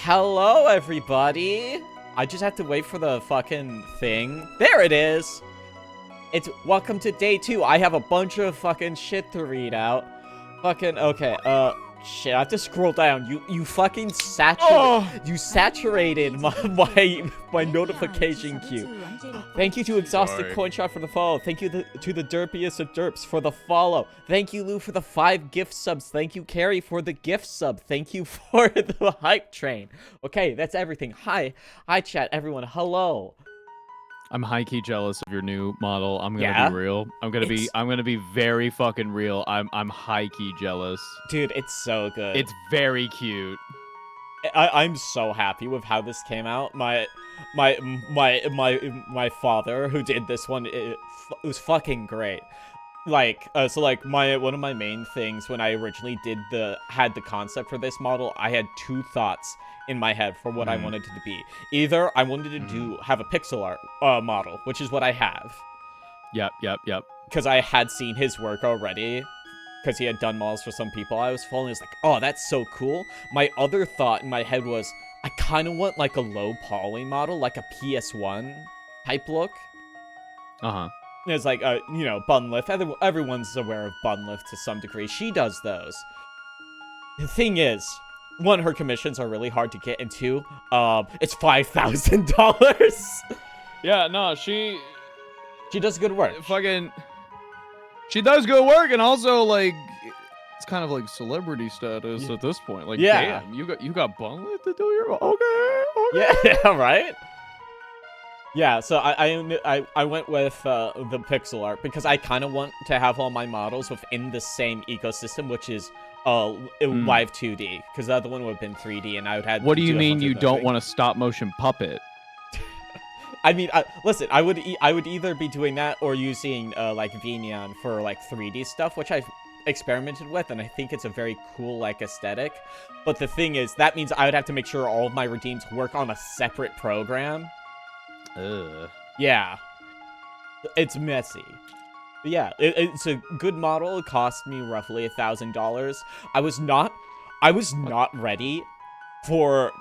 Hello, everybody. I just have to wait for the fucking thing. There it is. It's welcome to day 2. I have a bunch of fucking shit to read out. Fucking okay. Shit. I have to scroll down. You fucking saturated my notification queue. Thank you to Exhausted Coinshot for the follow. Thank you to the Derpiest of Derps for the follow. Thank you, Lou, for the 5 gift subs. Thank you, Carrie, for the gift sub. Thank you for the hype train. Okay, that's everything. Hi, chat, everyone. Hello. I'm high-key jealous of your new model. I'm gonna be real. I'm gonna be very fucking real. I'm high-key jealous. Dude, it's so good. It's very cute. I'm so happy with how this came out. My father, who did this one, it was fucking great. Like, one of my main things when I originally had the concept for this model, I had 2 thoughts in my head for what I wanted it to be. Either I wanted to have a pixel art model, which is what I have. Yep. Because I had seen his work already. Because he had done models for some people I was following. It's like, oh, that's so cool. My other thought in my head was, I kind of want like a low poly model, like a PS1 type look. Uh-huh. It's like, you know, Bunlift. Everyone's aware of Bunlift to some degree. She does those. The thing is, 1, her commissions are really hard to get, and 2, it's $5,000. Yeah, no, she does good work. She does good work, and also, like, it's kind of like celebrity status at this point. Like, damn, you got Bunlet to do your okay. Yeah, right. Yeah, so I went with the pixel art because I kind of want to have all my models within the same ecosystem, which is live 2D, because the other one would have been 3D, and I would have. What do you mean you don't want a stop motion puppet? I mean, listen, I would either be doing that or using like Vignon for like 3D stuff, which I've experimented with, and I think it's a very cool like aesthetic. But the thing is, that means I would have to make sure all of my redeems work on a separate program. Yeah, it's messy. But yeah, it's a good model. It cost me roughly $1,000. I was not ready for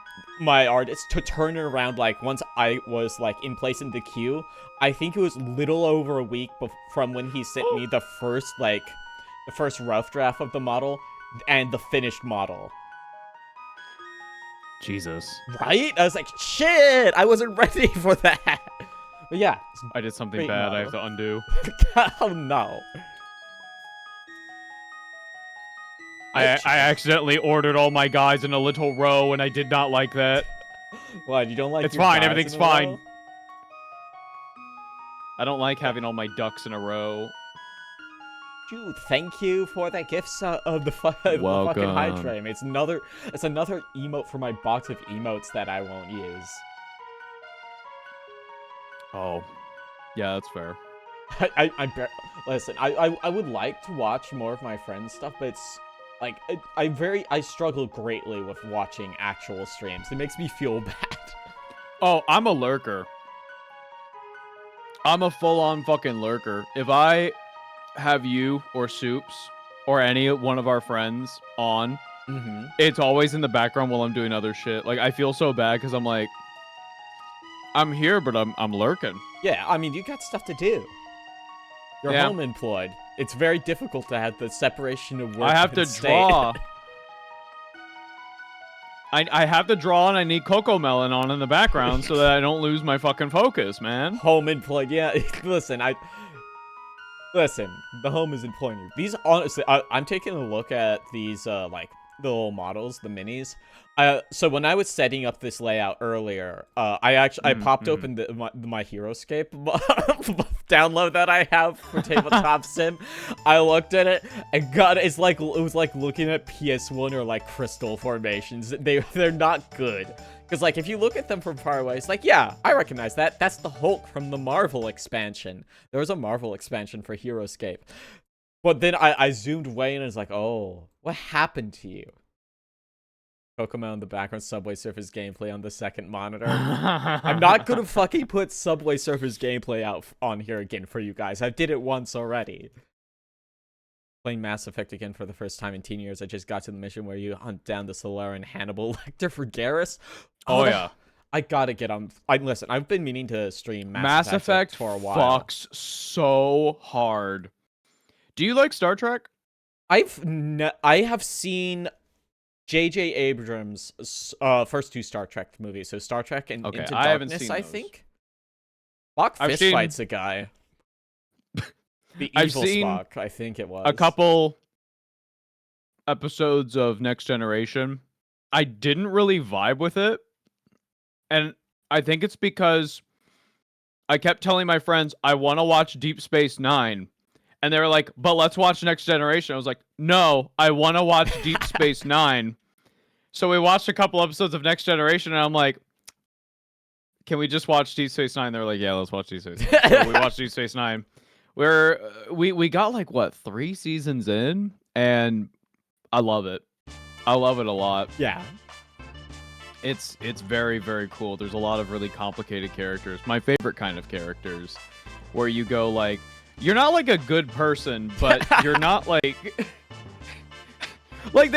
my artist to turn it around. Like, once I was like in place in the queue, I think it was little over a week from when he sent me the first rough draft of the model and the finished model. Jesus. Right? I was like, shit, I wasn't ready for that. But yeah. I did something bad. Model. I have to undo. Oh no. I accidentally ordered all my guys in a little row, and I did not like that. What, you don't like It's fine, everything's fine. I don't like having all my ducks in a row. Dude, thank you for that gift of the fucking high train. It's another emote for my box of emotes that I won't use. Oh, yeah, that's fair. Listen, I would like to watch more of my friends' stuff, but it's like I struggle greatly with watching actual streams. It makes me feel bad. Oh, I'm a lurker. I'm a full-on fucking lurker. If I have you or Soups or any one of our friends on, it's always in the background while I'm doing other shit. Like, I feel so bad because I'm like, I'm here, but I'm lurking. Yeah, I mean, you got stuff to do. You're home employed. It's very difficult to have the separation of work. I have to draw. I have to draw, and I need Coco Melon on in the background so that I don't lose my fucking focus, man. Home employed, yeah. Listen, the home is employing you. These, honestly, I'm taking a look at these, like, the little models, the minis. So when I was setting up this layout earlier, I popped open my HeroScape download that I have for Tabletop Sim. I looked at it and God, it was like looking at PS1 or like Crystal formations. They're not good. Because, like, if you look at them from far away, it's like, yeah, I recognize that. That's the Hulk from the Marvel expansion. There was a Marvel expansion for HeroScape. But then I zoomed away and it's like, oh, what happened to you? Kokomo in the background, Subway Surfers gameplay on the second monitor. I'm not gonna fucking put Subway Surfers gameplay out on here again for you guys. I did it once already. playing Mass Effect again for the first time in 10 years. I just got to the mission where you hunt down the Solarian Hannibal Lecter for Garrus. Oh yeah. I gotta get on. Listen, I've been meaning to stream Mass Effect for a while. Fucks so hard. Do you like Star Trek? I have seen J.J. Abrams' first 2 Star Trek movies. So Star Trek and Into Darkness, I haven't seen those. I think. Spock fist fights a guy. The evil Spock, I think it was. A couple episodes of Next Generation. I didn't really vibe with it. And I think it's because I kept telling my friends, I want to watch Deep Space Nine. And they were like, but let's watch Next Generation. I was like, no, I want to watch Deep Space Nine. So we watched a couple episodes of Next Generation, and I'm like, can we just watch Deep Space Nine? They're like, yeah, let's watch Deep Space Nine. So we watched Deep Space Nine. We got like, what, 3 seasons in? And I love it. I love it a lot. Yeah. It's very, very cool. There's a lot of really complicated characters. My favorite kind of characters, where you go like, you're not like a good person, but you're not like... Like,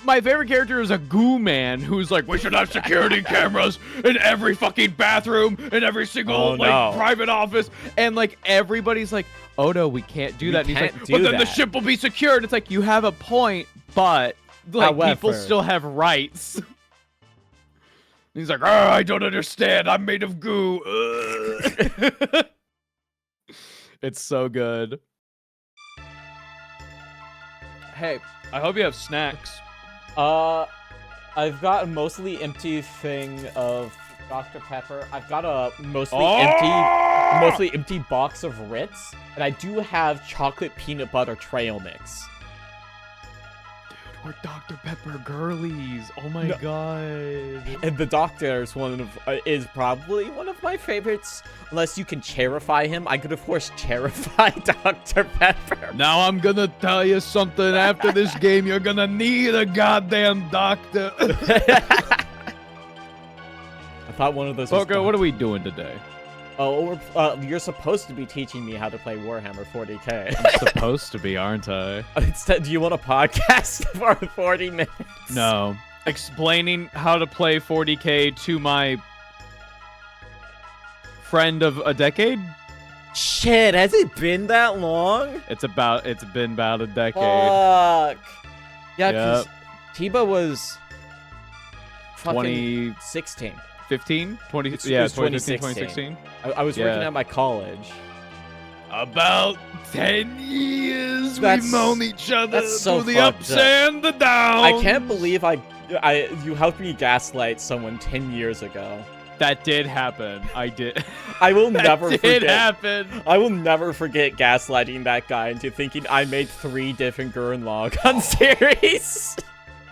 my favorite character is a goo man who's like, we should have security cameras in every fucking bathroom, in every single, private office. And, like, everybody's like, oh, no, we can't do that. And he's like, but then the ship will be secured. It's like, you have a point, but, like, people still have rights. He's like, oh, I don't understand. I'm made of goo. It's so good. Hey, I hope you have snacks. I've got a mostly empty thing of Dr. Pepper. I've got a mostly empty box of Ritz, and I do have chocolate peanut butter trail mix. Dude, we're Dr. Pepper girlies. Oh my god. And the Doctor is probably one of my favorites. Unless you can chairify him, I could of course chairify Dr. Pepper. Now I'm gonna tell you something. After this game, you're gonna need a goddamn doctor. I thought one of those. Boco, what are we doing today? Oh, you're supposed to be teaching me how to play Warhammer 40K. I'm supposed to be, aren't I? Instead, do you want a podcast for 40 minutes? No. Explaining how to play 40K to my friend of a decade? Shit, has it been that long? It's been about a decade. Fuck. Yeah, because Tiba was fucking 2016. 15? 20, it yeah, was 2016. I was working at my college. About 10 years we've known each other so through the ups and the downs. I can't believe you helped me gaslight someone 10 years ago. That did happen. I did. I will never forget. It happened. I will never forget gaslighting that guy into thinking I made 3 different Gurren Lagann series.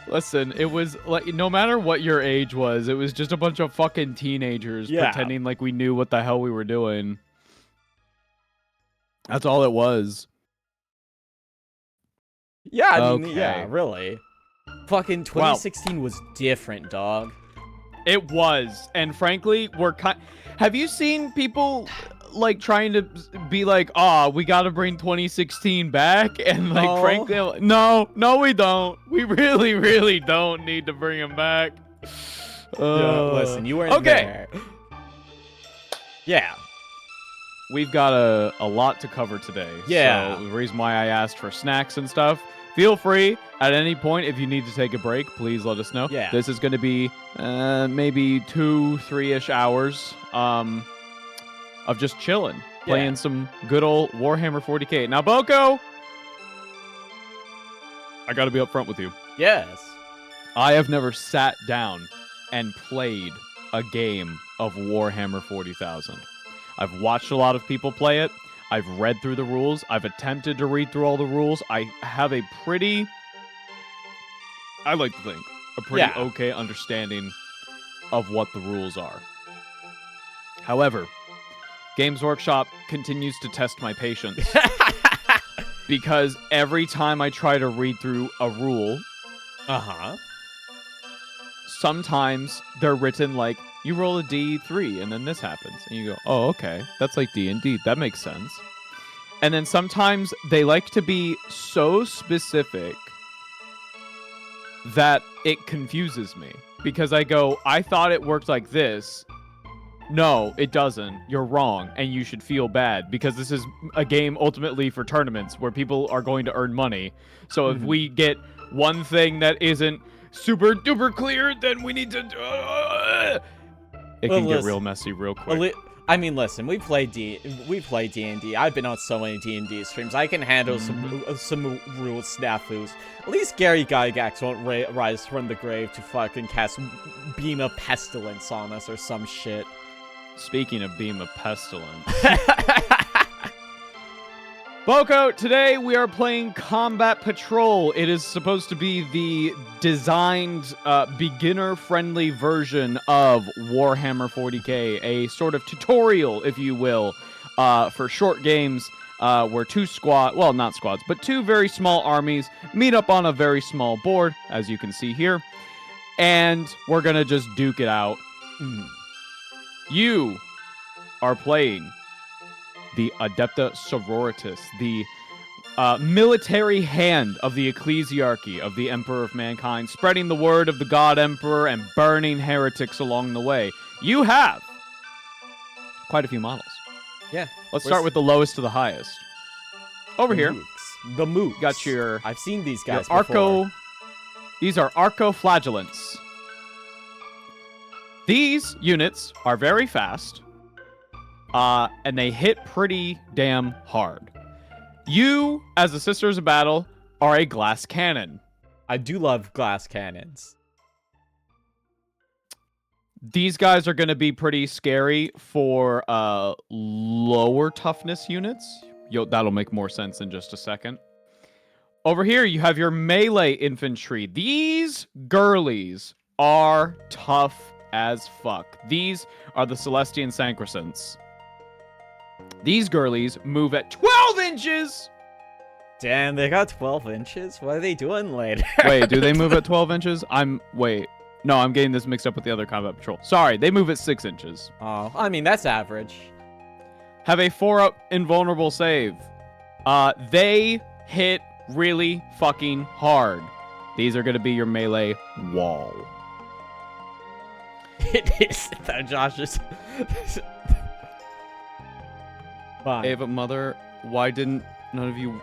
Listen, it was like, no matter what your age was, it was just a bunch of fucking teenagers pretending like we knew what the hell we were doing. That's all it was. Yeah, I mean, yeah, really. Fucking 2016 was different, dog. It was, and frankly, have you seen people like trying to be like, we gotta bring 2016 back, and like, frankly, no, we don't. We really, really don't need to bring him back. Listen, you weren't there. Yeah. We've got a lot to cover today. Yeah. So the reason why I asked for snacks and stuff, feel free at any point if you need to take a break, please let us know. Yeah. This is going to be maybe 2-3-ish hours of just chilling, playing some good old Warhammer 40K. Now, Boco, I got to be upfront with you. Yes. I have never sat down and played a game of Warhammer 40,000. I've watched a lot of people play it. I've read through the rules. I've attempted to read through all the rules. I have I like to think, a pretty okay understanding of what the rules are. However, Games Workshop continues to test my patience. Because every time I try to read through a rule, sometimes they're written like, you roll a D3 and then this happens. And you go, oh, okay. That's like D&D. That makes sense. And then sometimes they like to be so specific that it confuses me. Because I go, I thought it worked like this. No, it doesn't. You're wrong, and you should feel bad because this is a game ultimately for tournaments where people are going to earn money. So if we get one thing that isn't super duper clear, then we need to... It can get real messy real quick. I mean, listen, we play D&D. I've been on so many D&D streams. I can handle some rule snafus. At least Gary Gygax won't rise from the grave to fucking cast Beam of Pestilence on us or some shit. Speaking of Beam of Pestilence. Boco, today we are playing Combat Patrol. It is supposed to be the designed beginner-friendly version of Warhammer 40K, a sort of tutorial, if you will, for short games where two very small armies meet up on a very small board, as you can see here, and we're gonna just duke it out. You are playing the Adepta Sororitas, the military hand of the ecclesiarchy of the Emperor of Mankind, spreading the word of the God Emperor and burning heretics along the way. You have quite a few models. Yeah. Let's start with the lowest to the highest. Over here. The Mooks. Got your... I've seen these guys before. These are Arco-Flagellants. These units are very fast, and they hit pretty damn hard. You, as the Sisters of Battle, are a glass cannon. I do love glass cannons. These guys are going to be pretty scary for lower toughness units. That'll make more sense in just a second. Over here, you have your melee infantry. These girlies are tough as fuck. These are the Celestian Sancrescents. These girlies move at 12 inches! Damn, they got 12 inches? What are they doing later? Wait, do they move at 12 inches? Wait. No, I'm getting this mixed up with the other Combat Patrol. Sorry, they move at 6 inches. Oh, I mean, that's average. Have a 4-up invulnerable save. They hit really fucking hard. These are going to be your melee wall. It is, though, Josh. Fine. Hey, but Mother, why didn't none of you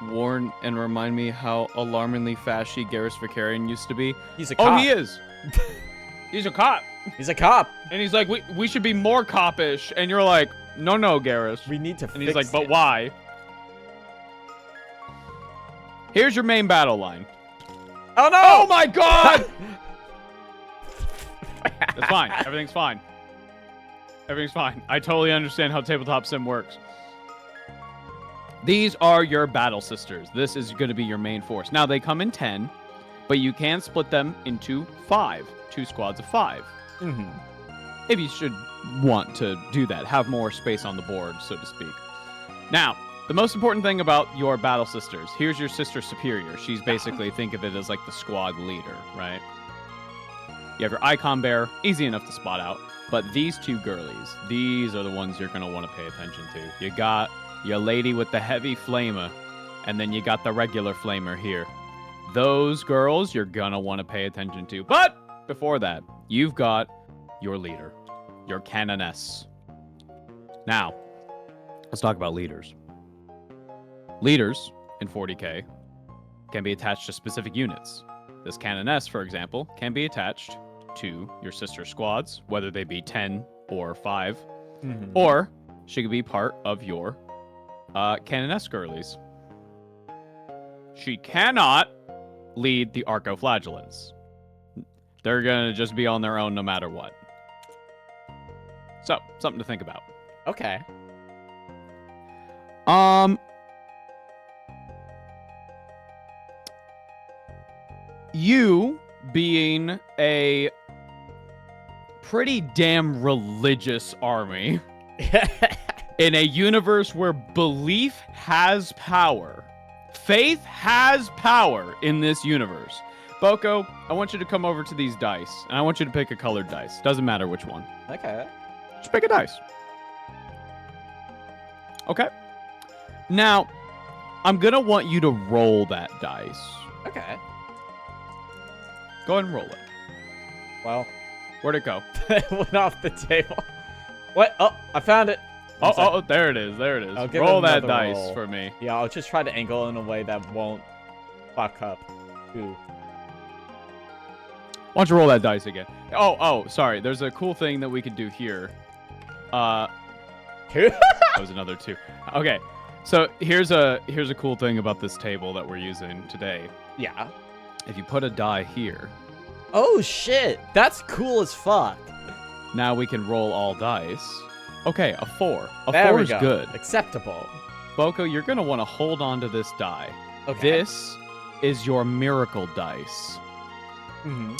warn and remind me how alarmingly fashy Garrus Vicarian used to be? He's a cop. Oh, he is. He's a cop. He's a cop. And he's like, we should be more copish. And you're like, no, Garrus. We need to And he's like, but why? Here's your main battle line. Oh, no! Oh, my God! It's fine. Everything's fine. Everything's fine. I totally understand how Tabletop Sim works. These are your battle sisters. This is going to be your main force. Now, they come in 10, but you can split them into 5. 2 squads of 5. If you should want to do that. Have more space on the board, so to speak. Now, the most important thing about your battle sisters. Here's your sister superior. She's basically, think of it as like the squad leader, right? You have your icon bearer. Easy enough to spot out. But these two girlies, these are the ones you're going to want to pay attention to. You got your lady with the heavy flamer, and then you got the regular flamer here. Those girls you're going to want to pay attention to. But before that, you've got your leader, your canoness. Now, let's talk about leaders. Leaders in 40K can be attached to specific units. This canoness, for example, can be attached to your sister squads, whether they be 10 or 5, or she could be part of your canoness girlies. She cannot lead the Arco-Flagellants. They're going to just be on their own no matter what. So, something to think about. Okay. You being a pretty damn religious army in a universe where belief has power, faith has power in this universe. Boco, I want you to come over to these dice, and I want you to pick a colored dice. Doesn't matter which one. Okay. Just pick a dice. Okay. Now, I'm going to want you to roll that dice. Okay. Go ahead and roll it. Well, where'd it go? It went off the table. What? Oh, I found it. Oh, there it is. There it is. Roll that dice for me. Yeah, I'll just try to angle in a way that won't fuck up. Ooh. Why don't you roll that dice again? Oh, sorry. There's a cool thing that we could do here. That was another 2. Okay, so here's a cool thing about this table that we're using today. Yeah. If you put a die here. Oh shit, that's cool as fuck. Now we can roll all dice. Okay, a 4. There 4 we is go. good. Acceptable. Boco, you're gonna want to hold on to this die. Okay. This is your miracle dice. Mm-hmm.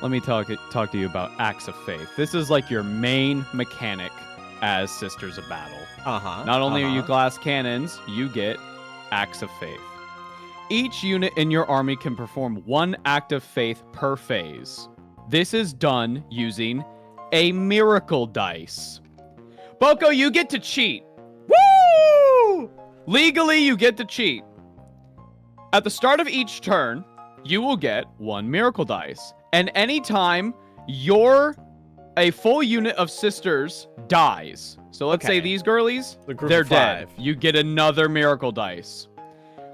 Let me talk to you about Acts of Faith. This is like your main mechanic as Sisters of Battle. Uh-huh. Not only are you glass cannons, you get Acts of Faith. Each unit in your army can perform 1 act of faith per phase. This is done using a miracle dice. Boco, you get to cheat. Woo! Legally, you get to cheat. At the start of each turn, you will get 1 miracle dice. And anytime a full unit of sisters dies. So let's say these girlies, they're dead. You get another miracle dice.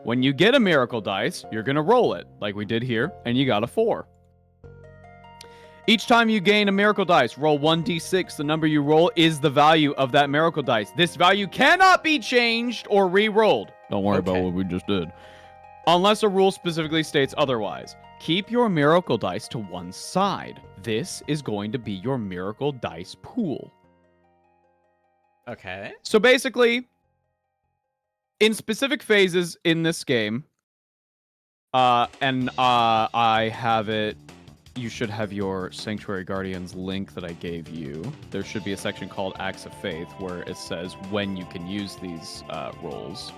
When you get a miracle dice, you're going to roll it like we did here, and you got a 4. Each time you gain a miracle dice, roll 1d6. The number you roll is the value of that miracle dice. This value cannot be changed or re-rolled. Don't worry about what we just did. Unless a rule specifically states otherwise. Keep your miracle dice to one side. This is going to be your miracle dice pool. Okay. So basically, in specific phases in this game, I have it. You should have your Sanctuary Guardians link that I gave you. There should be a section called Acts of Faith where it says when you can use these rolls.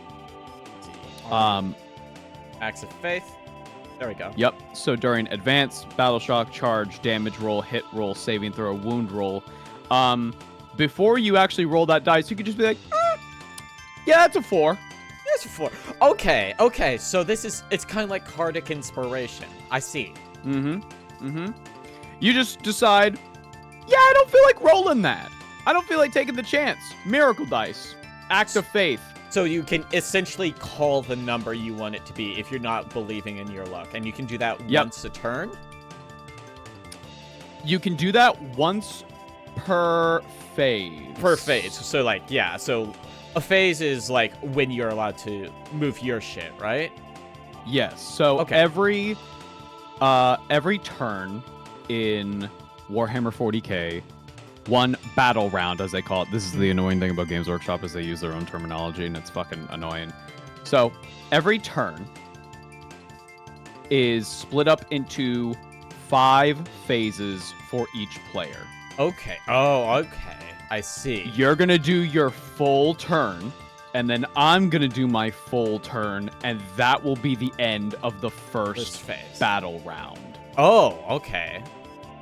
Acts of Faith. There we go. Yep. So during advance, battle shock, charge, damage roll, hit roll, saving throw, wound roll, before you actually roll that dice, you could just be like, yeah, that's a 4. That's a 4. Okay. So it's kind of like Cardic Inspiration. I see. You just decide, yeah, I don't feel like rolling that. I don't feel like taking the chance. Miracle dice. Act of faith. So you can essentially call the number you want it to be if you're not believing in your luck. And you can do that once a turn? You can do that once per phase. Per phase. So like, yeah. So a phase is like when you're allowed to move your shit, right? Yes. So every turn in Warhammer 40K, 1 battle round, as they call it. This is the annoying thing about Games Workshop is they use their own terminology, and it's fucking annoying. So every turn is split up into 5 phases for each player. Okay. Oh, okay. I see. You're going to do your full turn, and then I'm going to do my full turn, and that will be the end of the first phase. Battle round. Oh, okay.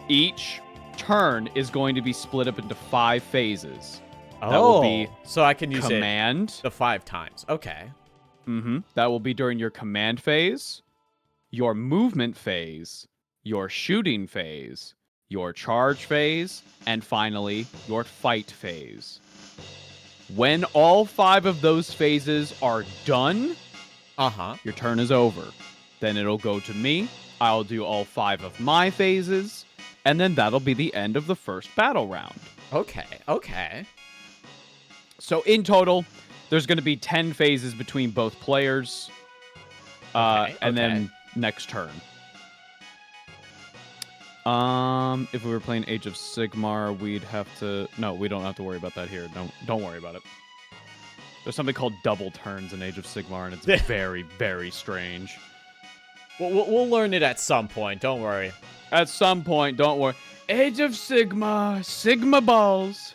Each turn is going to be split up into 5 phases. Oh, that will be so I can use command the 5 times. Okay. That will be during your command phase, your movement phase, your shooting phase, your charge phase, and finally, your fight phase. When all 5 of those phases are done, your turn is over. Then it'll go to me. I'll do all 5 of my phases, and then that'll be the end of the first battle round. Okay. So in total, there's going to be 10 phases between both players, and then next turn. If we were playing Age of Sigmar, we'd have to... No, we don't have to worry about that here. Don't worry about it. There's something called double turns in Age of Sigmar, and it's very, very strange. We'll learn it at some point. Don't worry. At some point, don't worry. Age of Sigmar, Sigma balls.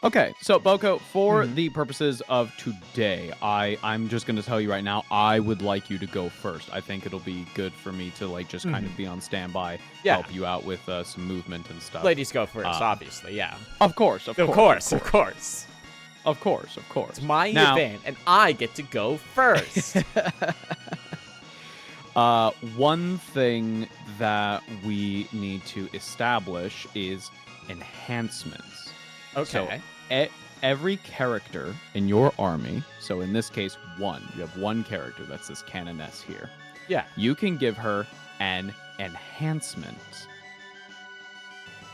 Okay, so Boco, for the purposes of today, I'm just going to tell you right now, I would like you to go first. I think it'll be good for me to like just kind of be on standby, help you out with some movement and stuff. Ladies go first, obviously, yeah. Of course. Of course. It's my Now, event, and I get to go first. one thing that we need to establish is enhancements. Okay. So, every character in your army, so in this case, you have one character, that's this canoness here. Yeah. You can give her an enhancement.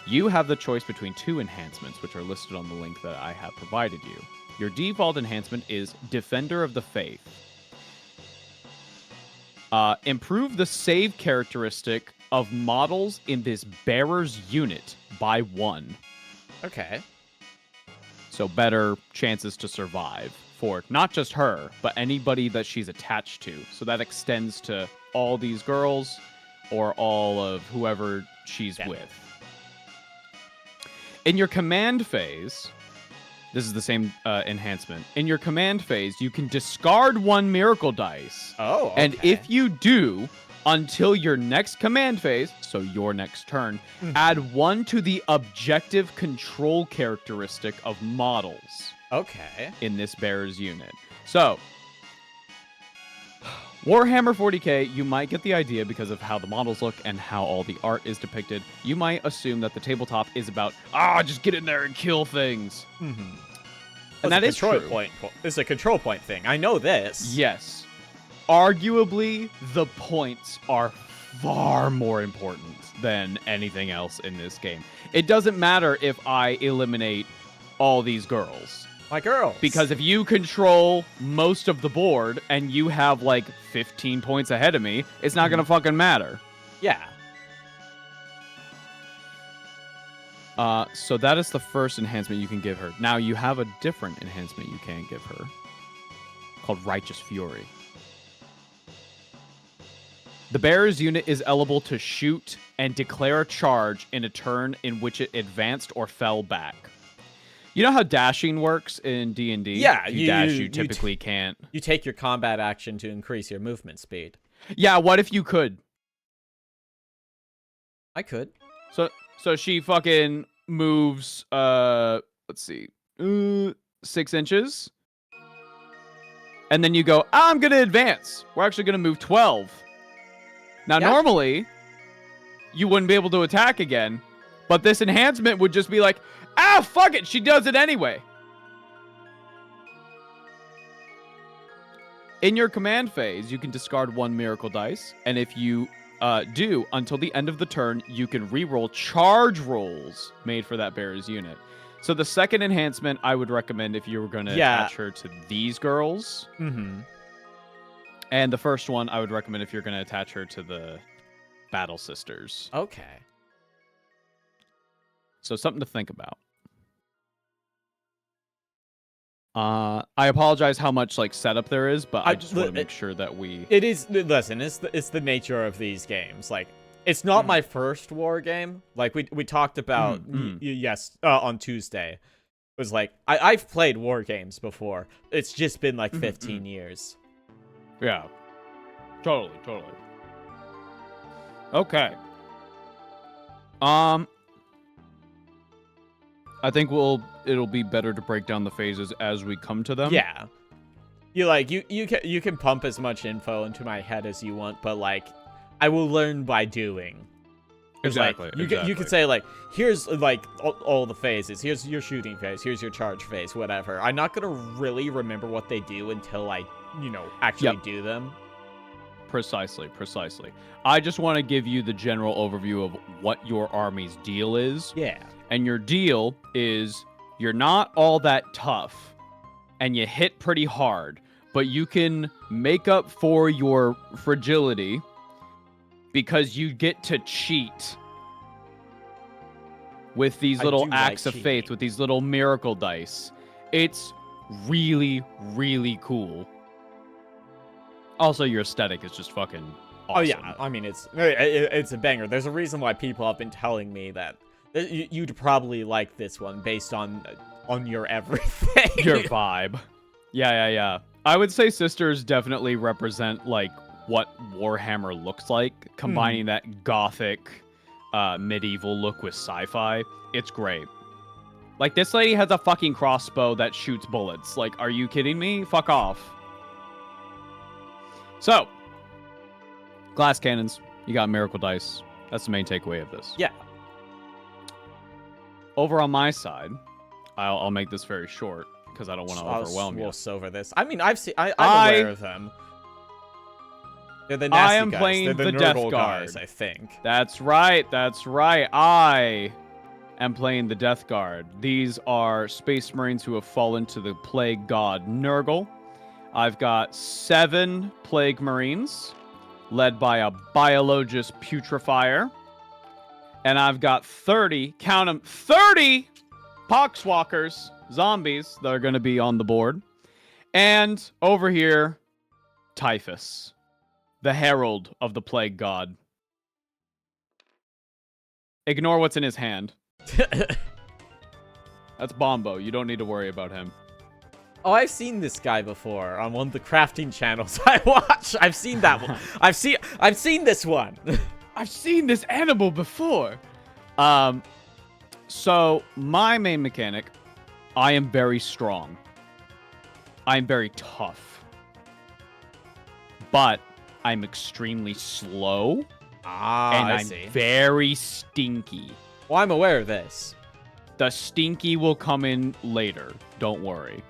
You have the choice between 2 enhancements, which are listed on the link that I have provided you. Your default enhancement is Defender of the Faith. Improve the save characteristic of models in this bearer's unit by 1. Okay. So better chances to survive for not just her, but anybody that she's attached to. So that extends to all these girls or all of whoever she's with. In your command phase, this is the same enhancement. In your command phase, you can discard 1 miracle dice. Oh, okay. And if you do, until your next command phase, so your next turn, add 1 to the objective control characteristic of models. Okay. In this bearer's unit. So, Warhammer 40K, you might get the idea because of how the models look and how all the art is depicted. You might assume that the tabletop is about, just get in there and kill things. Mm-hmm. And that is true. It's a control point thing. I know this. Yes. Arguably, the points are far more important than anything else in this game. It doesn't matter if I eliminate all these girls. My girls. Because if you control most of the board and you have like 15 points ahead of me, it's not going to fucking matter. Yeah. So that is the first enhancement you can give her. Now you have a different enhancement you can give her called Righteous Fury. The bearer's unit is eligible to shoot and declare a charge in a turn in which it advanced or fell back. You know how dashing works in D&D? Yeah, you dash, you typically can't. You take your combat action to increase your movement speed. Yeah, what if you could? I could. So she fucking moves, let's see, 6 inches. And then you go, I'm going to advance. We're actually going to move 12. Now, normally, you wouldn't be able to attack again. But this enhancement would just be like, fuck it. She does it anyway. In your command phase, you can discard 1 miracle dice. And if you do, until the end of the turn, you can reroll charge rolls made for that bearer's unit. So the second enhancement I would recommend if you were going to attach her to these girls. Mm-hmm. And the first one I would recommend if you're going to attach her to the Battle Sisters. Okay. So something to think about. I apologize how much like setup there is, but I just want to make sure that we... It is... Listen, it's the nature of these games. Like, it's not my first war game. Like, we talked about, on Tuesday. It was like, I've played war games before. It's just been like 15 years. Yeah. Totally. Okay. I think it'll be better to break down the phases as we come to them. Yeah. You can pump as much info into my head as you want, but like I will learn by doing. Exactly. Like, you could say like, here's like all the phases. Here's your shooting phase. Here's your charge phase. Whatever. I'm not gonna really remember what they do until I, actually do them. Precisely. I just want to give you the general overview of what your army's deal is. Yeah. And your deal is you're not all that tough and you hit pretty hard, but you can make up for your fragility because you get to cheat with these little acts of faith, with these little miracle dice. It's really, really cool. Also, your aesthetic is just fucking awesome. Oh, yeah. I mean, it's a banger. There's a reason why people have been telling me that you'd probably like this one based on your everything. Your vibe. Yeah. I would say Sisters definitely represent, like, what Warhammer looks like, combining that gothic, medieval look with sci-fi. It's great. Like, this lady has a fucking crossbow that shoots bullets. Like, are you kidding me? Fuck off. So, glass cannons. You got miracle dice. That's the main takeaway of this. Yeah. Over on my side, I'll make this very short because I don't want to overwhelm you. We'll over this. I mean, I'm aware of them. They're the nasty I am guys. playing They're the the Death Nurgle Guard. guys, I think. That's right. That's right. I am playing the Death Guard. These are Space Marines who have fallen to the Plague God Nurgle. I've got 7 Plague Marines, led by a Biologist Putrefier. And I've got 30, count them, 30 Poxwalkers, zombies, that are going to be on the board. And over here, Typhus, the Herald of the Plague God. Ignore what's in his hand. That's Bombo. You don't need to worry about him. Oh, I've seen this guy before on one of the crafting channels I watch. I've seen that one. I've seen this one. I've seen this animal before. So my main mechanic, I am very strong. I'm very tough. But I'm extremely slow. And I'm very stinky. Well, I'm aware of this. The stinky will come in later. Don't worry.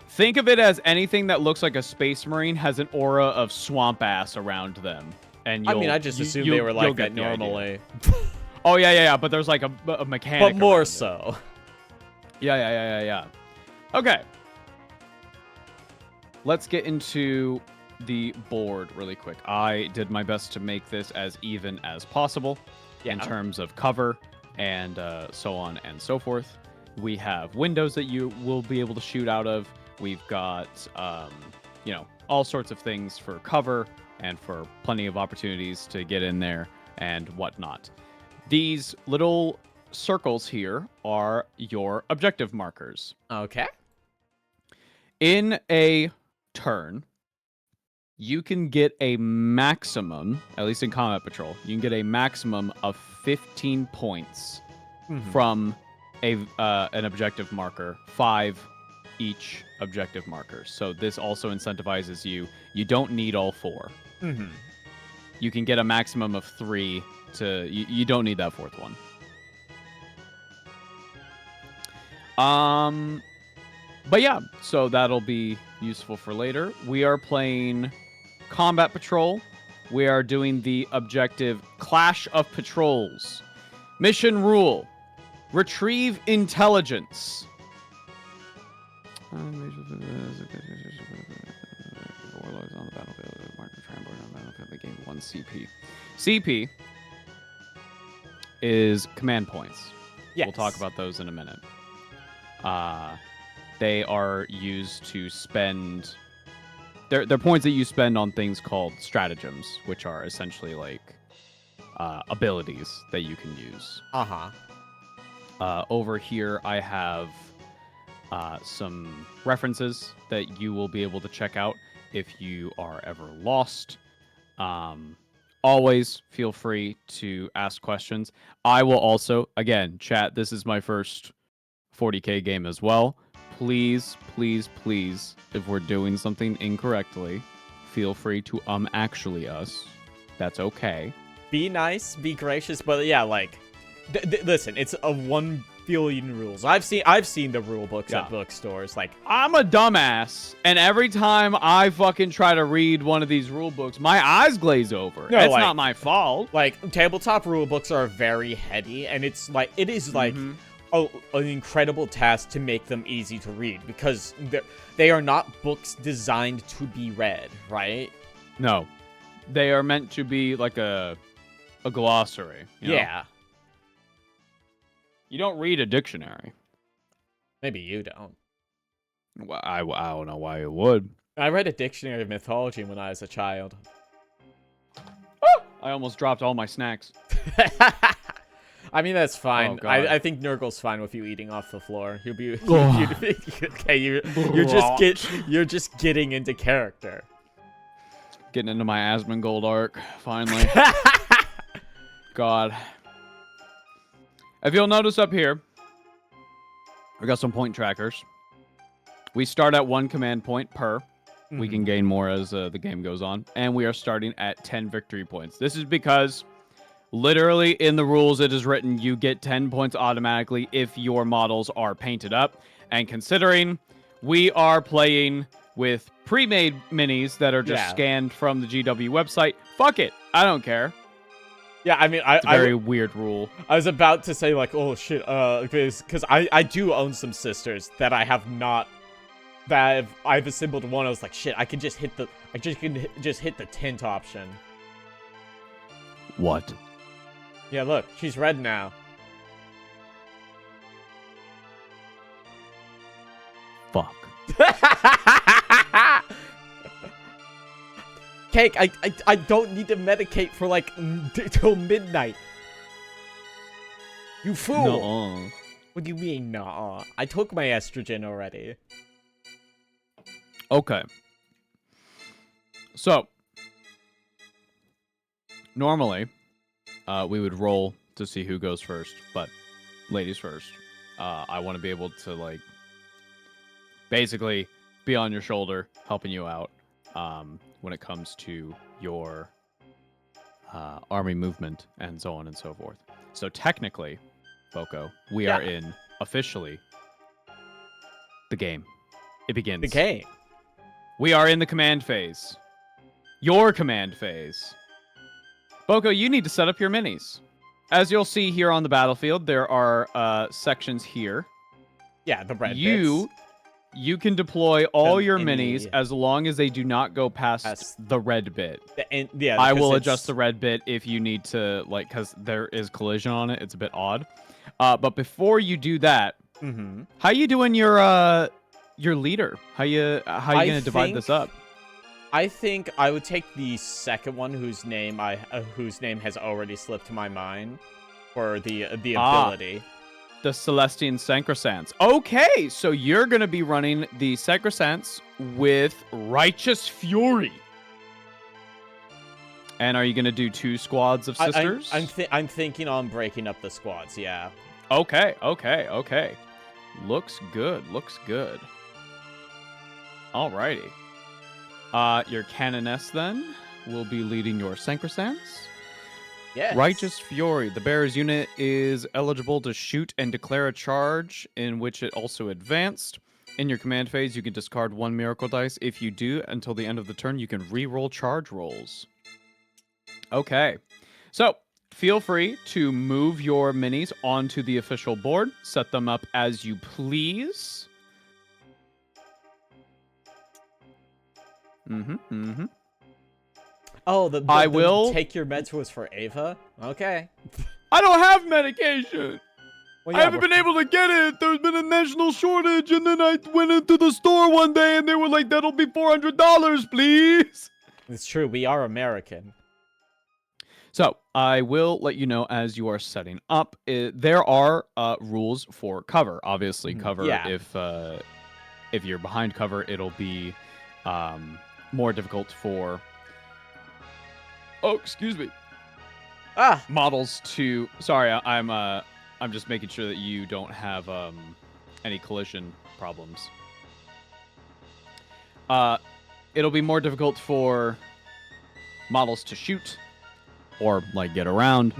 Think of it as anything that looks like a Space Marine has an aura of swamp ass around them. And I mean, I just assumed they were like that normally. Oh, yeah. But there's like a mechanic. But more so. Yeah. Okay. Let's get into the board really quick. I did my best to make this as even as possible in terms of cover and so on and so forth. We have windows that you will be able to shoot out of. We've got, all sorts of things for cover and for plenty of opportunities to get in there and whatnot. These little circles here are your objective markers. Okay. In a turn, you can get a maximum, at least in Combat Patrol, you can get a maximum of 15 points from an objective marker, 5 each objective marker. So this also incentivizes you. You don't need all 4. You can get a maximum of 3 to... You don't need that 4th one. But yeah, so that'll be useful for later. We are playing Combat Patrol. We are doing the objective Clash of Patrols. Mission rule: retrieve intelligence. Warlords on the battlefield. Marker Tramboard on the battlefield. They gain 1 CP. CP is command points. Yes. We'll talk about those in a minute. They are used to spend... They're points that you spend on things called stratagems, which are essentially like abilities that you can use. Over here, I have some references that you will be able to check out if you are ever lost. Always feel free to ask questions. I will also, again, chat, this is my first 40K game as well. Please, if we're doing something incorrectly, feel free to actually us. That's okay. Be nice, be gracious, but yeah, like, listen, it's a 1 billion rules. I've seen the rule books at bookstores. Like, I'm a dumbass, and every time I fucking try to read one of these rule books, my eyes glaze over. No, it's not my fault. Like, tabletop rule books are very heady, and it is like an incredible task to make them easy to read, because they are not books designed to be read, right? No, they are meant to be like a glossary. You know? Yeah. You don't read a dictionary. Maybe you don't. Well, I don't know why you would. I read a dictionary of mythology when I was a child. Oh! I almost dropped all my snacks. I mean, that's fine. Oh, I think Nurgle's fine with you eating off the floor. He'll be okay. You're just getting into character. Getting into my Asmongold arc finally. God. If you'll notice up here, we got some point trackers. We start at 1 command point per. We can gain more as the game goes on. And we are starting at 10 victory points. This is because literally in the rules it is written you get 10 points automatically if your models are painted up. And considering we are playing with pre-made minis that are just scanned from the GW website, fuck it. I don't care. Yeah, I mean, it's a very weird rule. I was about to say, like, oh, shit, because I do own some sisters that I have not, that I've assembled one. I was like, shit, I can just hit the, just hit the tint option. What? Yeah, look, she's red now. Fuck. Cake, I don't need to medicate for, like, till midnight. You fool! Nuh-uh. What do you mean, nuh-uh? I took my estrogen already. Okay. So, normally, we would roll to see who goes first, but ladies first. I want to be able to, like, basically be on your shoulder, helping you out. When it comes to your army movement and so on and so forth. So technically, Boco, we are in, officially, the game. It begins. The game. We are in the command phase. Your command phase. Boco, you need to set up your minis. As you'll see here on the battlefield, there are sections here. Yeah, the red bits. You can deploy all your minis as long as they do not go past the red bit. I will adjust the red bit if you need to, like, because there is collision on it. It's a bit odd. But before you do that, how you doing your leader? How you gonna divide this up? I think I would take the second one, whose name has already slipped my mind, for the ability. The Celestian Sacrosancts. Okay, so you're going to be running the Sacrosancts with Righteous Fury. And are you going to do 2 squads of sisters? I'm thinking on breaking up the squads, yeah. Okay. Looks good. Alrighty. Your Canoness, then, will be leading your Sacrosancts. Yes. Righteous Fury. The bearer's unit is eligible to shoot and declare a charge in which it also advanced. In your command phase, you can discard 1 miracle dice. If you do, until the end of the turn, you can re-roll charge rolls. Okay. So, feel free to move your minis onto the official board. Set them up as you please. Oh, I will take your meds was for Ava? Okay. I don't have medication. Well, I haven't been able to get it. There's been a national shortage, and then I went into the store one day, and they were like, that'll be $400, please. It's true. We are American. So, I will let you know as you are setting up. There are rules for cover. Obviously, cover, if you're behind cover, it'll be more difficult for... Oh, excuse me. Models to... Sorry, I'm just making sure that you don't have any collision problems. It'll be more difficult for models to shoot or, like, get around.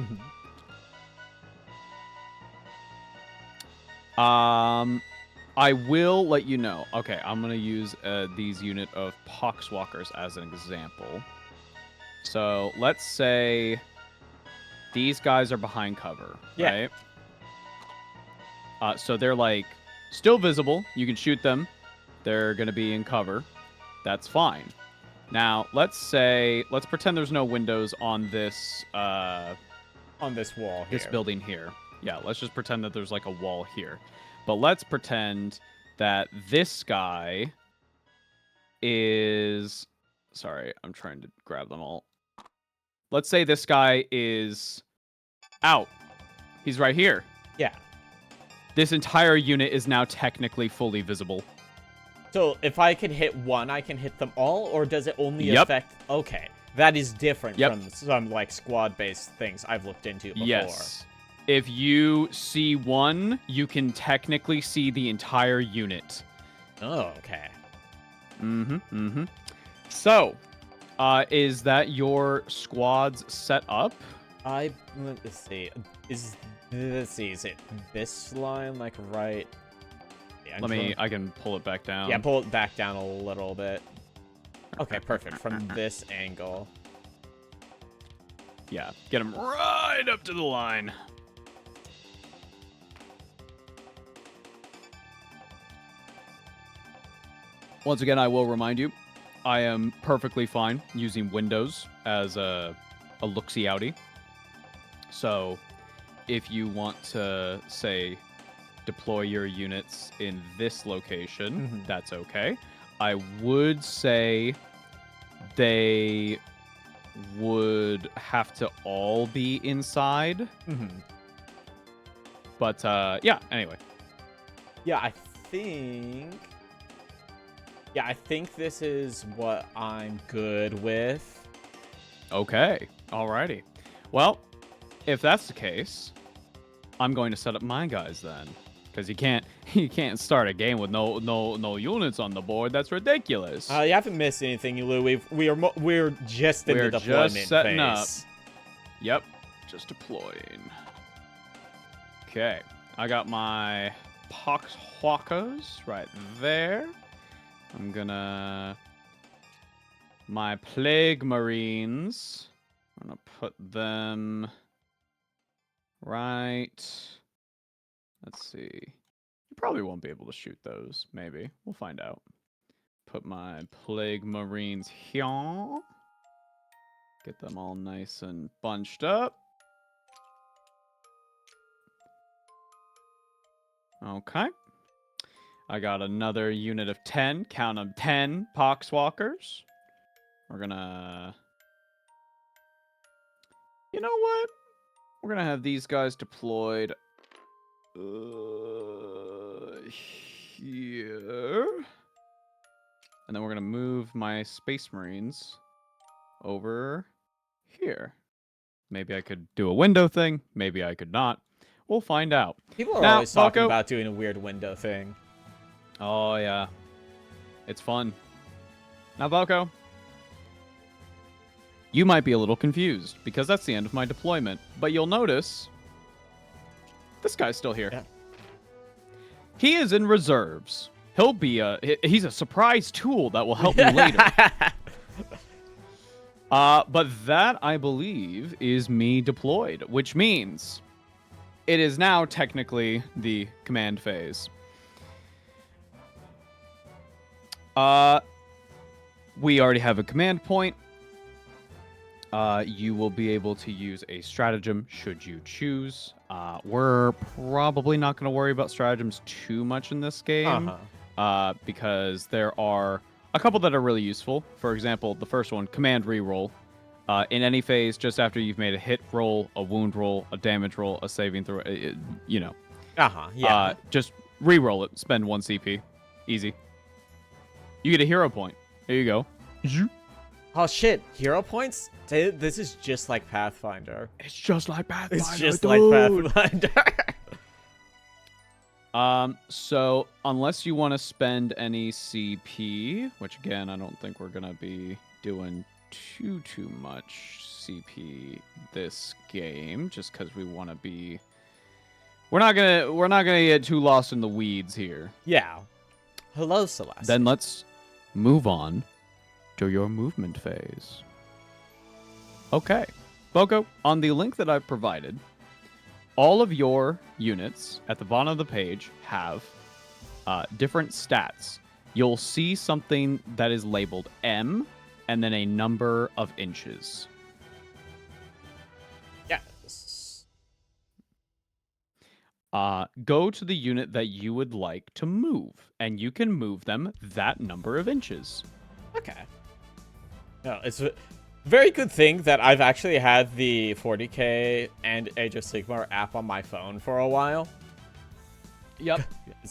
I will let you know. Okay, I'm going to use these unit of Poxwalkers as an example. So let's say these guys are behind cover, right? So they're like still visible. You can shoot them. They're going to be in cover. That's fine. Now let's pretend there's no windows on this wall here. This building here. Yeah, let's just pretend that there's like a wall here. But let's pretend that this guy is... Sorry, I'm trying to grab them all. Let's say this guy is out. He's right here. Yeah. This entire unit is now technically fully visible. So if I can hit one, I can hit them all, or does it only affect... Okay, that is different from some, like, squad-based things I've looked into before. Yes. If you see one, you can technically see the entire unit. Oh, okay. So, is that your squads set up? Let's see. Is it this line, like, right? Yeah, I can pull it back down. Yeah, pull it back down a little bit. Okay, perfect. From this angle. Yeah, get him right up to the line. Once again, I will remind you, I am perfectly fine using Windows as a look-see-outy. So, if you want to, say, deploy your units in this location, that's okay. I would say they would have to all be inside. But, yeah, anyway. Yeah, I think this is what I'm good with. Okay, alrighty. Well, if that's the case, I'm going to set up my guys then. Because you can't start a game with no units on the board. That's ridiculous. You haven't missed anything, Lou. We're just in the deployment just setting phase. Up. Yep, just deploying. Okay, I got my Poxwalkers right there. I'm gonna my Plague Marines. I'm gonna put them right. Let's see. You probably won't be able to shoot those. Maybe. We'll find out. Put my Plague Marines here. Get them all nice and bunched up. Okay. I got another unit of 10. Count them, 10 Poxwalkers. We're gonna... You know what? We're gonna have these guys deployed... here. And then we're gonna move my Space Marines over here. Maybe I could do a window thing. Maybe I could not. We'll find out. People are now, always talking Boco, about doing a weird window thing. Oh, yeah. It's fun. Now, Boco, you might be a little confused because that's the end of my deployment. But you'll notice this guy's still here. Yeah. He is in reserves. He's a surprise tool that will help me later. But that, I believe, is me deployed, which means it is now technically the command phase. We already have a command point. You will be able to use a stratagem should you choose. We're probably not going to worry about stratagems too much in this game. Because there are a couple that are really useful. For example, the first one, command reroll. In any phase, just after you've made a hit roll, a wound roll, a damage roll, a saving throw, you know. Yeah. Just reroll it. Spend 1 CP. Easy. You get a hero point. There you go. Oh, shit. Hero points? This is just like Pathfinder. It's just like Pathfinder, It's just dude. like Pathfinder. So unless you want to spend any CP, which again, I don't think we're going to be doing too much CP this game, just because we want to be... We're not gonna get too lost in the weeds here. Yeah. Hello, Celeste. Then let's move on to your movement phase. Okay. Boco, on the link that I've provided, all of your units at the bottom of the page have different stats. You'll see something that is labeled M and then a number of inches. Yes. Go to the unit that you would like to move, and you can move them that number of inches. Okay. No, it's a very good thing that I've actually had the 40K and Age of Sigmar app on my phone for a while. Yep.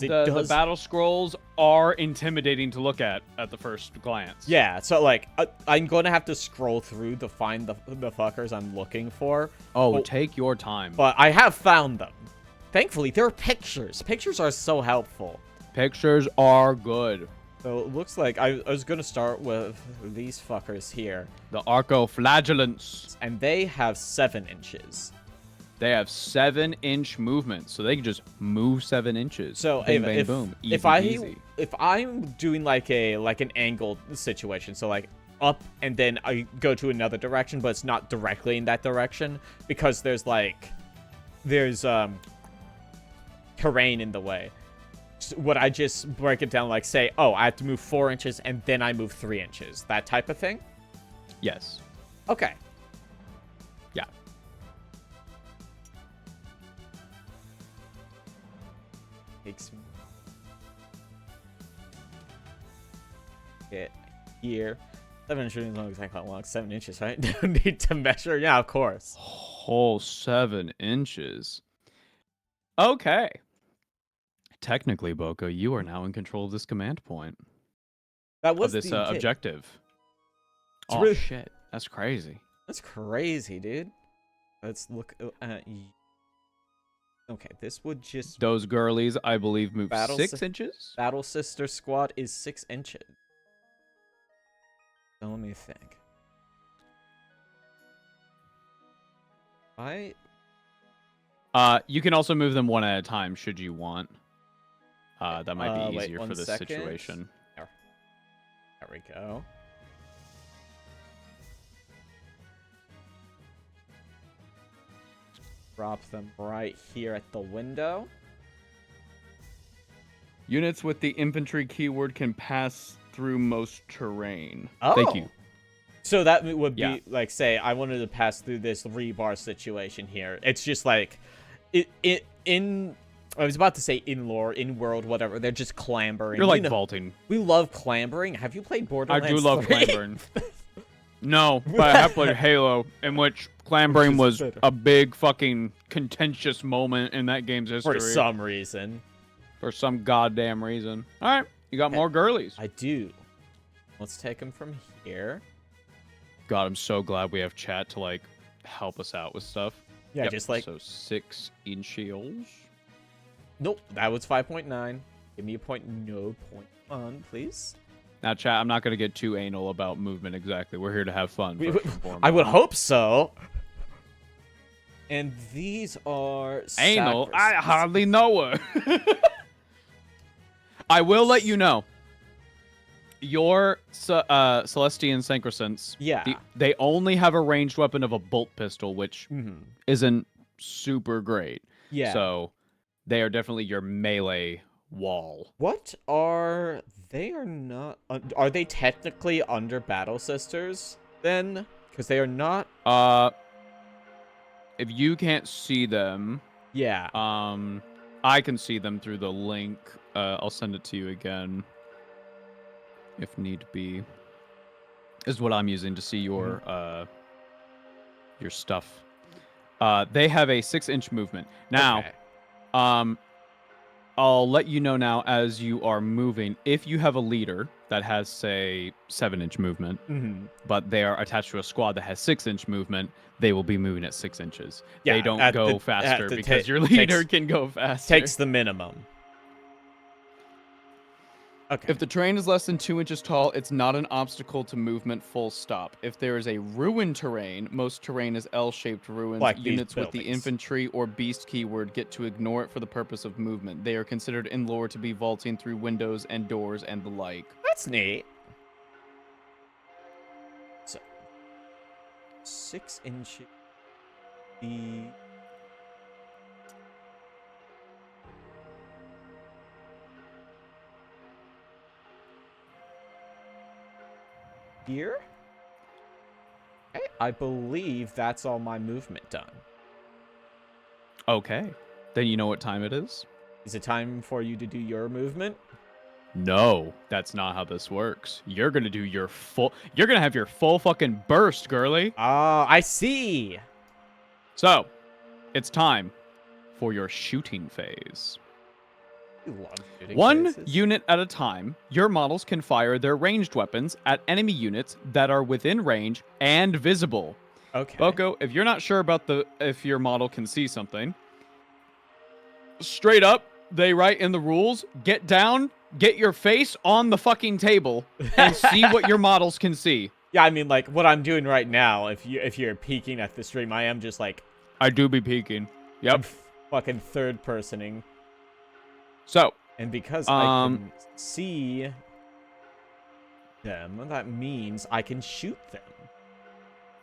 It The battle scrolls are intimidating to look at the first glance. Yeah, so like I'm going to have to scroll through to find the fuckers I'm looking for. Oh, take your time. But I have found them. Thankfully, there are pictures. Pictures are so helpful. Pictures are good. So it looks like I was going to start with these fuckers here. The Arcoflagellants. And they have 7 inches. They have 7-inch movement, so they can just move 7 inches. So bang, bang, boom. Easy, easy. If I'm doing like an angled situation, so like up and then I go to another direction, but it's not directly in that direction because there's terrain in the way. So would I just break it down like say, oh, I have to move 4 inches and then I move 3 inches, that type of thing? Yes. Okay. Yeah. Takes me get here. 7 inches is not exactly how long. 7 inches, right? Don't need to measure. Yeah, of course. Whole 7 inches. Okay. Technically, Boco, you are now in control of this command point. That was this the objective. It's oh really... shit, that's crazy. That's crazy, dude. Let's look at. Okay, this would just... Those girlies, I believe, move 6 inches? Battle Sister Squad is 6 inches. So let me think. You can also move them one at a time, should you want. That might be easier for this situation. There we go. Drop them right here at the window. Units with the infantry keyword can pass through most terrain. Oh. Thank you. So that would be like, say, I wanted to pass through this rebar situation here. It's just like, in I was about to say in lore, in world, whatever. They're just clambering. You're like vaulting. We love clambering. Have you played Borderlands 3? I do love clambering. No, but I have played Halo, in which clambering was a big fucking contentious moment in that game's history. For some reason. For some goddamn reason. All right, you got more girlies. I do. Let's take them from here. God, I'm so glad we have chat to like help us out with stuff. Yeah, just like so 6 inches. Nope, that was 5.9. Give me a point. No, 0.1, please. Now, chat, I'm not going to get too anal about movement exactly. We're here to have fun. I would hope so. And these are... Anal? I hardly know her. I will let you know. Your Celestian Synchrosynths, they only have a ranged weapon of a bolt pistol, which isn't super great. Yeah. So they are definitely your melee wall. What are... They are not... Are they technically under Battle Sisters, then? Because they are not... If you can't see them... Yeah. I can see them through the link. I'll send it to you again. If need be. Is what I'm using to see your stuff. They have a 6-inch movement. Now, okay. I'll let you know now as you are moving, if you have a leader that has, say, 7-inch movement, but they are attached to a squad that has 6-inch movement, they will be moving at 6 inches. Yeah, they don't go faster because your leader can go faster. Takes the minimum. Okay. If the terrain is less than 2 inches tall, it's not an obstacle to movement, full stop. If there is a ruined terrain, most terrain is L-shaped ruins. Like units with the infantry or beast keyword get to ignore it for the purpose of movement. They are considered in lore to be vaulting through windows and doors and the like. That's neat. So, 6 inches. Here? Okay, I believe that's all my movement done. Okay. Then you know what time it is? Is it time for you to do your movement? No, that's not how this works. You're gonna do your full... You're gonna have your full fucking burst, girly. Ah, I see. So, it's time for your shooting phase. You love shooting One faces. unit at a time, your models can fire their ranged weapons at enemy units that are within range and visible. Okay. Boco, if you're not sure about if your model can see something, straight up, they write in the rules, get down, get your face on the fucking table, and see what your models can see. Yeah, I mean, like, what I'm doing right now, if you're peeking at the stream, I am just, like... I do be peeking. Yep. I'm fucking third-personing. So. And because I can see them, that means I can shoot them.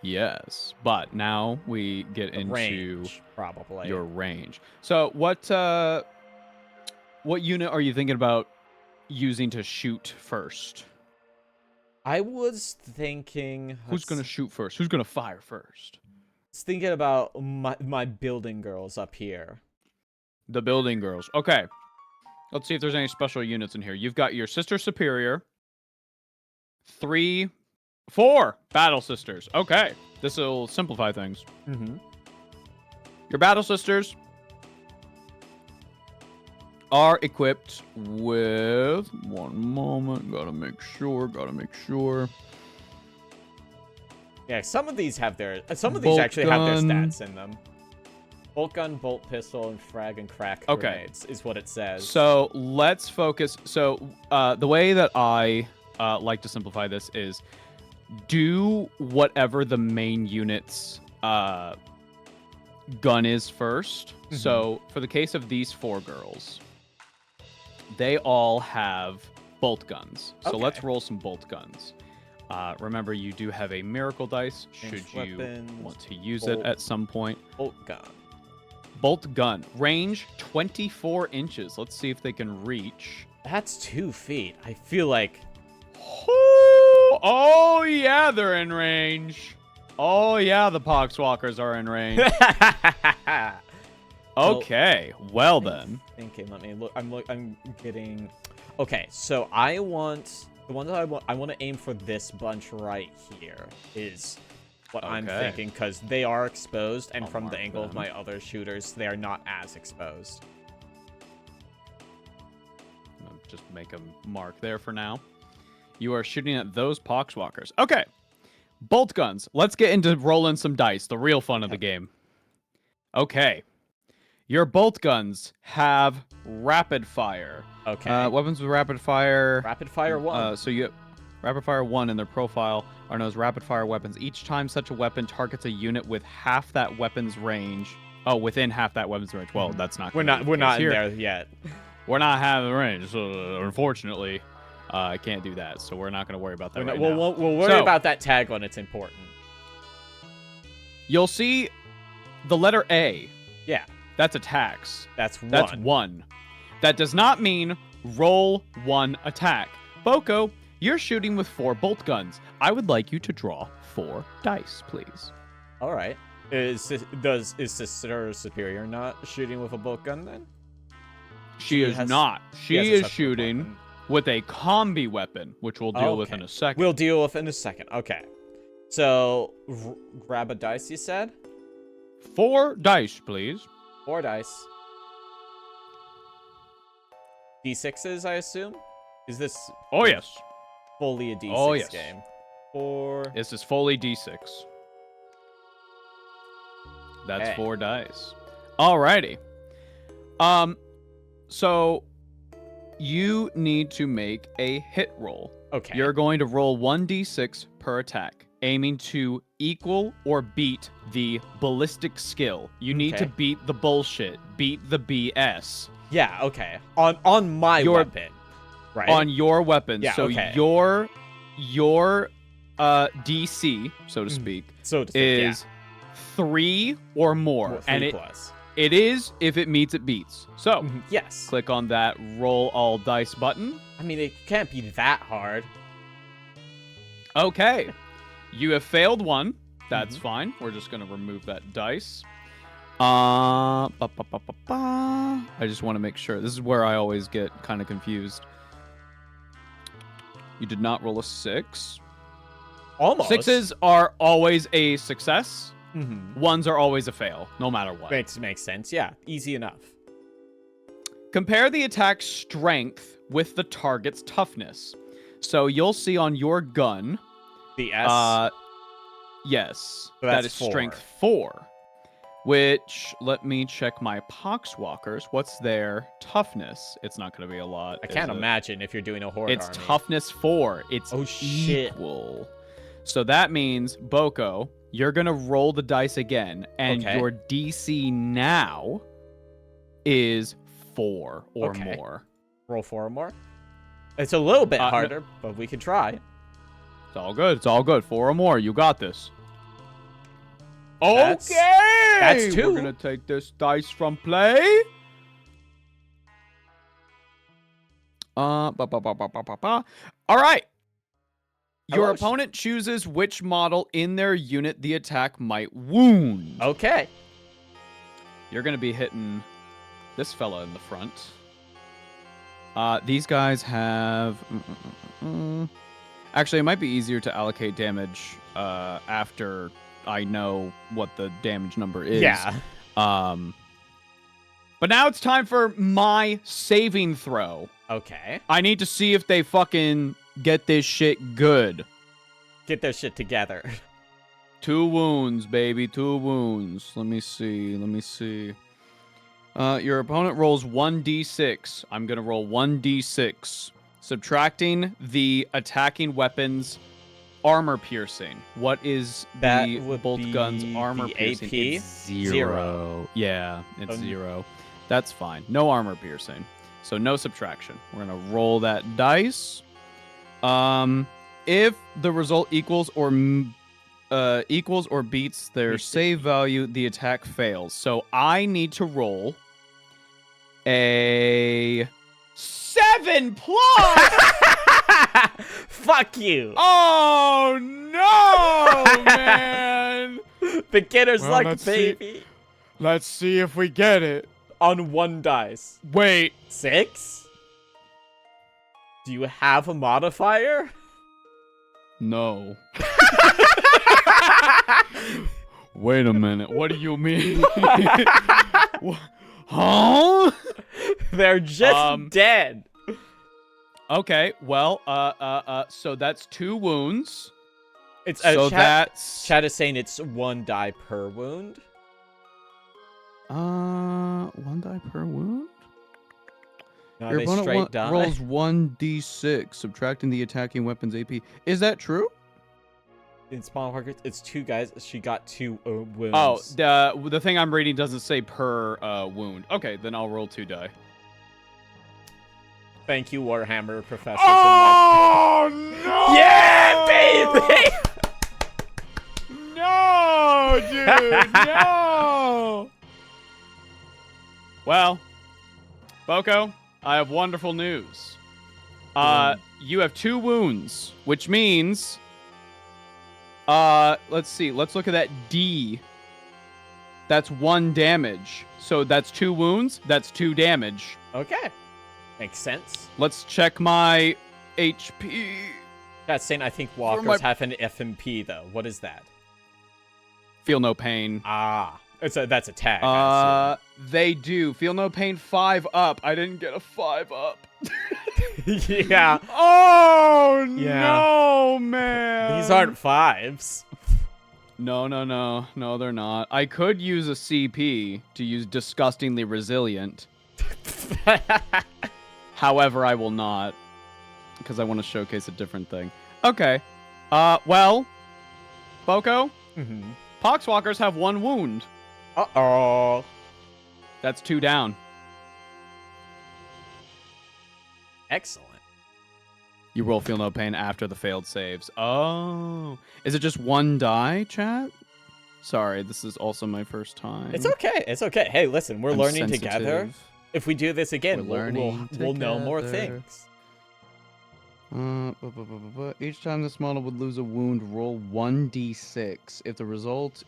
Yes, but now we get into range, probably. Your range. So what unit are you thinking about using to shoot first? I was thinking... Who's going to shoot first? Who's going to fire first? I was thinking about my building girls up here. The building girls. Okay. Let's see if there's any special units in here. You've got your Sister Superior. 4 Battle Sisters. Okay. This will simplify things. Mm-hmm. Your Battle Sisters are equipped with... One moment. Gotta make sure. Yeah, some of these have their... Some of these actually have their stats in them. Bolt gun, bolt pistol, and frag and crack grenades is what it says. So let's focus. So the way that I like to simplify this is do whatever the main unit's gun is first. Mm-hmm. So for the case of these 4 girls, they all have bolt guns. So let's roll some bolt guns. Remember, you do have a miracle dice should you want to use it at some point. Bolt gun. Bolt gun. Range 24 inches. Let's see if they can reach. That's 2 feet. I feel like... Oh, yeah, they're in range. Oh, yeah, the Poxwalkers are in range. Okay, well then. Thinking, let me look. I'm getting... Okay, so I want... The one that I want to aim for this bunch right here is... what I'm thinking, because they are exposed, and from the angle of my other shooters, they are not as exposed. I'll just make a mark there for now. You are shooting at those Poxwalkers. Okay. Bolt guns. Let's get into rolling some dice, the real fun of the game. Okay. Your bolt guns have rapid fire. Okay. Weapons with rapid fire. Rapid fire 1. So you... Rapid Fire 1 in their profile are known as Rapid Fire weapons. Each time such a weapon targets a unit with half that weapon's range. Oh, within half that weapon's range. Well, that's not. We're not in there yet. We're not having the range, so unfortunately, I can't do that. So we're not going to worry about that right now. We'll worry about that tag when it's important. You'll see the letter A. Yeah. That's attacks. That's 1. That's 1. That does not mean roll 1 attack. Boco, you're shooting with 4 bolt guns. I would like you to draw 4 dice, please. All right. Is Sister Superior not shooting with a bolt gun then? She is not. She is shooting with a combi weapon, which we'll deal with in a second. We'll deal with in a second. Okay. So grab a dice, you said? 4 dice, please. 4 dice. D6s, I assume? Is this... Oh, yes. Fully a D6 game. 4. This is fully D6. That's 4 dice. Alrighty. So you need to make a hit roll. Okay. You're going to roll 1d6 per attack, aiming to equal or beat the ballistic skill. You need to beat the bullshit, beat the BS. Yeah, okay. On my weapon. Right. On your weapon. Yeah, so your DC, so to speak, is 3 or more. 3 plus. It is if it meets, it beats. So, yes. Click on that roll all dice button. I mean, it can't be that hard. Okay. You have failed 1. That's fine. We're just going to remove that dice. I just want to make sure. This is where I always get kind of confused. You did not roll a 6. Almost. 6s are always a success. 1s are always a fail, no matter what. Makes sense. Yeah, easy enough. Compare the attack strength with the target's toughness. So you'll see on your gun. The S. Yes. So that that's is 4. strength 4. Which, let me check my Poxwalkers. What's their toughness? It's not going to be a lot. I can't imagine if you're doing a horde It's army. toughness 4. It's equal. So that means, Boco, you're going to roll the dice again. And your DC now is 4 or more. Roll 4 or more? It's a little bit harder, but we can try. It's all good. It's all good. 4 or more. You got this. That's 2. We're going to take this dice from play. All right. Your opponent chooses which model in their unit the attack might wound. Okay. You're going to be hitting this fella in the front. These guys have... Actually, it might be easier to allocate damage after I know what the damage number is. Yeah. But now it's time for my saving throw. Okay. I need to see if they fucking get this shit good. Get their shit together. 2 wounds, baby. 2 wounds. Let me see. Your opponent rolls 1d6. I'm going to roll 1d6. Subtracting the attacking weapon's armor piercing. What is the bolt gun's armor piercing? AP? It's 0. Yeah, it's 0. That's fine. No armor piercing. So no subtraction. We're going to roll that dice. If the result equals or beats their save value, the attack fails. So I need to roll a 7+. Fuck you. Oh no, man. Beginner's luck, baby. Let's see if we get it. On 1 dice. Wait. 6? Do you have a modifier? No. Wait a minute. What do you mean? Huh? They're just dead. Okay. Well, so that's 2 wounds. It's so that's Chad is saying it's 1 die per wound. 1 die per wound? Not Your a opponent straight die. rolls 1d6, subtracting the attacking weapon's AP. Is that true? In small markets, it's 2 guys. She got 2 wounds. Oh, the thing I'm reading doesn't say per wound. Okay, then I'll roll 2 die. Thank you, Warhammer professors. Oh, no! Yeah, baby! No, dude, no! Well, Boco, I have wonderful news. You have 2 wounds, which means... let's see. Let's look at that D. That's 1 damage. So that's 2 wounds. That's 2 damage. Okay. Makes sense. Let's check my HP. That's saying I think walkers have an FMP, though. What is that? Feel no pain. Ah. That's a tag. They do. Feel no pain 5 up. I didn't get a 5 up. Yeah. Oh, yeah. No, man. These aren't 5s. No, they're not. I could use a CP to use disgustingly resilient. However, I will not. Because I want to showcase a different thing. Okay. Well, Boco, Poxwalkers have 1 wound. Uh-oh. That's 2 down. Excellent. You roll feel no pain after the failed saves. Oh. Is it just 1 die, chat? Sorry, this is also my first time. It's okay. It's okay. Hey, listen, we're learning together. sensitive. If we do this again, We're we'll know more together. things. Each time this model would lose a wound, roll 1d6. If the result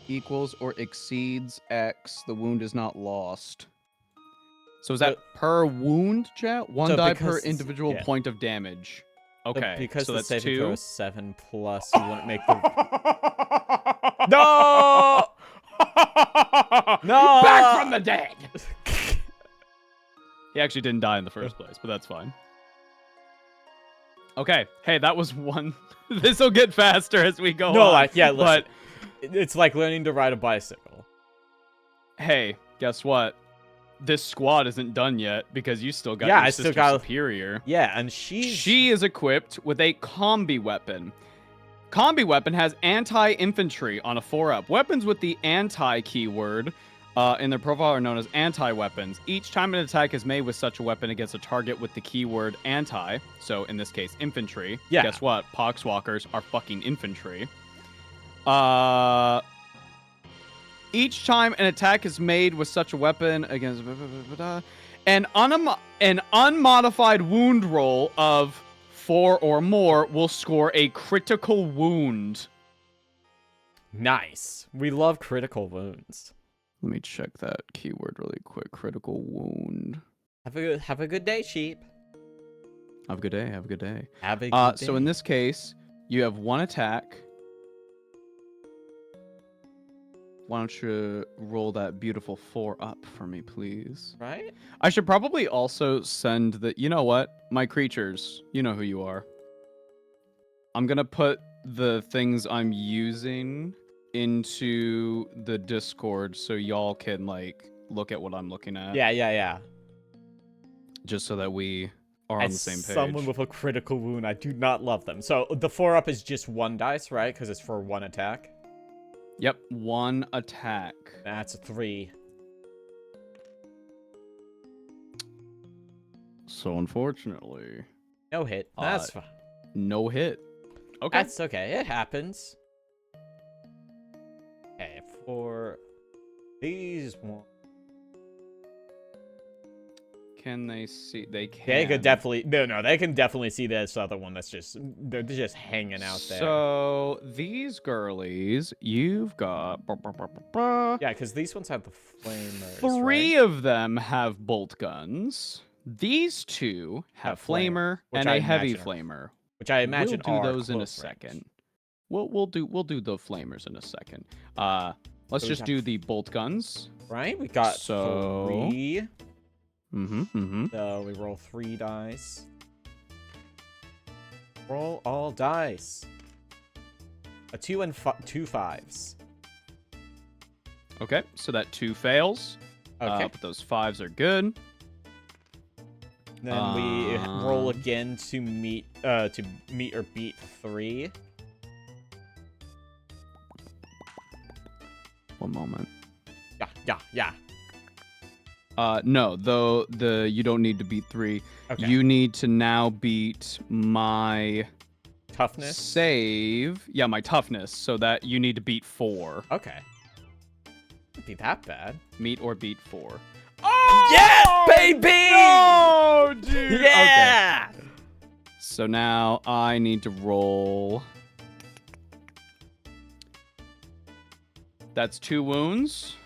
equals or exceeds X, the wound is not lost. So is that per wound, chat? 1 die per individual point of damage. Okay, because so the that's saving 2. throw is 7+, you wouldn't make the... No! No! Back from the dead! He actually didn't die in the first place, but that's fine. Okay. Hey, that was one. This will get faster as we go on. No, like, yeah, but it's like learning to ride a bicycle. Hey, guess what? This squad isn't done yet because you still got your sister superior. Yeah, and she is equipped with a combi weapon. Combi weapon has anti-infantry on a 4-up. Weapons with the anti keyword in their profile are known as anti-weapons. Each time an attack is made with such a weapon against a target with the keyword anti, so in this case infantry. Yeah. Guess what? Poxwalkers are fucking infantry. Each time an attack is made with such a weapon against an unmodified wound roll of 4 or more will score a critical wound. Nice. We love critical wounds. Let me check that keyword really quick. Critical wound. Have a good day, sheep. Have a good day. Have a good day. Have a good day. So in this case, you have 1 attack. Why don't you roll that beautiful 4-up for me, please? Right? I should probably also send the... You know what? My creatures, you know who you are. I'm going to put the things I'm using into the Discord so y'all can, like, look at what I'm looking at. Yeah. Just so that we are on the same page. Someone with a critical wound, I do not love them. So the 4-up is just 1 dice, right? Because it's for 1 attack. Yep, 1 attack. That's a 3. So unfortunately, no hit. That's fine. No hit. Okay. That's okay. It happens. Okay, for these one. Can they see? They can. They could definitely. No. They can definitely see this other one. That's just. They're just hanging out there. So these girlies, you've got. Yeah, because these ones have the flamers. 3 of them have bolt guns. These 2 have flamer and a heavy flamer. Which I imagine we'll do are those in a second. We'll do the flamers in a second. Let's just do the bolt guns. Right? We got 3. So we roll 3 dice. Roll all dice. A 2 and 2 5s. Okay, so that 2 fails. Okay. But those 5s are good. Then we roll again to meet or beat 3. One moment. Yeah. No, though you don't need to beat 3. Okay. You need to now beat my toughness save. Yeah, my toughness, so that you need to beat 4. Okay. Wouldn't be that bad. Meet or beat 4. Oh! Yeah, baby! Oh, dude. Yeah! Okay. So now I need to roll. That's 2 wounds.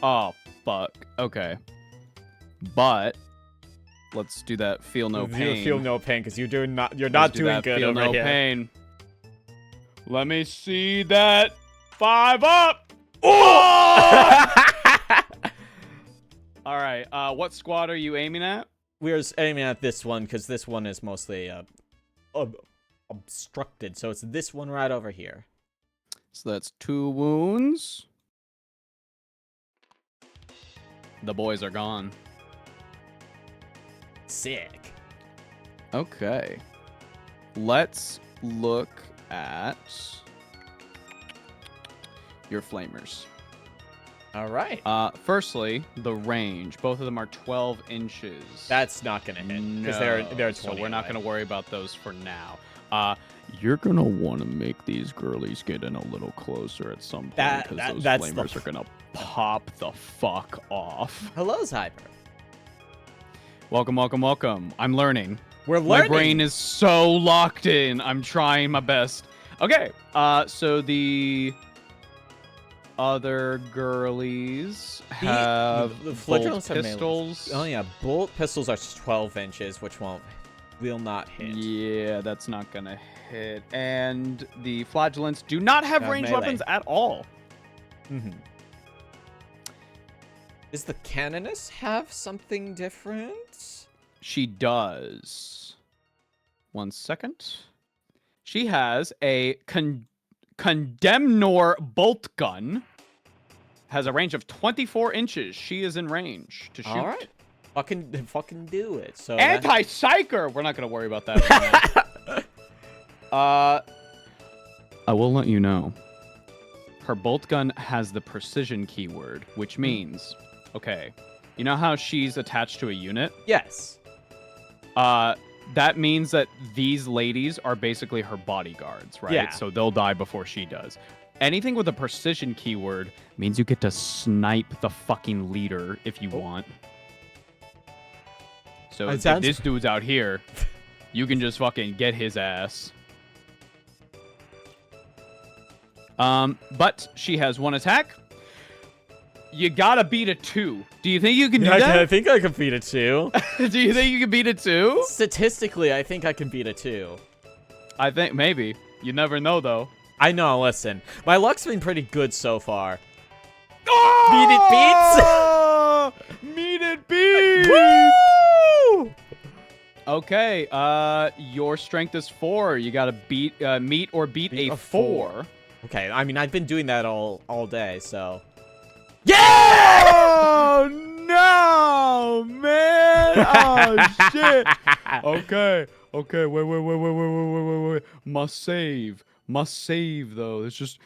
Oh, fuck. Okay. But let's do that. Feel no pain. Feel no pain because you're not doing good Feel over no here. pain. Let me see that 5 up. Oh! All right. What squad are you aiming at? We're aiming at this one because this one is mostly obstructed. So it's this one right over here. So that's 2 wounds. The boys are gone. Sick. Okay. Let's look at your flamers. All right. Firstly, the range. Both of them are 12 inches. That's not gonna hit because they're 20. So we're not gonna worry about those for now. You're gonna want to make these girlies get in a little closer at some point because those flamers are gonna pop the fuck off. Hello, Zyber. Welcome. I'm learning. We're learning. My brain is so locked in. I'm trying my best. Okay. So the other girlies have the bolt pistols. Oh yeah, bolt pistols are 12 inches, which will not hit. Yeah, that's not gonna hit. And the flagellants do not have ranged weapons at all. Does the Canoness have something different? She does. 1 second. She has a Condemnor bolt gun. Has a range of 24 inches. She is in range to shoot. All right. Fucking do it. So Anti-psyker! We're not going to worry about that right now. I will let you know. Her bolt gun has the precision keyword, which means, okay, you know how she's attached to a unit? Yes. That means that these ladies are basically her bodyguards, right? Yeah. So they'll die before she does. Anything with a precision keyword means you get to snipe the fucking leader if you want. So if this dude's out here, you can just fucking get his ass. But she has 1 attack. You gotta beat a 2. Do you think you can do that? I think I can beat a 2. Do you think you can beat a 2? Statistically, I think I can beat a 2. I think maybe. You never know, though. I know, listen. My luck's been pretty good so far. Oh! Meet it beats! Woo! Okay, your strength is 4. You gotta meet or beat a 4. Okay, I mean, I've been doing that all day, so... Yeah! Oh, no, man! Oh, shit! Okay, wait. Must save, though. It's just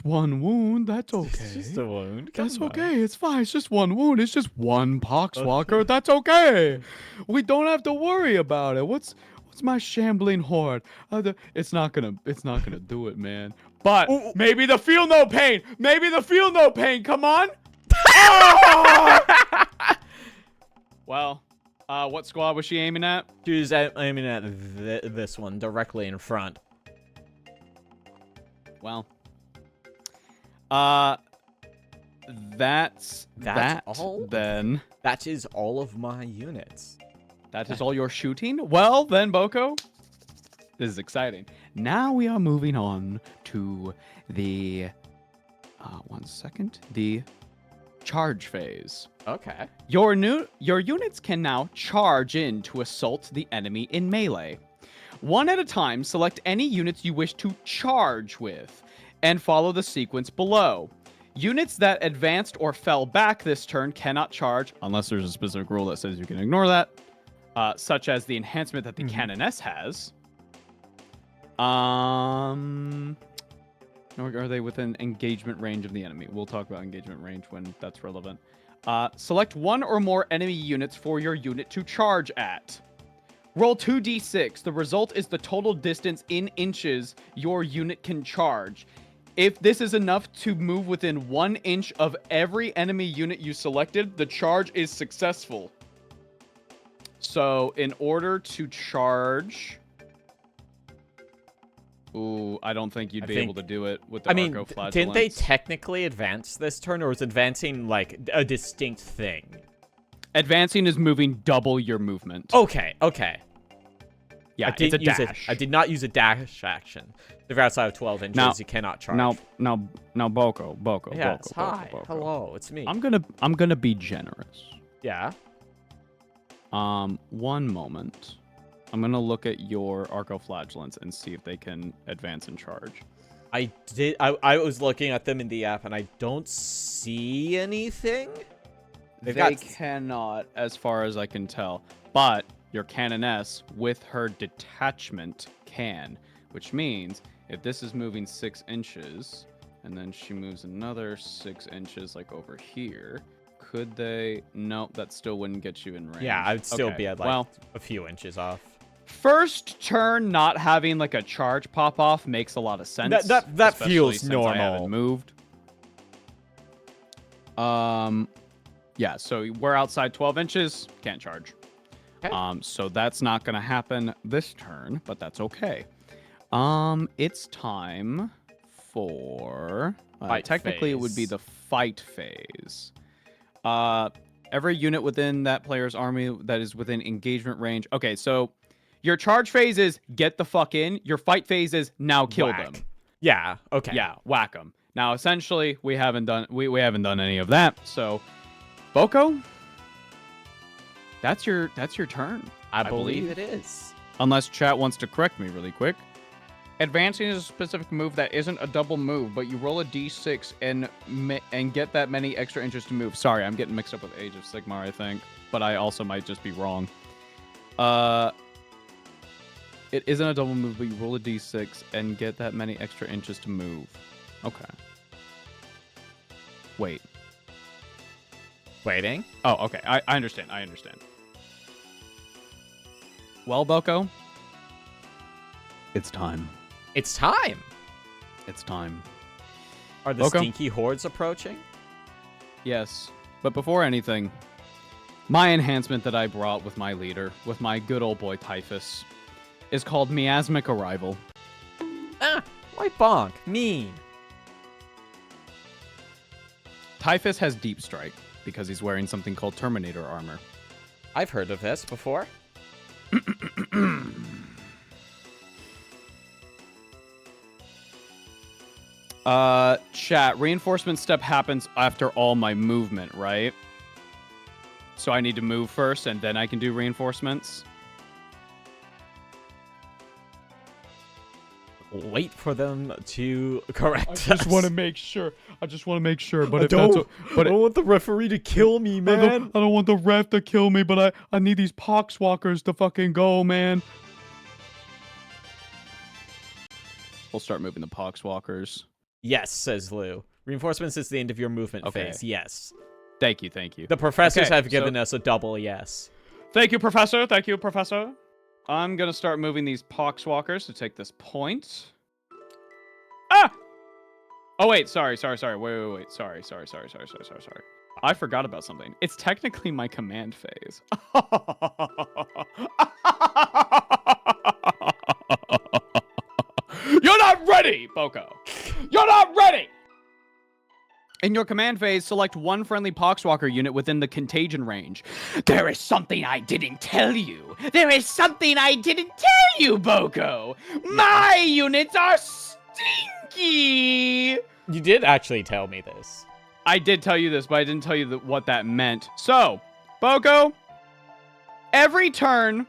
1 wound. That's okay. It's just a wound. That's okay. It's fine. It's just 1 wound. It's just 1 poxwalker. That's okay. We don't have to worry about it. What's my shambling horde? It's not gonna do it, man. But maybe the feel no pain. Come on. Well, what squad was she aiming at? She was aiming at this one, directly in front. Well, that's all? then. That is all of my units. That is all your shooting? Well, then, Boco, this is exciting. Now we are moving on to the, 1 second, the charge phase. Okay. Your units can now charge in to assault the enemy in melee. 1 at a time, select any units you wish to charge with, and follow the sequence below. Units that advanced or fell back this turn cannot charge, unless there's a specific rule that says you can ignore that, such as the enhancement that the Canoness has. Are they within engagement range of the enemy? We'll talk about engagement range when that's relevant. Select 1 or more enemy units for your unit to charge at. Roll 2d6. The result is the total distance in inches your unit can charge. If this is enough to move within 1 inch of every enemy unit you selected, the charge is successful. So, in order to charge... Ooh, I don't think you'd be able to do it with the Arco Flagellants. Didn't they technically advance this turn, or is advancing, like, a distinct thing? Advancing is moving double your movement. Okay. Yeah, it's a dash. I did not use a dash action. If you're outside of 12 inches, you cannot charge. Now, Boco. Yes, Boco, hi. Boco. Hello, it's me. I'm gonna be generous. Yeah. 1 moment. I'm gonna look at your Arco Flagellants and see if they can advance and charge. I was looking at them in the app, and I don't see anything. They cannot, as far as I can tell. But your Canoness, with her detachment, can. Which means, if this is moving 6 inches, and then she moves another 6 inches, like over here, could they... Nope, that still wouldn't get you in range. Yeah, I would still be at, like, a few inches off. First turn not having, like, a charge pop off makes a lot of sense. That feels normal. I haven't moved. Yeah, so we're outside 12 inches, can't charge. Okay. So that's not gonna happen this turn, but that's okay. It's time for technically it would be the fight phase. Every unit within that player's army that is within engagement range. Okay, so your charge phase is get the fuck in. Your fight phase is now kill them. Yeah. Okay. Yeah, whack them. Now, essentially, we haven't done any of that. So, Boco, that's your turn. I believe it is. Unless chat wants to correct me really quick. Advancing is a specific move that isn't a double move, but you roll a d6 and get that many extra inches to move. Sorry, I'm getting mixed up with Age of Sigmar, I think, but I also might just be wrong. It isn't a double move, but you roll a d6 and get that many extra inches to move. Okay. Wait. Waiting. Oh, okay. I understand. I understand. Well, Boco, it's time. It's time. It's time. Are the Boco? stinky hordes approaching? Yes. But before anything, my enhancement that I brought with my leader, with my good old boy Typhus, is called Miasmic Arrival. Ah, why bonk? Mean. Typhus has Deep Strike because he's wearing something called Terminator armor. I've heard of this before. Chat, reinforcement step happens after all my movement, right? So I need to move first and then I can do reinforcements? Wait for them to correct us. I just want to make sure. But I don't want the referee to kill me, man. I don't want the ref to kill me, but I need these poxwalkers to fucking go, man. We'll start moving the poxwalkers. Yes, says Lou. Reinforcements is the end of your movement phase. Yes. Thank you. The professors have given us a double yes. Thank you, Professor. I'm gonna start moving these poxwalkers to take this point. Ah! Oh wait, sorry. Wait. Sorry. I forgot about something. It's technically my command phase. You're not ready, Boco. You're not ready. In your command phase, select one friendly Poxwalker unit within the contagion range. There is something I didn't tell you. Boco. My units are stinky. You did actually tell me this. I did tell you this, but I didn't tell you what that meant. So, Boco, every turn,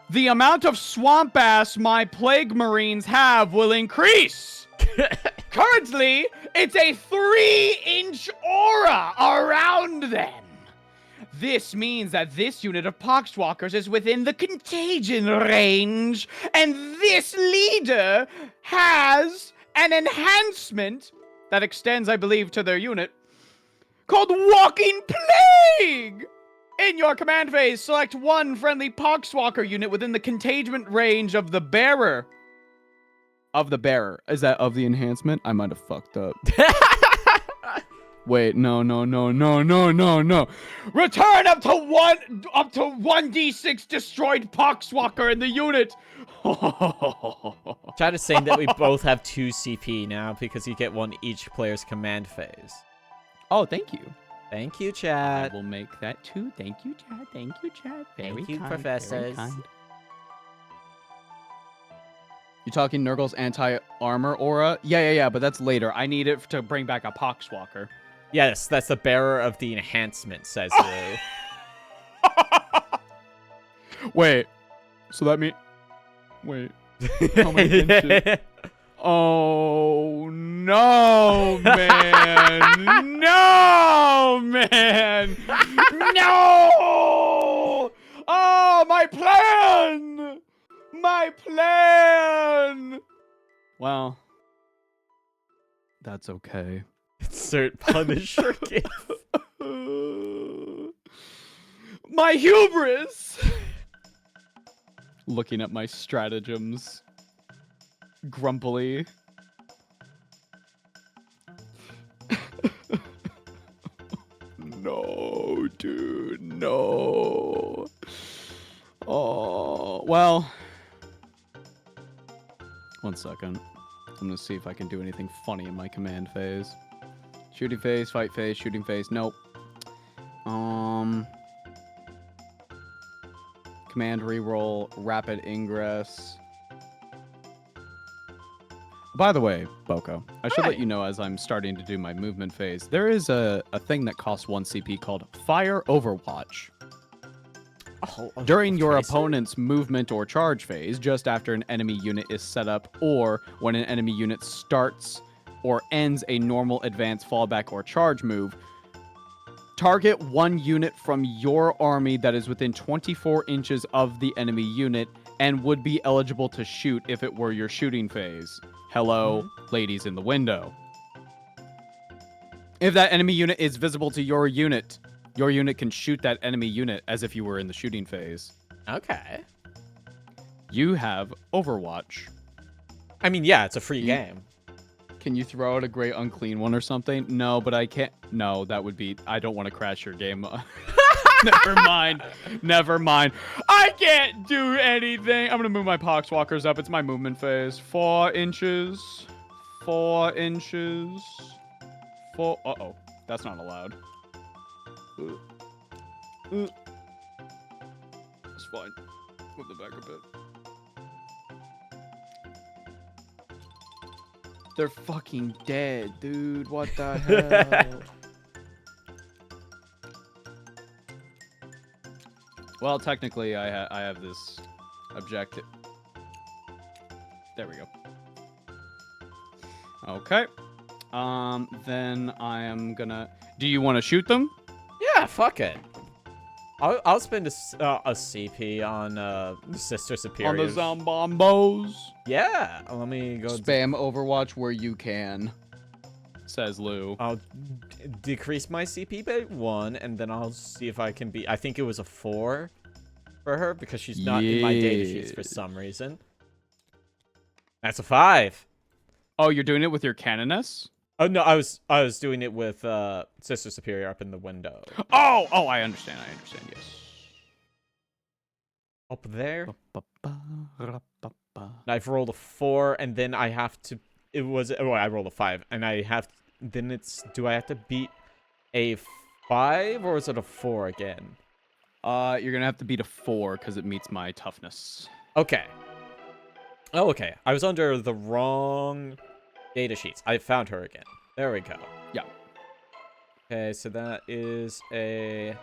the amount of swamp ass my Plague Marines have will increase. Currently, it's a 3-inch aura around them. This means that this unit of Poxwalkers is within the contagion range, and this leader has an enhancement that extends, I believe, to their unit called Walking Plague. In your command phase, select one friendly Poxwalker unit within the containment range of the bearer. Of the bearer. Is that of the enhancement? I might have fucked up. Wait, no. Return up to 1d6 destroyed Poxwalker in the unit. Chat is saying that we both have 2 CP now because you get one each player's command phase. Oh, thank you. Thank you, chat. I will make that too. Thank you, chat. Very Thank you, kind, professors. very kind. You talking Nurgle's anti-armor aura? Yeah, but that's later. I need it to bring back a Poxwalker. Yes, that's the bearer of the enhancement, says Lou. Wait. So that means... Wait. How many inches? Oh, no, man. No, man. No! Oh, my plan! My plan! Well, that's okay. Insert Punisher gif. My hubris! Looking at my stratagems grumpily. No, dude, no. Oh, well. One second. I'm gonna see if I can do anything funny in my command phase. Shooting phase, fight phase, shooting phase. Nope. Command reroll, rapid ingress. By the way, Boco, I should Hi. let you know as I'm starting to do my movement phase, there is a thing that costs 1 CP called Fire Overwatch. During your opponent's movement or charge phase, just after an enemy unit is set up, or when an enemy unit starts or ends a normal advance, fallback, or charge move, target 1 unit from your army that is within 24 inches of the enemy unit and would be eligible to shoot if it were your shooting phase. Hello, ladies in the window. If that enemy unit is visible to your unit can shoot that enemy unit as if you were in the shooting phase. Okay. You have Overwatch. I mean, yeah, it's a free game. Can you throw out a great unclean one or something? No, but I can't. No, that would be... I don't want to crash your game. Never mind. Never mind. I can't do anything. I'm going to move my Poxwalkers up. It's my movement phase. 4 inches. 4 inches. 4... Uh-oh. That's not allowed. It's fine. Move the back a bit. They're fucking dead, dude. What the hell? Well, technically, I have this objective. There we go. Okay. Then I am gonna... Do you want to shoot them? Yeah, fuck it. I'll spend a CP on Sister Superior. On the Zombombos? Yeah, let me go. Spam Overwatch where you can, says Lou. I'll decrease my CP by 1, and then I'll see if I can be. I think it was a 4 for her because she's not in my data sheets for some reason. That's a 5. Oh, you're doing it with your Canoness? Oh no, I was doing it with Sister Superior up in the window. Oh, I understand. Yes. Up there. I've rolled a 4, and then I have to. It was. Oh, I rolled a 5, and I have. Then it's. Do I have to beat a 5 or is it a 4 again? You're gonna have to beat a 4 because it meets my toughness. Okay. Oh, okay. I was under the wrong data sheets. I found her again. There we go. Yeah. Okay, so that is a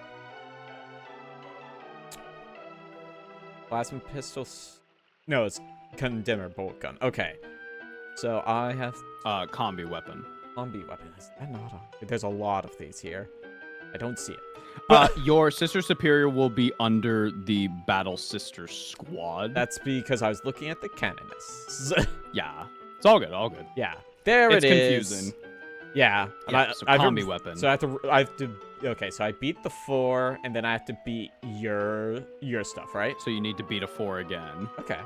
plasma pistol. No, it's condemner bolt gun. Okay. So I have combi weapon. Combi weapon. Is that not on? There's a lot of these here. I don't see it. Your Sister Superior will be under the Battle Sister Squad. That's because I was looking at the Canoness. Yeah. It's all good, Yeah. There it is. It's confusing. Yeah. So combi weapon. So I have to. Okay, so I beat the 4, and then I have to beat your stuff, right? So you need to beat a 4 again. Okay.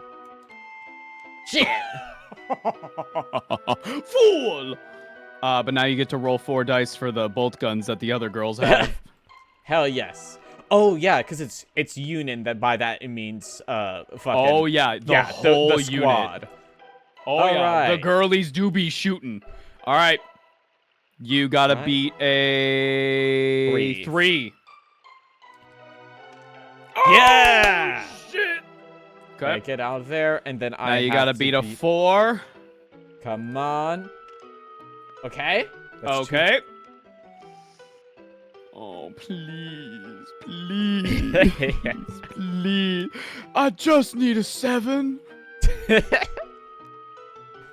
Shit. Fool! But now you get to roll 4 dice for the bolt guns that the other girls have. Hell yes. Oh yeah, because it's union. That by that it means fucking. Oh yeah, the whole the squad. Unit. Oh yeah, the girlies do be shooting. All right, you gotta beat a 3. Yeah. Oh, shit. Okay, get out of there, and then now you gotta beat a 4. Come on. Okay. Okay. Oh, please, please. I just need a 7.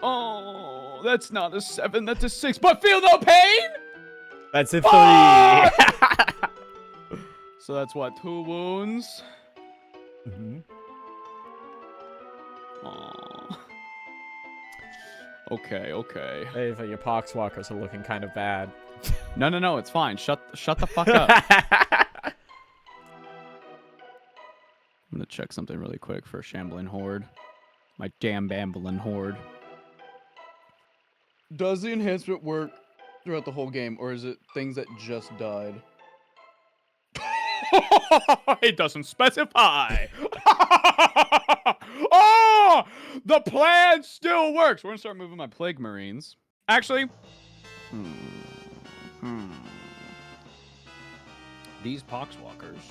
Oh, that's not a 7, that's a 6. But feel no pain? That's a 3. So that's what, 2 wounds? Mm-hmm. Oh. Okay. Hey, but your Poxwalkers are looking kind of bad. No, it's fine. Shut the fuck up. I'm gonna check something really quick for a shambling horde. My damn bambling horde. Does the enhancement work throughout the whole game, or is it things that just died? It doesn't specify. Oh, the plan still works. We're gonna start moving my plague marines. Actually, these Poxwalkers.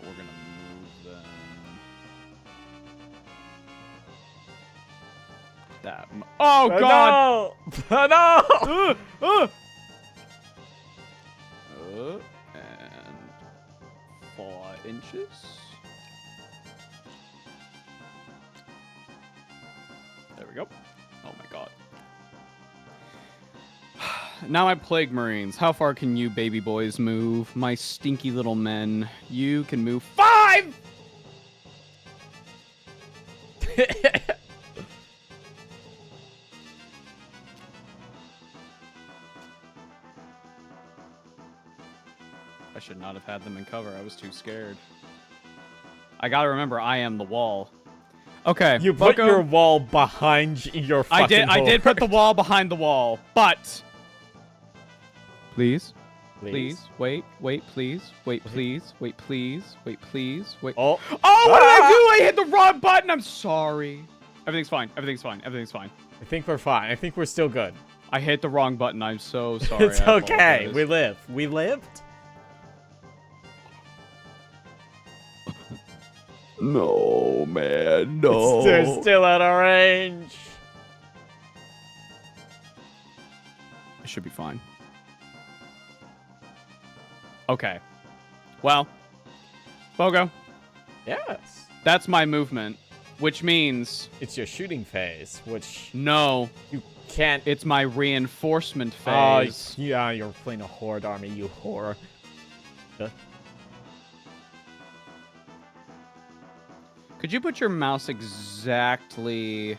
We're gonna move them that. Oh, God! No! And 4 inches. There we go. Oh, my God. Now my plague marines. How far can you baby boys move? My stinky little men. You can move 5! I should not have had them in cover. I was too scared. I gotta remember, I am the wall. Okay. You put Boco, your wall behind your fucking I did put the wall behind the wall, but... Please. Please. Wait, please. Wait, please. Wait, please. Wait, please. Wait. Oh. Oh, what did I do? I hit the wrong button. I'm sorry. Everything's fine. Everything's fine. Everything's fine. I think we're fine. I think we're still good. I hit the wrong button. I'm so sorry. It's okay. We live. We lived? No, man. No. They're still out of range. I should be fine. Okay. Well, Boco. Yes. That's my movement, which means... It's your shooting phase, which... No. You can't... It's my reinforcement phase. Yeah, you're playing a horde army, you whore. Could you put your mouse exactly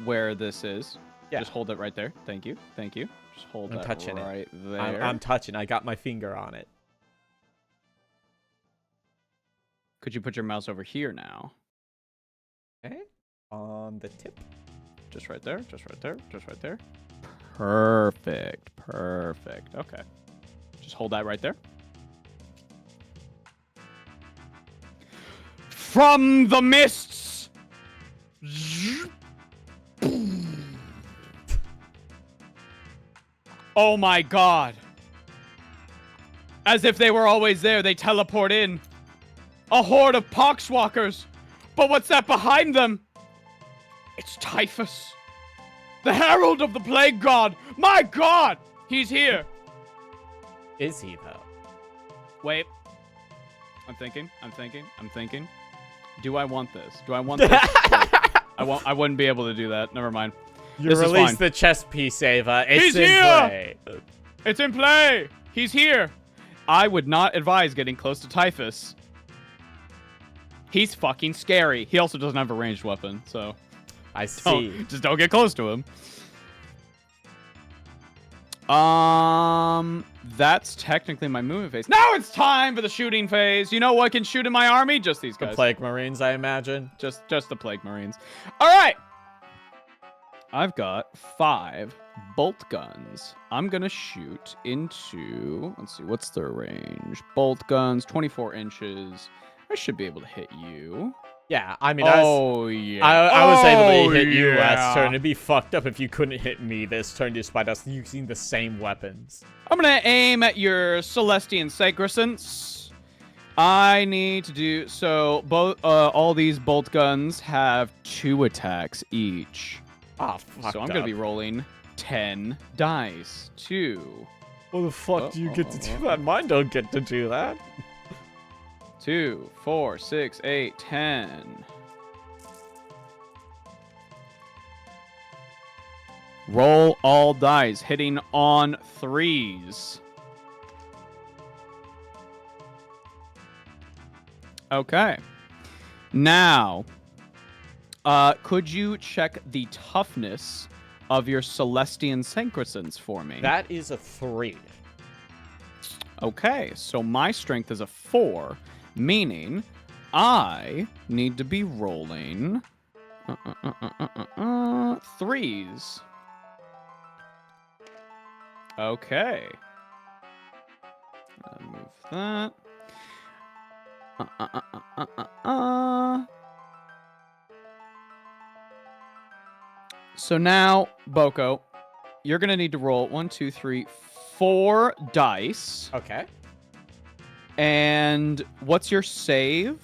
where this is? Yeah. Just hold it right there. Thank you. Thank you. Just hold that touching right there. I'm touching. I got my finger on it. Could you put your mouse over here now? Okay. On the tip. Just right there. Just right there. Just right there. Perfect. Perfect. Okay. Just hold that right there. From the mists. Oh my God. As if they were always there, they teleport in. A horde of poxwalkers. But what's that behind them? It's Typhus. The herald of the plague god. My God. He's here. Is he, though? Wait. I'm thinking. Do I want this? Do I want this? I wouldn't be able to do that. Never mind. You this released the chess piece, Ava. It's He's in here! play. It's in play. He's here. I would not advise getting close to Typhus. He's fucking scary. He also doesn't have a ranged weapon, so I see. just don't get close to him. That's technically my movement phase. Now it's time for the shooting phase. You know what can shoot in my army? Just these guys. The Plague Marines, I imagine. Just the Plague Marines. All right. I've got 5 bolt guns. I'm gonna shoot into, let's see, what's their range? Bolt guns, 24 inches. I should be able to hit you. Yeah, I mean, yeah. I was able to hit you last turn. It'd be fucked up if you couldn't hit me this turn despite us using the same weapons. I'm gonna aim at your Celestian Sacrosanct. I need to do so. Both all these bolt guns have 2 attacks each. Ah, fuck. So I'm gonna be rolling 10 dice. 2. What the fuck do you get to do that? Mine don't get to do that. 2, 4, 6, 8, 10. Roll all dice, hitting on 3s. Okay. Now, could you check the toughness of your Celestian Sacrosancts for me? That is a 3. Okay, so my strength is a 4, meaning I need to be rolling 3s. Okay. I'll move that. So now, Boco, you're gonna need to roll 1, 2, 3, 4 dice. Okay. And what's your save?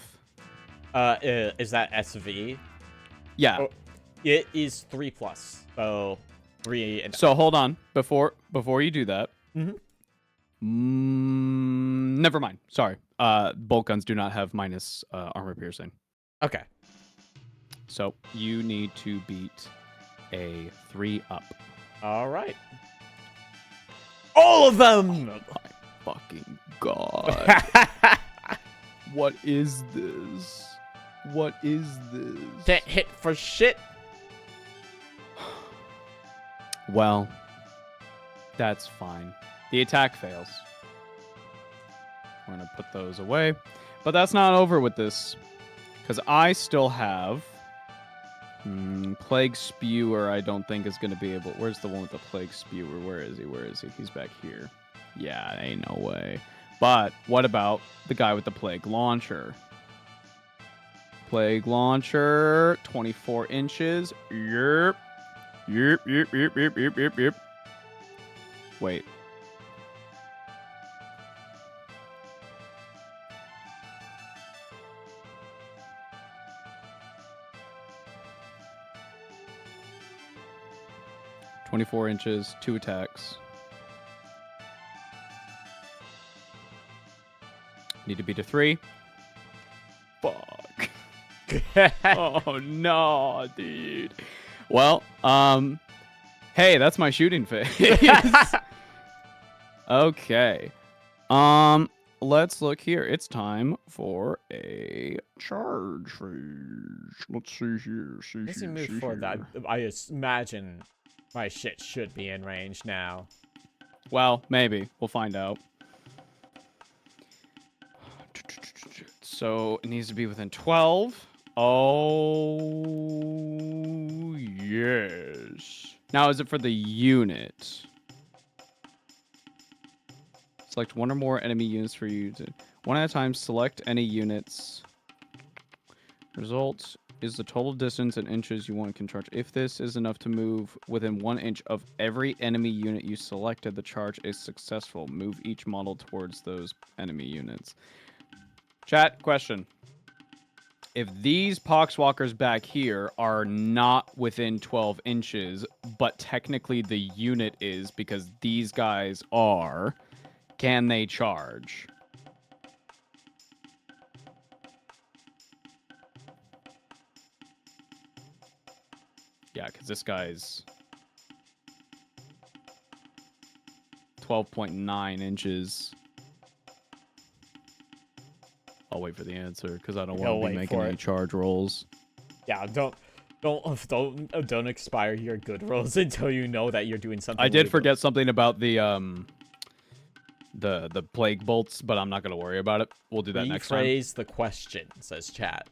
Is that SV? Yeah. Oh, It is 3+. So 3 and So hold on. Before you do that. Mhm. Never mind. Sorry. Bolt guns do not have minus armor piercing. Okay. So you need to beat a 3 up. All right. All of them! Oh my fucking god. What is this? What is this? Can't hit for shit. Well, that's fine. The attack fails. We're going to put those away. But that's not over with this. Because I still have... Plague Spewer, I don't think is going to be able... Where's the one with the Plague Spewer? Where is he? Where is he? He's back here. Yeah, ain't no way. But what about the guy with the Plague Launcher? Plague Launcher, 24 inches. Yerp. Yerp, yerp, yerp, yerp, yerp, yerp, yerp. Wait. "24 inches, 2 attacks. Need to beat a 3. Fuck. Oh no, dude. Well, hey, that's my shooting phase. Okay. Let's look here. It's time for a charge phase. Let's see here. As you move forward, I imagine my shit should be in range now. Well, maybe. We'll find out. So it needs to be within 12. Oh, yes. Now, is it for the unit? Select one or more enemy units for you to... One at a time, select any units. Result is the total distance in inches you want to charge. If this is enough to move within 1 inch of every enemy unit you selected, the charge is successful. Move each model towards those enemy units. Chat, question. If these poxwalkers back here are not within 12 inches, but technically the unit is because these guys are, can they charge? Yeah, because this guy's 12.9 inches. I'll wait for the answer because I don't want to be making any charge rolls. Yeah, don't expire your good rolls until you know that you're doing something. I did forget something about the plague bolts, but I'm not gonna worry about it. We'll do that next time. Rephrase the question, says chat.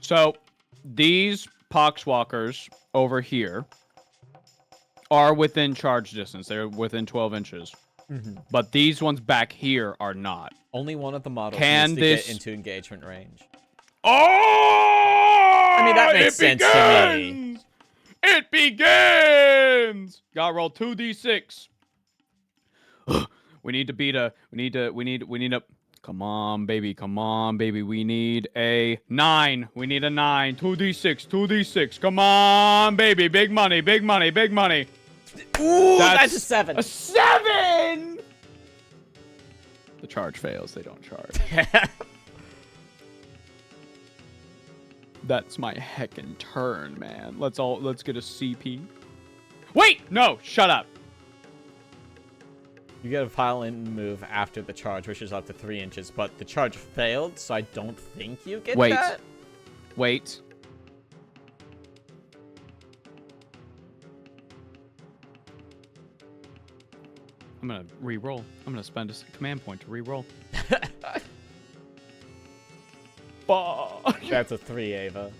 So these poxwalkers over here are within charge distance. They're within 12 inches. But these ones back here are not. Only one of the models needs to get into engagement range. Oh! I mean, that makes sense to me. It begins! Gotta roll 2d6. We need to beat a... We need a... Come on, baby. Come on, baby. We need a 9. We need a 9. 2d6. 2d6. Come on, baby. Big money. Big money. Big money. Ooh, that's a 7. A 7! The charge fails. They don't charge. That's my heckin' turn, man. Let's get a CP. Wait! No! Shut up! You get a pile in move after the charge, which is up to 3 inches, but the charge failed, so I don't think you get that. Wait. I'm gonna re-roll. I'm gonna spend a command point to re-roll. Fuck. That's a 3, Ava.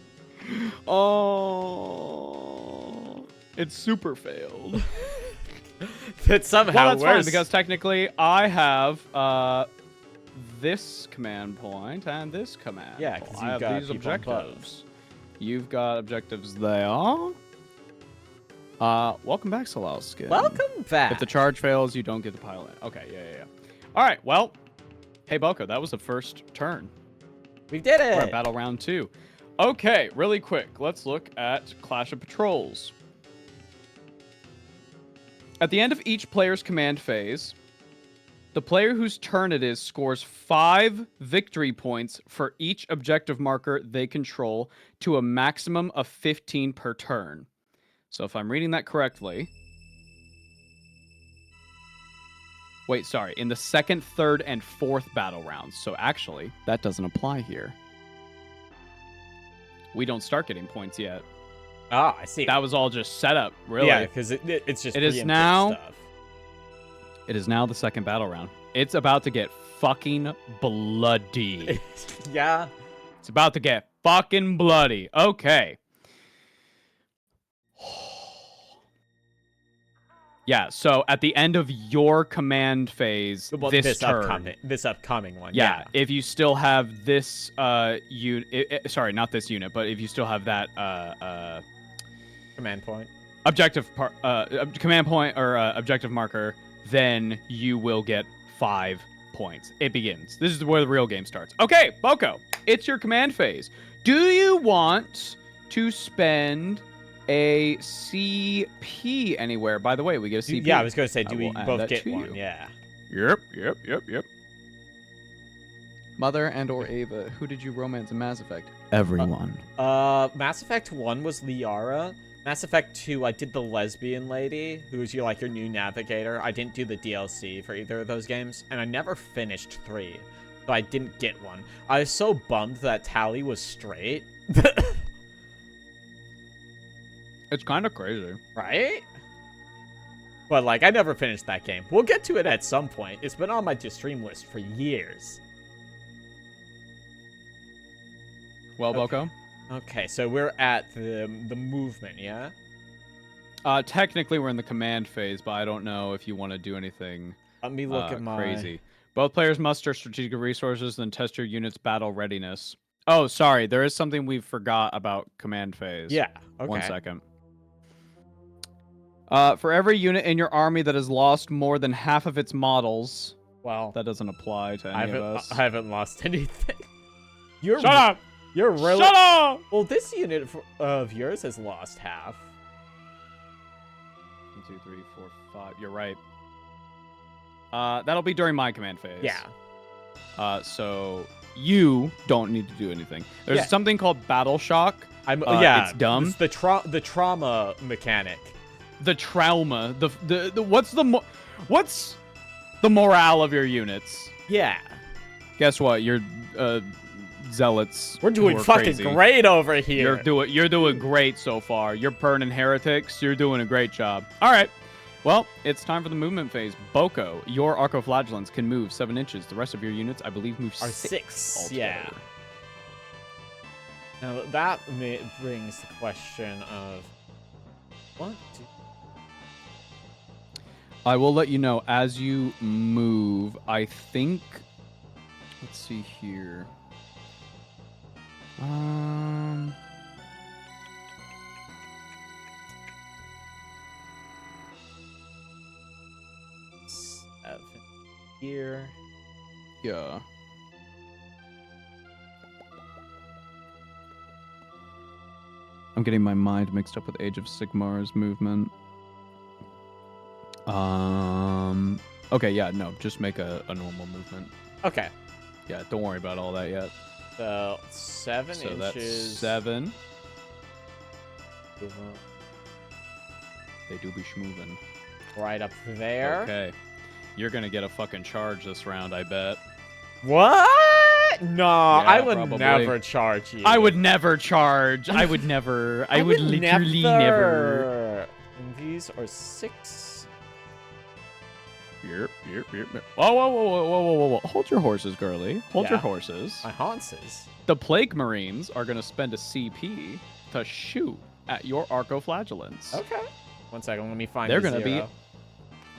Oh. It's super failed. That somehow that's fine, because technically I have this command point and this command point. Because I have these objectives. You've got objectives there. Welcome back, Skin. Welcome back. If the charge fails, you don't get the pile in. Okay, yeah. All right, well, hey, Boco, that was the first turn. We did it. We're at battle round 2. Okay, really quick. Let's look at Clash of Patrols. At the end of each player's command phase, the player whose turn it is scores 5 victory points for each objective marker they control to a maximum of 15 per turn. So if I'm reading that correctly... Wait, sorry. In the second, third, and fourth battle rounds. So actually, that doesn't apply here. We don't start getting points yet. Oh, I see. That was all just setup, really. Yeah, because it's just it is now. Stuff. It is now the second battle round. It's about to get fucking bloody. Yeah. It's about to get fucking bloody. Okay. Yeah, so at the end of your command phase, this turn, this upcoming one. Yeah, if you still have this unit, sorry, not this unit, but if you still have that command point, command point or objective marker, then you will get 5 points. It begins. This is where the real game starts. Okay, Boco, it's your command phase. Do you want to spend a CP anywhere? By the way, we get a CP. Yeah, I was going to say, do we both get one? Yeah. Yep. Mother and or Ava, who did you romance in Mass Effect? Everyone. Mass Effect 1 was Liara. Mass Effect 2, I did the lesbian lady, who was your new navigator. I didn't do the DLC for either of those games, and I never finished 3, so I didn't get one. I was so bummed that Tally was straight. It's kind of crazy. Right? But, I never finished that game. We'll get to it at some point. It's been on my to-stream list for years. Well, Boco? Okay, so we're at the movement, yeah? Technically, we're in the command phase, but I don't know if you want to do anything Let me look at my... crazy. Both players muster strategic resources, then test your unit's battle readiness. Oh, sorry. There is something we forgot about command phase. Yeah, okay. 1 second. For every unit in your army that has lost more than half of its models... Well... That doesn't apply to any of us. I haven't lost anything. Shut up! You're really... Shut up! Well, this unit of yours has lost half. 1, 2, 3, 4, 5. You're right. That'll be during my command phase. Yeah. So you don't need to do anything. There's something called battle shock. Yeah, it's dumb. It's the trauma mechanic. The trauma. What's the morale of your units? Yeah. Guess what? Your zealots. We're doing fucking great over here. You're doing great so far. You're burning heretics. You're doing a great job. All right. Well, it's time for the movement phase. Boco, your Arcoflagellants can move 7 inches. The rest of your units, I believe, move 6 altogether. Yeah. Now, that brings the question of... What? I will let you know as you move. I think... Let's see here. 7 here. Yeah. I'm getting my mind mixed up with Age of Sigmar's movement. Okay, yeah, no, just make a normal movement. Okay. Yeah, don't worry about all that yet. So 7 inches. So that's 7. They do be schmoovin'. Right up there. Okay. You're gonna get a fucking charge this round, I bet. What? No, Yeah, I would probably. never charge you. I would never charge. I would never. I would literally never. And these are 6. Yep. Whoa. Hold your horses, girly. Hold your horses. My horses. The Plague Marines are going to spend a CP to shoot at your Arcoflagellants. Okay. 1 second, let me find They're going to be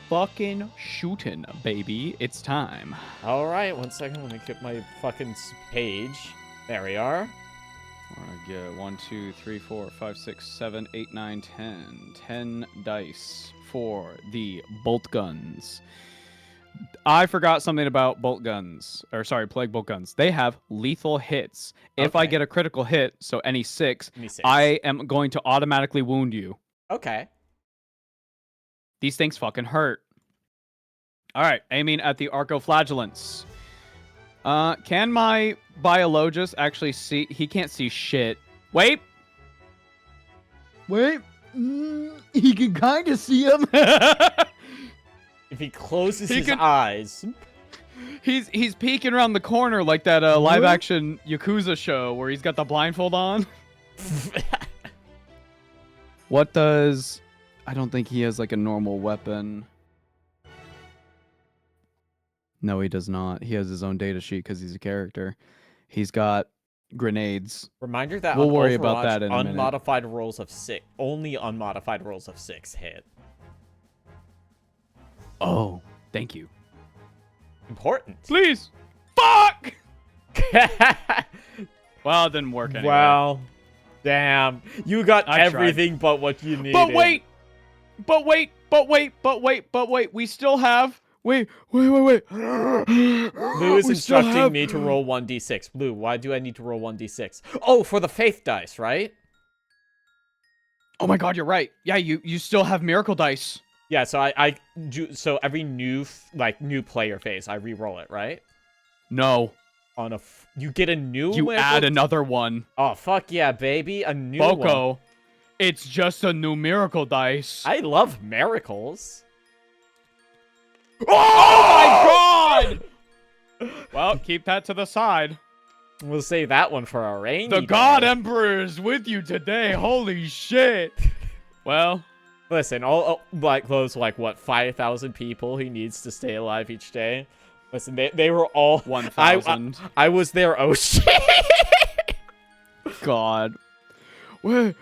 fucking shooting, baby. It's time. All right, 1 second, let me get my fucking page. There we are. All right, get 1, 2, 3, 4, 5, 6, 7, 8, 9, 10. 10 dice for the bolt guns. I forgot something about bolt guns, or sorry, plague bolt guns. They have lethal hits. If I Okay. get a critical hit, so any six, Any 6. I am going to automatically wound you. Okay. These things fucking hurt. All right, aiming at the arcoflagellants. Can my biologist actually see? He can't see shit. Wait. He can kind of see him. If he closes his eyes. He's peeking around the corner like that live action Yakuza show where he's got the blindfold on. What does... I don't think he has like a normal weapon. No, he does not. He has his own data sheet because he's a character. He's got grenades. Reminder that we'll on worry Overwatch, about that in a minute. unmodified rolls of 6. Only unmodified rolls of 6 hit. Oh, thank you. Important. Please. Fuck! Well, it didn't work anyway. Well, damn. You got everything but what you needed. But wait. We still have... Wait. Blue is instructing me to roll 1d6. Blue, why do I need to roll 1d6? Oh, for the faith dice, right? Oh my god, you're right. Yeah, you still have miracle dice. Yeah, so I do, so every new player phase, I re-roll it, right? No. You get a new You add another one. Oh, fuck yeah, baby. A new Boco, one. it's just a new miracle dice. I love miracles. Oh my god! Well, keep that to the side. We'll save that one for a rainy The day. God Emperor is with you today. Holy shit. Well... Listen, all like those what 5,000 people he needs to stay alive each day. Listen, they were all 1,000. I was their shit. God. Wait.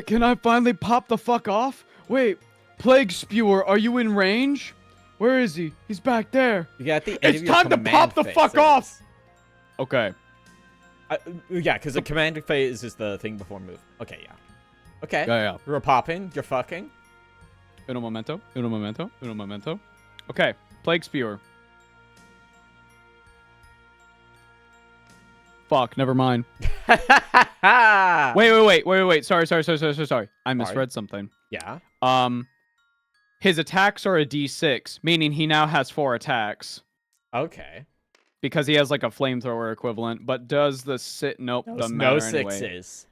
Can I finally pop the fuck off? Wait. Plague Spewer, are you in range? Where is he? He's back there. You got the end It's time to pop the fuck off. Okay. Yeah, because the command phase is the thing before move. Okay, yeah. Okay. Yeah. You're popping. You're fucking. Uno momento. Okay. Plague Spewer. Fuck, never mind. Wait. Sorry. I misread something. Yeah. His attacks are a D6, meaning he now has 4 attacks. Okay. Because he has like a flamethrower equivalent, but does the sit... Nope, doesn't matter anyway. No 6s.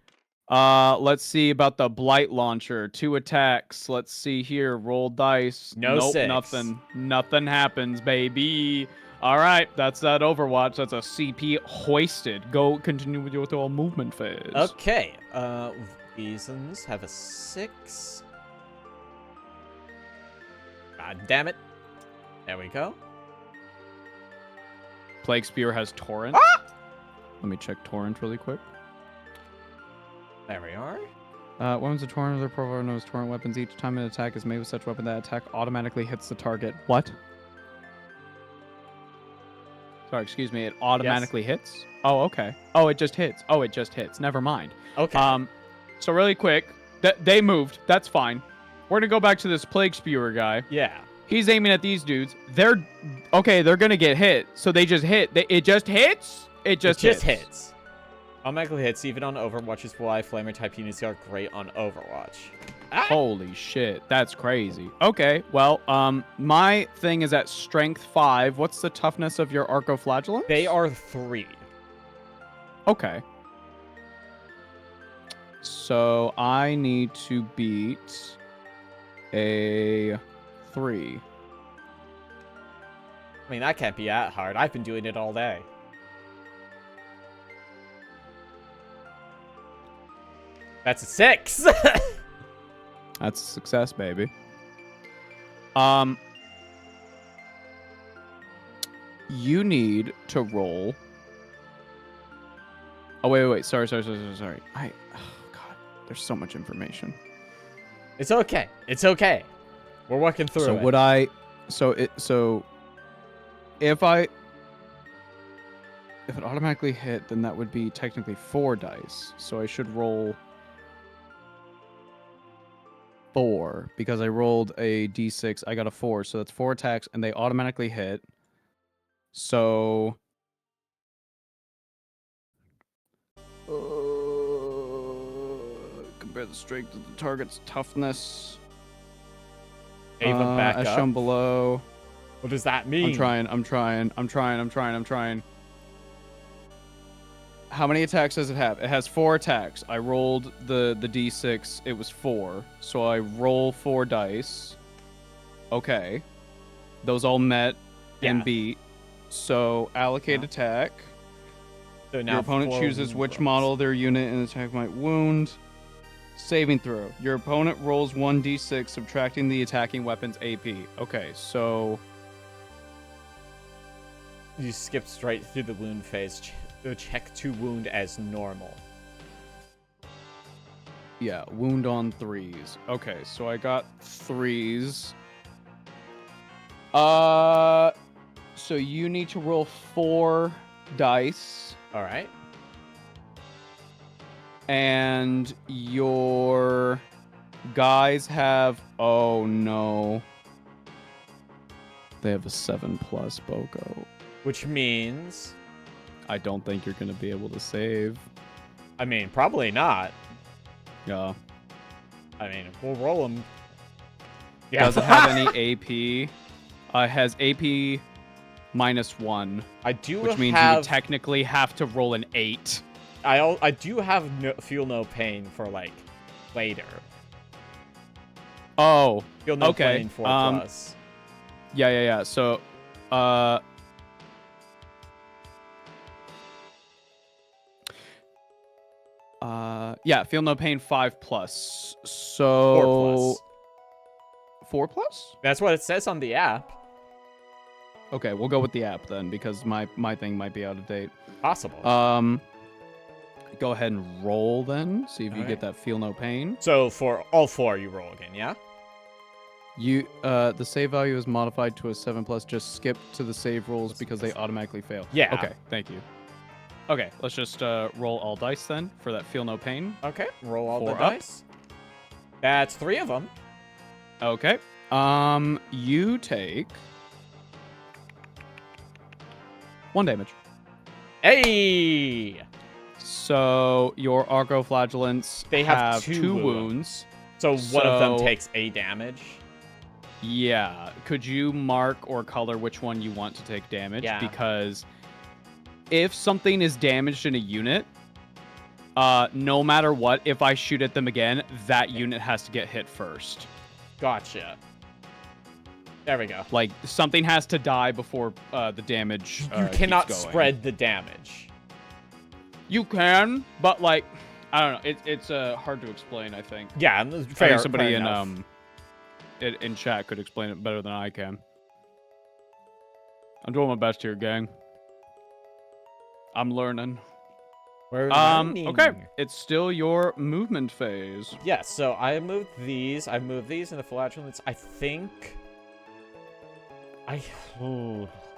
Let's see about the Blight Launcher. 2 attacks. Let's see here. Roll dice. Nope, 6. Nothing. Nothing happens, baby. All right, that's that Overwatch. That's a CP hoisted. Go continue with your whole movement phase. Okay. Reasons have a 6. God damn it. There we go. Plague Spear has Torrent. Ah! Let me check Torrent really quick. There we are. Weapons of Torrent, their profile knows Torrent weapons. Each time an attack is made with such weapon, that attack automatically hits the target. What? Sorry, excuse me. It automatically hits? Oh, okay. Oh, it just hits. Never mind. Okay. So really quick, they moved. That's fine. We're gonna go back to this Plague Spewer guy. Yeah. He's aiming at these dudes. They're gonna get hit. So they just hit. It just hits? It just hits. Automatically hits even on Overwatch's why Flamer type units are great on Overwatch. Ah! Holy shit, that's crazy. Okay, well, my thing is at strength 5. What's the toughness of your arcoflagellants? They are 3. Okay. So I need to beat a 3. I mean, that can't be that hard. I've been doing it all day. That's a 6. That's a success, baby. You need to roll. Oh, wait. Sorry. Oh, God. There's so much information. It's okay. We're working through it. So would I... If it automatically hit, then that would be technically 4 dice. So I should roll... 4 because I rolled a d6. I got a 4, so that's 4 attacks, and they automatically hit. So, compare the strength of the target's toughness. Ava, back as up. shown below. What does that mean? I'm trying. How many attacks does it have? It has 4 attacks. I rolled the d6. It was 4. So I roll 4 dice. Okay. Those all met and beat. So allocate attack. So now your opponent chooses which model their unit and attack might wound. Saving throw. Your opponent rolls 1d6, subtracting the attacking weapon's AP. Okay, so... You skipped straight through the wound phase. Check to wound as normal. Yeah, wound on 3s. Okay, so I got 3s. So you need to roll 4 dice. All right. And your guys have... Oh, no. They have a 7+ Boco. Which means... I don't think you're going to be able to save. I mean, probably not. Yeah. I mean, we'll roll them. Yeah. Does it have any AP? Has AP -1. I do which means you would technically have to roll an 8. I do have feel no pain for, like, later. Oh, Feel no okay. pain 4+. Yeah. So, yeah, feel no pain 5+. So 4+. 4+? That's what it says on the app. Okay, we'll go with the app then because my thing might be out of date. Possible. Go ahead and roll then. See if you get that feel no pain. So for all 4, you roll again, yeah? You the save value is modified to a 7+. Just skip to the save rolls because they automatically fail. Yeah. Okay, thank you. Okay, let's just roll all dice then for that feel no pain. Okay, roll all the 4 up. dice. That's 3 of them. Okay. You take 1 damage. Hey! So your Arco-Flagellants They have 2 wounds. So one of them takes a damage. Yeah. Could you mark or color which one you want to take damage? Yeah. Because if something is damaged in a unit, no matter what, if I shoot at them again, that unit has to get hit first. Gotcha. There we go. Like, something has to die before the damage You cannot keeps going. spread the damage. You can, but, like, I don't know. It's hard to explain, I think. Yeah, I fair, think somebody fair in chat could explain it better than I can. I'm doing my best here, gang. I'm learning. We're learning. Okay. It's still your movement phase. Yeah, so I moved these. I moved these in the flagellants. I think...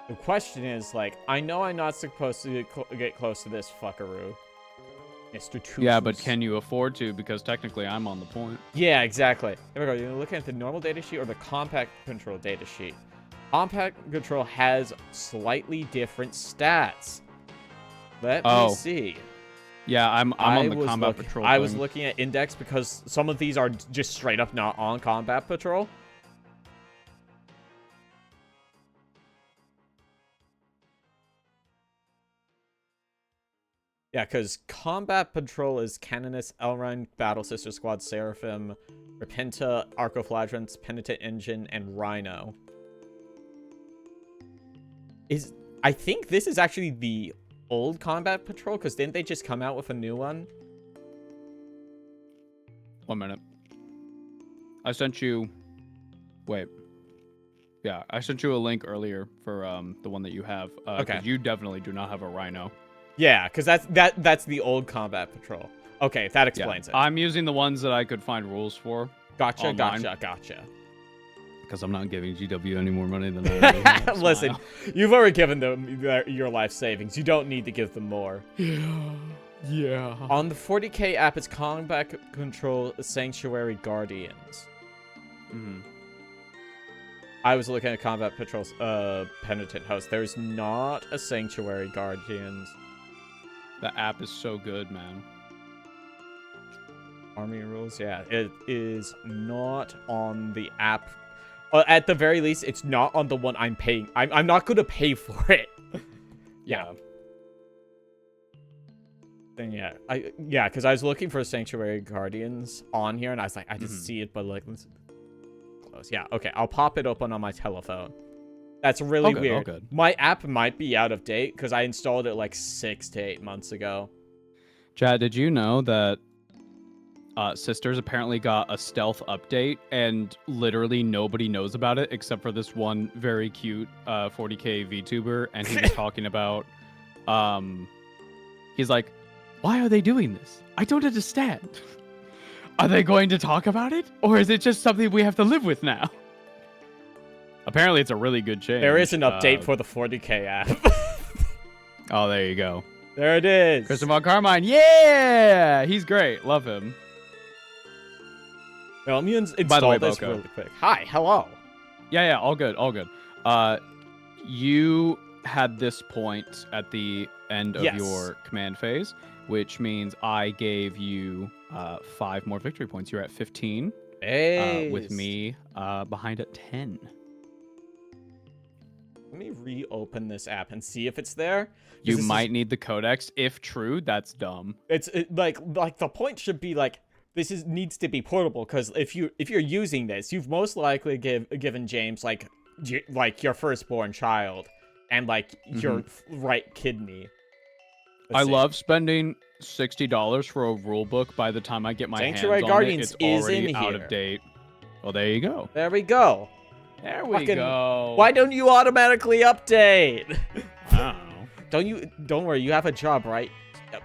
The question is, like, I know I'm not supposed to get close to this fuckaroo. Mr. Toothless. Yeah, but can you afford to? Because technically I'm on the point. Yeah, exactly. There we go. You're looking at the normal datasheet or the compact control datasheet. Compact control has slightly different stats. Let me see. Yeah, I'm on the combat patrol. I was looking at index because some of these are just straight up not on combat patrol. Yeah, because Combat Patrol is Canonist, Elrond, Battle Sister Squad, Seraphim, Repenta, Arco-Flagrants, Penitent Engine, and Rhino. I think this is actually the old Combat Patrol, because didn't they just come out with a new one? 1 minute. I sent you... Wait. Yeah, I sent you a link earlier for the one that you have. Okay. You definitely do not have a Rhino. Yeah, because that's the old Combat Patrol. Okay, that explains it. I'm using the ones that I could find rules for. Gotcha, online. gotcha. Because I'm not giving GW any more money than I already have. Listen, you've already given them your life savings. You don't need to give them more. Yeah. On the 40K app, it's Combat Control Sanctuary Guardians. I was looking at Combat Patrol's Penitent House. There's not a Sanctuary Guardians. The app is so good, man. Army rules, yeah. It is not on the app. At the very least, it's not on the one I'm paying. I'm not going to pay for it. Yeah. Then yeah, because I was looking for Sanctuary Guardians on here, and I was like, I just see it, but like, let's close. Yeah, okay, I'll pop it open on my telephone. That's really weird. Good. My app might be out of date because I installed it like 6 to 8 months ago. Chad, did you know that Sisters apparently got a stealth update, and literally nobody knows about it except for this one very cute 40K VTuber, and he was talking about, he's like, why are they doing this? I don't understand. Are they going to talk about it? Or is it just something we have to live with now? Apparently it's a really good change. There is an update for the 40K app. Oh, there you go. There it is. Christopher Von Carmine. Yeah! He's great. Love him. Well, let me install By the way, this Boco. really quick. Hi, hello. Yeah, all good, all good. You had this point at the end of your command phase, which means I gave you 5 more victory points. You're at 15. Hey. With me behind at 10. Let me reopen this app and see if it's there. You might need the codex. If true, that's dumb. It's like the point should be like needs to be portable, because if you're using this, you've most likely given James like your firstborn child and like your right kidney. I love spending $60 for a rule book. By the time I get my Sanctuary hands Guardians on it, it's is already in out here. of date. Well, there you go. There we go. There we go. Why don't you automatically update? I don't know. Don't worry, you have a job, right?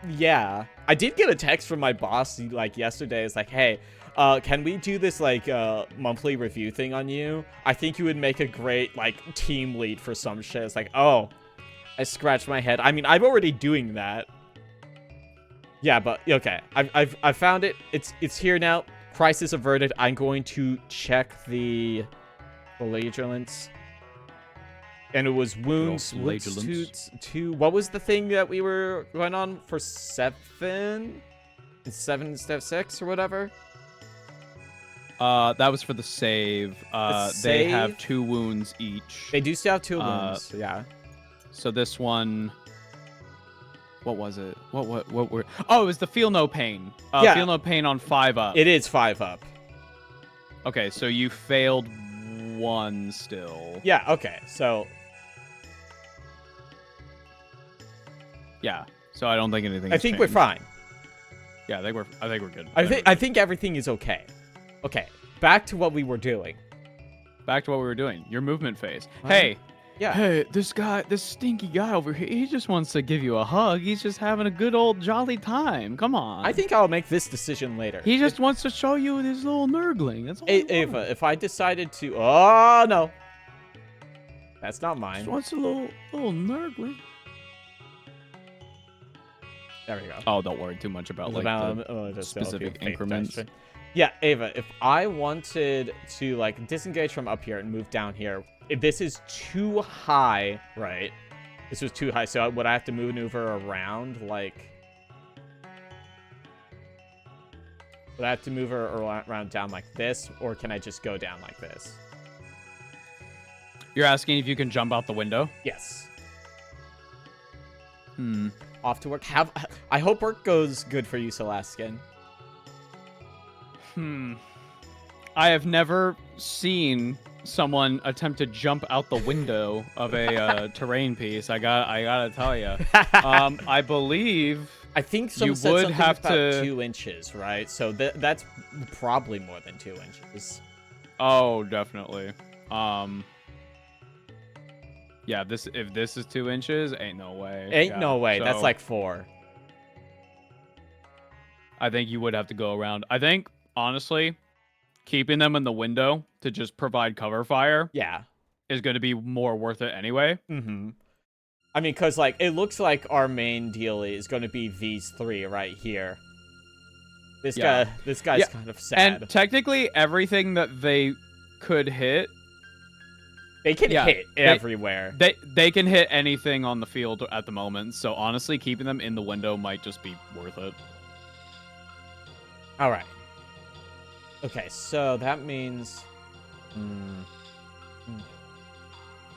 Yeah. I did get a text from my boss like yesterday. It's like, hey, can we do this like monthly review thing on you? I think you would make a great like team lead for some shit. It's like, oh, I scratched my head. I mean, I'm already doing that. Yeah, but okay. I've found it. It's here now. Crisis averted. I'm going to check the belligerence. And it was wounds two. What was the thing that we were going on for 7? 7 instead of 6 or whatever? That was for the save. They have 2 wounds each. They do still have 2 wounds. Yeah. So this one, what was it? What were? Oh, it was the feel no pain. Yeah. Feel no pain on 5 up. It is 5 up. Okay, so you failed 1 still. Yeah. Okay. So. Yeah. So I don't think anything. I think we're fine. Yeah, I think we're good. I think everything is okay. Okay. Back to what we were doing. Back to what we were doing. Your movement phase. Hey. Yeah. Hey, this stinky guy over here, he just wants to give you a hug. He's just having a good old jolly time. Come on. I think I'll make this decision later. He just wants to show you his little nurgling. That's all. Ava, if I decided to... Oh, no. That's not mine. Just wants a little nurgling. There we go. Oh, don't worry too much about the specific increments. Yeah, Ava, if I wanted to like disengage from up here and move down here, if this is too high, right? This was too high, so would I have to maneuver around? Like, would I have to move around down like this, or can I just go down like this? You're asking if you can jump out the window? Yes. Off to work. I hope work goes good for you, Celaskin. I have never seen someone attempt to jump out the window of a terrain piece. I gotta tell you. I believe. I think you would have about to 2 inches, right? So that's probably more than 2 inches. Oh, definitely. Yeah, if this is 2 inches, ain't no way. No way. So that's like 4. I think you would have to go around. I think, honestly, keeping them in the window to just provide cover fire is going to be more worth it anyway. I mean, because like it looks like our main deal is going to be these 3 right here. This guy's kind of sad. And technically, everything that they could hit. They can hit everywhere. They can hit anything on the field at the moment. So honestly, keeping them in the window might just be worth it. All right. Okay, so that means.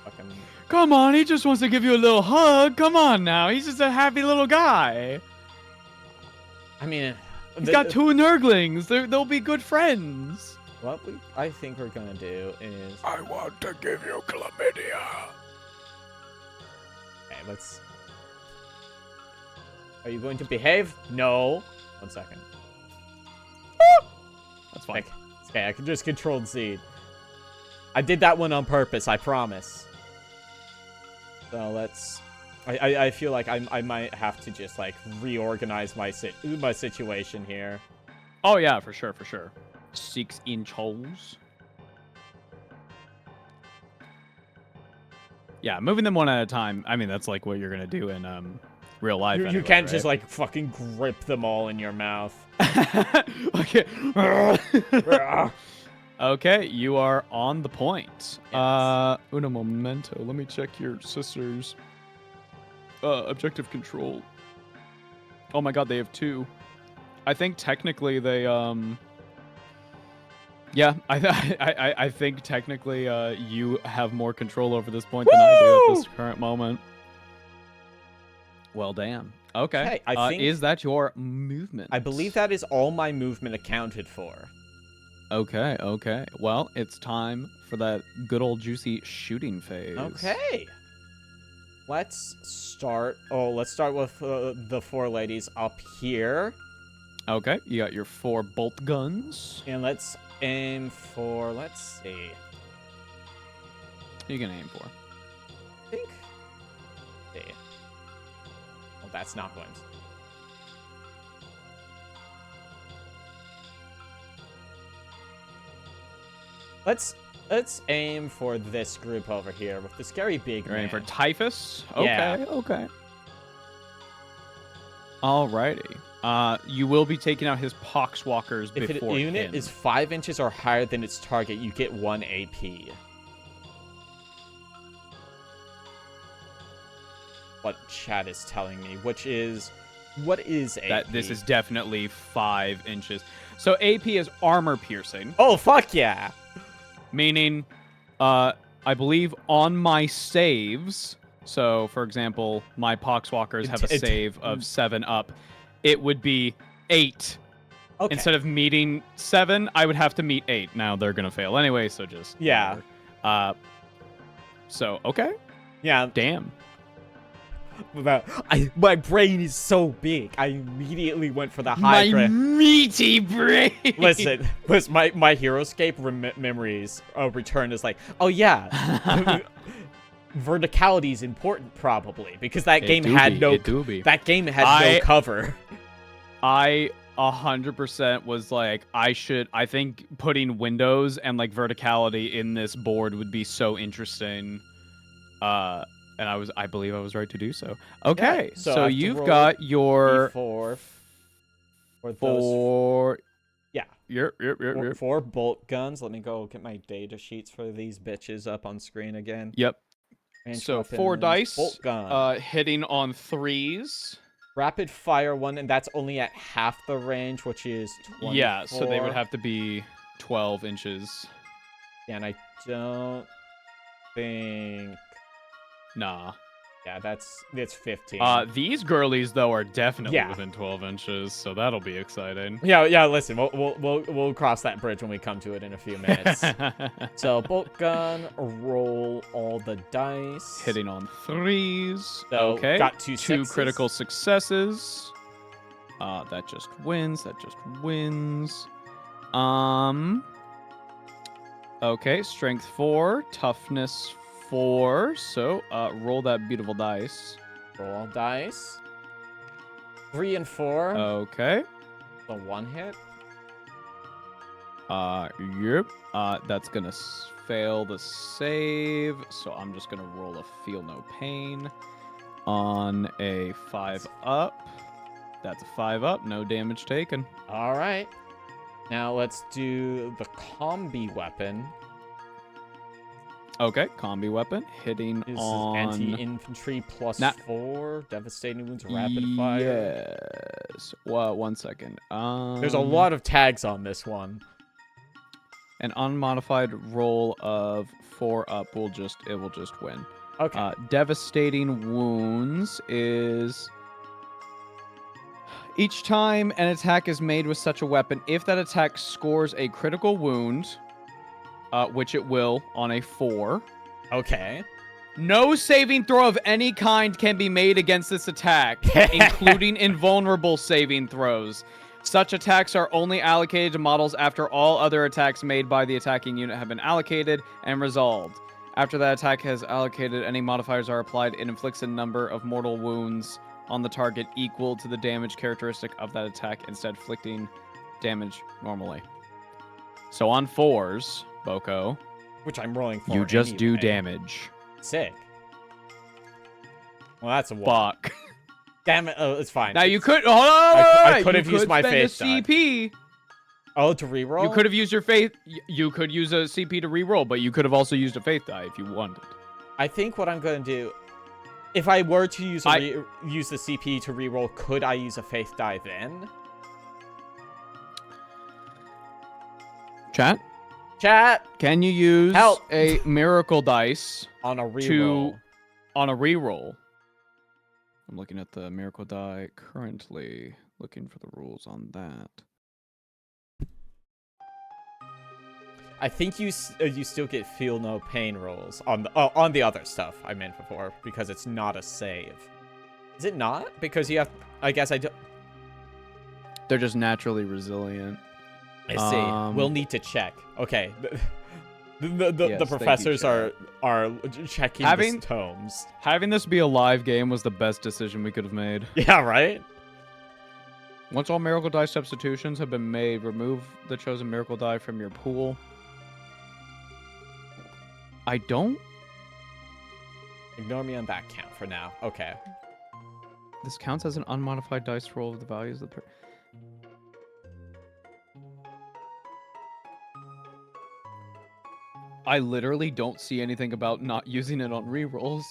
Fucking. Come on, he just wants to give you a little hug. Come on now, he's just a happy little guy. I mean, he's got 2 Nurglings. They'll be good friends. What I think we're gonna do is. I want to give you chlamydia. Okay, let's. Are you going to behave? No. 1 second. That's fine. Okay, I can just control Z. I did that one on purpose, I promise. So let's... I feel like I might have to just, like, reorganize my situation here. Oh, yeah, for sure, for sure. 6-inch holes. Yeah, moving them one at a time. I mean, that's, like, what you're going to do in real life. You can't just, like, fucking grip them all in your mouth. Okay. Okay, you are on the point. Yes. Uno momento. Let me check your sister's objective control. Oh my god, they have 2. I think technically they yeah, I think technically you have more control over this point than I do at this current moment. Well, damn. Okay. I think, is that your movement? I believe that is all my movement accounted for. Okay, okay. Well, it's time for that good old juicy shooting phase. Okay. Let's start. Oh, let's start with the 4 ladies up here. Okay, you got your 4 bolt guns. And let's aim for, let's see. What are you gonna aim for? I think. See. Well, that's not going to. Let's aim for this group over here with the scary big man. Aiming for Typhus? Okay, yeah. Okay. Alrighty. You will be taking out his Poxwalkers before If a unit is 5 inches or higher than its target, you get 1 AP. What chat is telling me, which is... What is AP? This is definitely 5 inches. So AP is armor piercing. Oh, fuck yeah! Meaning, I believe on my saves, so for example, my Poxwalkers have a save of 7 up, it would be 8. Okay. Instead of meeting 7, I would have to meet 8. Now they're gonna fail anyway, so just yeah. So okay. Yeah. Damn. My brain is so big. I immediately went for the high ground. My meaty brain. Listen, my HeroScape memories return is like, oh yeah, verticality is important probably because that game had no cover. I 100% was like, I think putting windows and like verticality in this board would be so interesting. And I believe I was right to do so. Okay, yeah, so you've got your four. Yeah. Yep. 4 bolt guns. Let me go get my data sheets for these bitches up on screen again. Yep. So weapons, 4 dice. Bolt gun. Hitting on 3s. Rapid fire 1, and that's only at half the range, which is 24. Yeah, so they would have to be 12 inches. Yeah, and I don't think. Nah. Yeah, it's 15. These girlies though are definitely within 12 inches, so that'll be exciting. Yeah. Listen, we'll cross that bridge when we come to it in a few minutes. So bolt gun, roll all the dice. Hitting on 3s. So, okay. Got 2 critical successes. That just wins. Okay, strength 4, toughness 4, so roll that beautiful dice. Roll dice. 3 and 4. Okay. The 1 hit. Yep. That's gonna fail the save, so I'm just gonna roll a feel no pain on a 5 up. That's a 5 up, no damage taken. All right. Now let's do the combi weapon. Okay, combi weapon hitting This on is anti-infantry plus 4, devastating wounds, rapid fire. Yes. Well, 1 second. There's a lot of tags on this one. An unmodified roll of 4 up will just win. Okay. Devastating wounds is each time an attack is made with such a weapon, if that attack scores a critical wound, which it will on a 4. Okay. No saving throw of any kind can be made against this attack, including invulnerable saving throws. Such attacks are only allocated to models after all other attacks made by the attacking unit have been allocated and resolved. After that attack has allocated, any modifiers are applied. It inflicts a number of mortal wounds on the target equal to the damage characteristic of that attack, instead inflicting damage normally. So on 4s, Boco, which I'm rolling for you just do anyway. damage. Sick. Well, that's a 1. Fuck. Damn it. Oh, it's fine. Now you could. Hold on. I could have used my faith die. CP. Oh, to reroll? You could have used your faith. You could use a CP to reroll, but you could have also used a faith die if you wanted. I think what I'm going to do, if I were to use use the CP to reroll, could I use a faith die then? Chat. Can you use a miracle dice on a reroll? On a reroll. I'm looking at the miracle die currently, looking for the rules on that. I think you still get feel no pain rolls on the other stuff I meant before, because it's not a save. Is it not? Because you have, I guess I do. They're just naturally resilient. I see. We'll need to check. Okay. The professors are checking the tomes. Having this be a live game was the best decision we could have made. Yeah, right? Once all miracle die substitutions have been made, remove the chosen miracle die from your pool. I don't... Ignore me on that count for now. Okay. This counts as an unmodified dice roll of the values of the... I literally don't see anything about not using it on rerolls.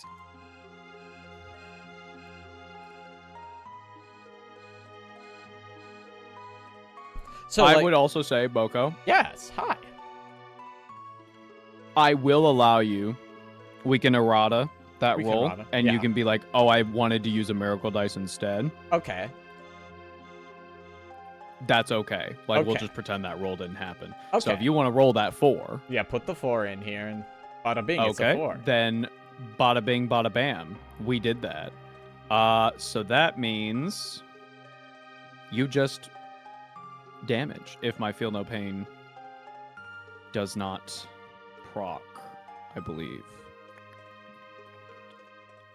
So I would also say, Boco. Yes, hi. I will allow you. We can errata that roll, and you can be like, oh, I wanted to use a miracle dice instead. Okay. That's okay. Like, we'll just pretend that roll didn't happen. Okay. So if you want to roll that 4. Yeah, put the 4 in here, and bada bing, it's a 4. Then bada bing, bada bam. We did that. So that means you just damage if my feel no pain does not proc, I believe.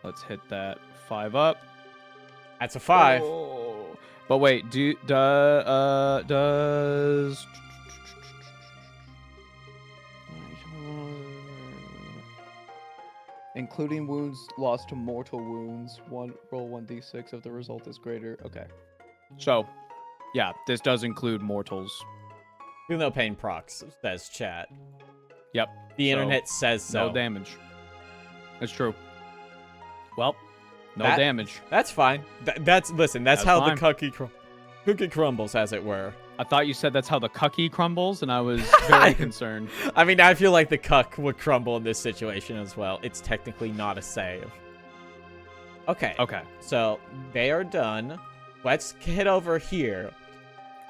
Let's hit that 5 up. That's a 5. Oh. But wait, does including wounds lost to mortal wounds, roll 1d6 if the result is greater. Okay. So, yeah, this does include mortals. Feel no pain procs, says chat. Yep. The internet says so. No damage. It's true. Well, no damage. That's fine. That's how fine. The cookie crumbles, as it were. I thought you said that's how the cookie crumbles, and I was very concerned. I mean, I feel like the cuck would crumble in this situation as well. It's technically not a save. Okay. Okay. So they are done. Let's head over here.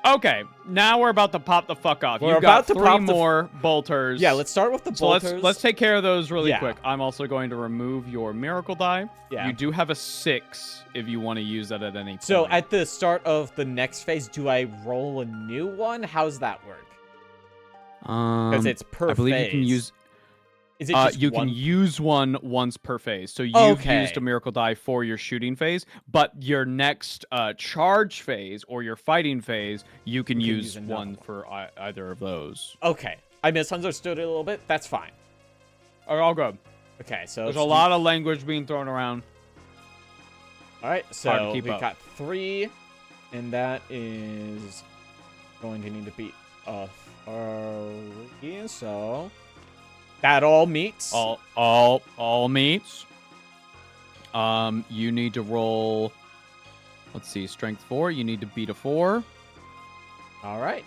Okay, now we're about to pop the fuck off. You've got 3 more bolters. Yeah, let's start with the bolters. So let's take care of those really quick. I'm also going to remove your miracle die. Yeah. You do have a 6 if you want to use that at any point. So at the start of the next phase, do I roll a new one? How's that work? Because it's per phase. I believe you can use... Is it just you can use one once per phase. So you've used a miracle die for your shooting phase, but your next charge phase or your fighting phase, you can use one for either of those. Okay. I misunderstood it a little bit. That's fine. All good. Okay, so... There's a lot of language being thrown around. All right, so we got 3, and that is going to need to be a 3, so... That all meets? All meets. You need to roll, let's see, strength 4. You need to beat a 4. All right.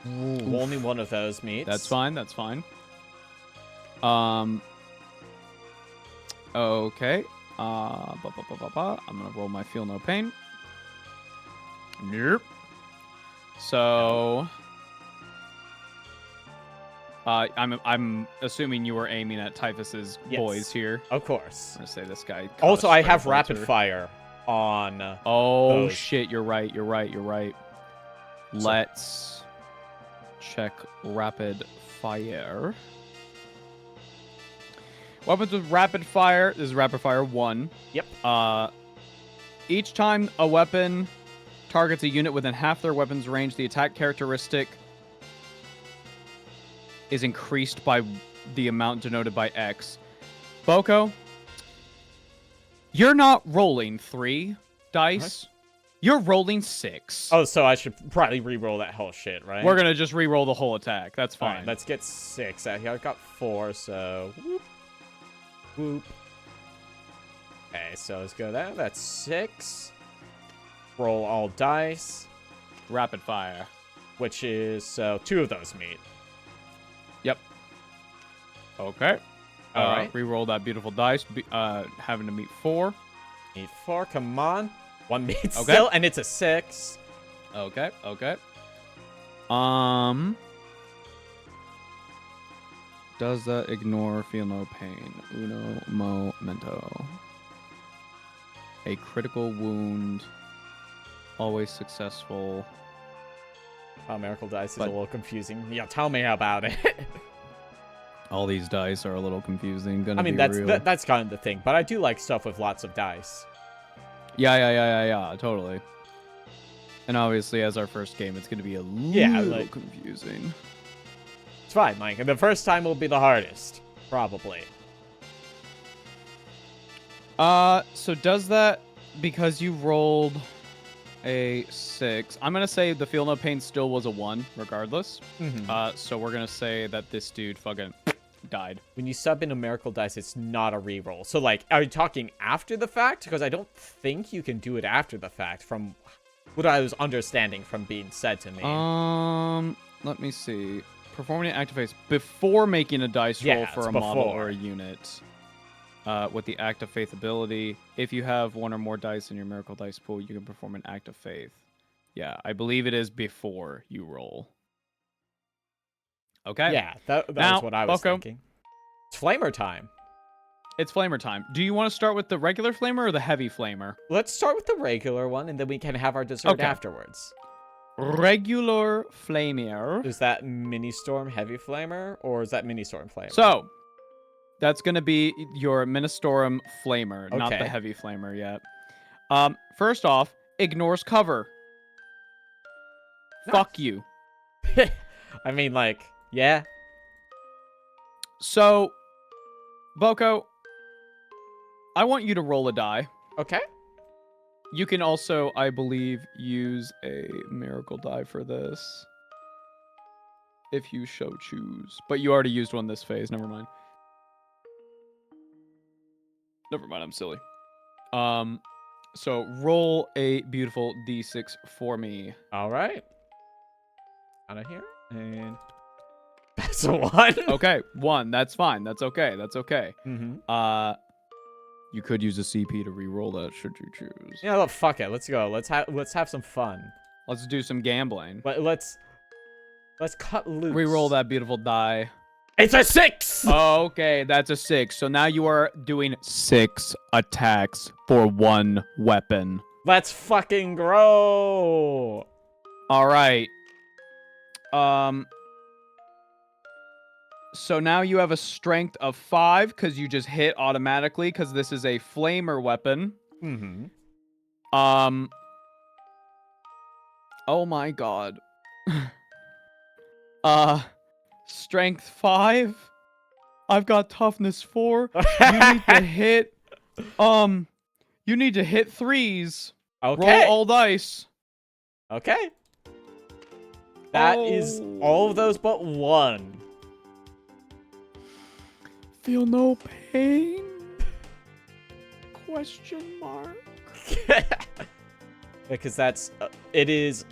Only one of those meets. That's fine. That's fine. Okay. I'm gonna roll my feel no pain. Nope. So, I'm assuming you were aiming at Typhus's boys here. Of course. I'm gonna say this guy. Also, I have rapid fire on. Oh shit! You're right. You're right. You're right. Let's check rapid fire. Weapons with rapid fire. This is rapid fire 1. Yep. Each time a weapon targets a unit within half their weapon's range, the attack characteristic is increased by the amount denoted by X. Boco, you're not rolling 3 dice. What? You're rolling 6. Oh, so I should probably re-roll that whole shit, right? We're gonna just re-roll the whole attack. That's fine. All right, let's get 6 out here. I got 4, so whoop. Whoop. Okay, so let's go there. That's 6. Roll all dice. Rapid fire. Which is, so 2 of those meet. Yep. Okay. All right. Reroll that beautiful dice. Having to meet 4. Meet 4, come on. 1 meets still, and it's a 6. Okay, okay. Does that ignore feel no pain? Uno momento. A critical wound. Always successful. Oh, Miracle Dice is a little confusing. Yeah, tell me about it. All these dice are a little confusing. That's kind of the thing, but I do like stuff with lots of dice. Yeah, totally. And obviously, as our first game, it's going to be a little confusing. It's fine, Mike. And the first time will be the hardest, probably. So does that, because you rolled a 6, I'm going to say the feel no pain still was a 1, regardless. Mm-hmm. So we're going to say that this dude fucking died. When you sub in a Miracle Dice, it's not a reroll. So, like, are you talking after the fact? Because I don't think you can do it after the fact, from what I was understanding from being said to me. Let me see. Performing an active phase before making a dice roll for a model or a unit. With the Act of Faith ability, if you have 1 or more dice in your Miracle Dice pool, you can perform an Act of Faith. Yeah, I believe it is before you roll. Okay. Yeah, that was what I was thinking. It's Flamer time. It's Flamer time. Do you want to start with the regular Flamer or the heavy Flamer? Let's start with the regular one, and then we can have our dessert afterwards. Regular Flamer. Is that Mini Storm Heavy Flamer, or is that Mini Storm Flamer? So, that's going to be your Ministorum Flamer, not the Heavy Flamer yet. First off, ignores cover. Fuck you. I mean, like, yeah. So, Boco, I want you to roll a die. Okay. You can also, I believe, use a miracle die for this. If you so choose. But you already used one this phase, never mind. Never mind, I'm silly. So roll a beautiful d6 for me. All right. Out of here, and that's a 1. Okay, 1. That's fine. That's okay. That's okay. Mm-hmm. You could use a CP to re-roll that, should you choose. Yeah, look, fuck it. Let's go. Let's have some fun. Let's do some gambling. But let's cut loose. Re-roll that beautiful die. It's a 6! Okay, that's a 6. So now you are doing 6 attacks for 1 weapon. Let's fucking grow! All right. So now you have a strength of 5 because you just hit automatically because this is a flamer weapon. Mm-hmm. Oh my god. Strength 5. I've got toughness 4. You need to hit. You need to hit 3s. Okay. Roll all dice. Okay. That is all of those but 1. Feel no pain? Question mark. Because that's it is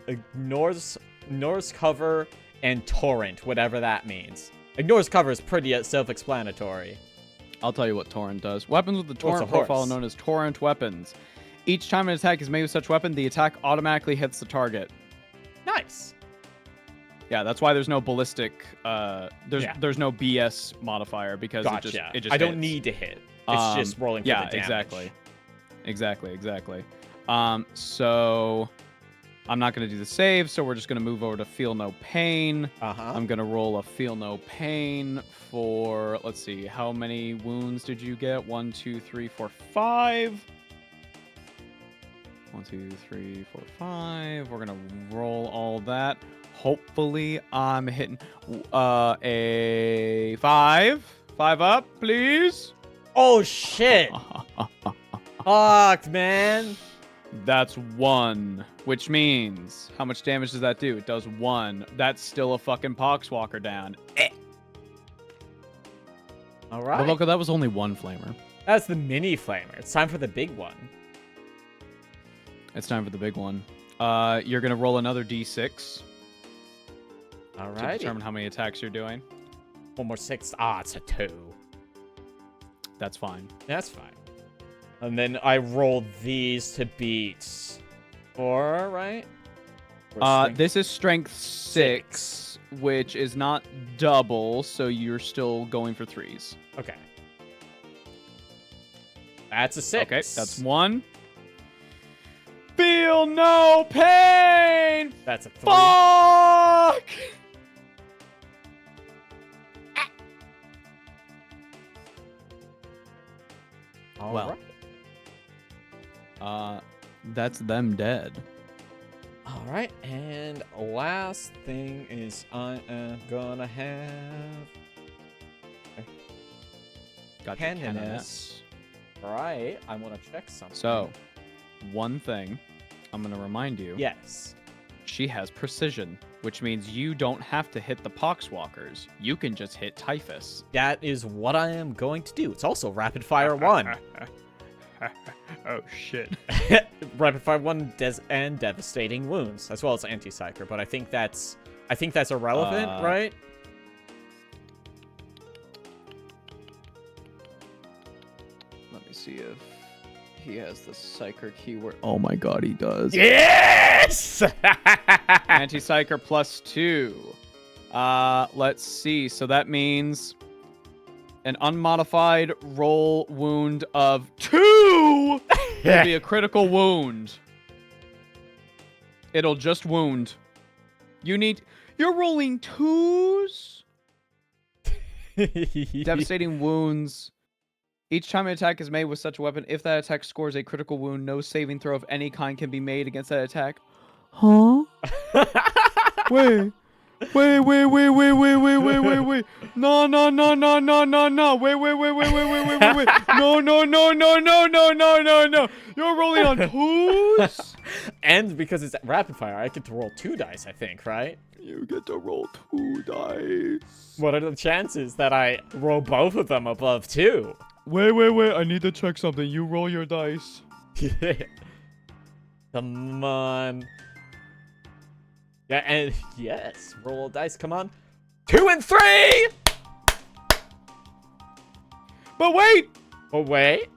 ignores cover and torrent, whatever that means. Ignores cover is pretty self-explanatory. I'll tell you what torrent does. Weapons with the torrent profile known as torrent weapons. Each time an attack is made with such weapon, the attack automatically hits the target. Nice. Yeah, that's why there's no ballistic. There's no BS modifier because it just I don't need to hit. It's just rolling for the damage. Exactly. So I'm not going to do the save, so we're just going to move over to Feel No Pain. I'm going to roll a Feel No Pain for, let's see, how many wounds did you get? 1, 2, 3, 4, 5. 1, 2, 3, 4, 5. We're going to roll all that. Hopefully I'm hitting a 5. 5 up, please. Oh, shit. Fucked, man. That's 1, which means how much damage does that do? It does 1. That's still a fucking Poxwalker down. All right. But look, that was only 1 flamer. That's the mini flamer. It's time for the big one. It's time for the big one. You're gonna roll another d6. All right. To determine how many attacks you're doing. 1 more 6. Ah, it's a 2. That's fine. That's fine. And then I roll these to beat 4, right? This is strength 6, which is not double, so you're still going for 3s. Okay. That's a 6. Okay, that's 1. Feel no pain! That's a 3. Fuck! All right. That's them dead. All right, and last thing is I am gonna have Canoness. Right, I want to check something. So, one thing I'm gonna remind you. Yes. She has precision, which means you don't have to hit the Poxwalkers. You can just hit Typhus. That is what I am going to do. It's also Rapid Fire 1. Oh, shit. Rapid Fire 1 and Devastating Wounds, as well as Anti-Psyker, but I think that's irrelevant, right? Let me see if he has the Psyker keyword. Oh my god, he does. Yes! Anti-Psyker +2. Let's see. So that means an unmodified roll wound of 2 will be a critical wound. It'll just wound. You're rolling 2s? Devastating wounds. Each time an attack is made with such a weapon, if that attack scores a critical wound, no saving throw of any kind can be made against that attack. Huh? Wait. Wait. No. Wait. No. You're rolling on 2s? And because it's rapid fire, I get to roll 2 dice, I think, right? You get to roll 2 dice. What are the chances that I roll both of them above 2? Wait. I need to check something. You roll your dice. Come on. Yeah, and yes, roll dice, come on. 2 and 3! But wait! Oh, wait.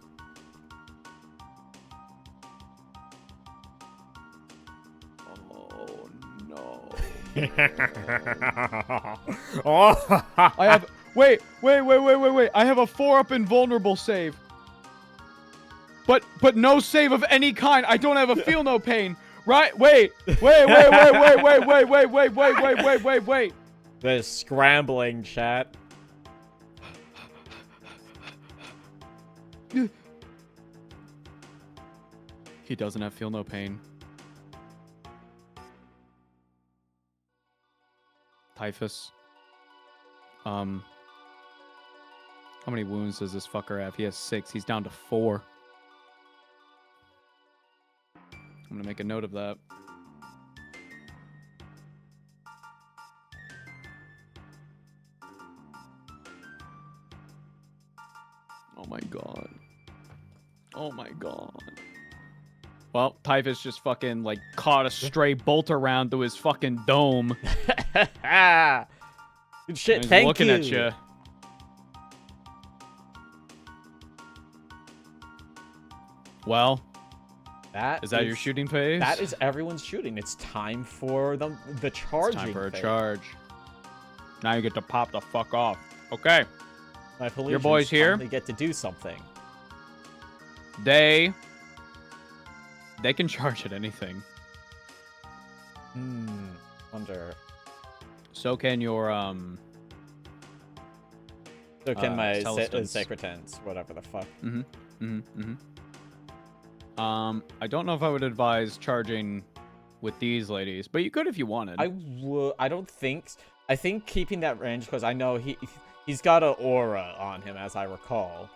Oh, no. Oh. I have... Wait. I have a 4-up invulnerable save. But no save of any kind. I don't have a feel no pain. Right? Wait. The scrambling chat. He doesn't have feel no pain. Typhus. How many wounds does this fucker have? He has 6. He's down to 4. I'm gonna make a note of that. Oh my god. Oh my god. Well, Typhus just fucking, like, caught a stray bolt around through his fucking dome. Good shit, He's thank looking you. at you. Well, is that your shooting phase? That is everyone's shooting. It's time for the charging. It's time for a phase. charge. Now you get to pop the fuck off. Okay. My Your boys here. finally get to do something. They can charge at anything. Wonder. So can your So can my Celestines. secretans, whatever the fuck. I don't know if I would advise charging with these ladies, but you could if you wanted. I don't think. I think keeping that range because I know he's got an aura on him, as I recall.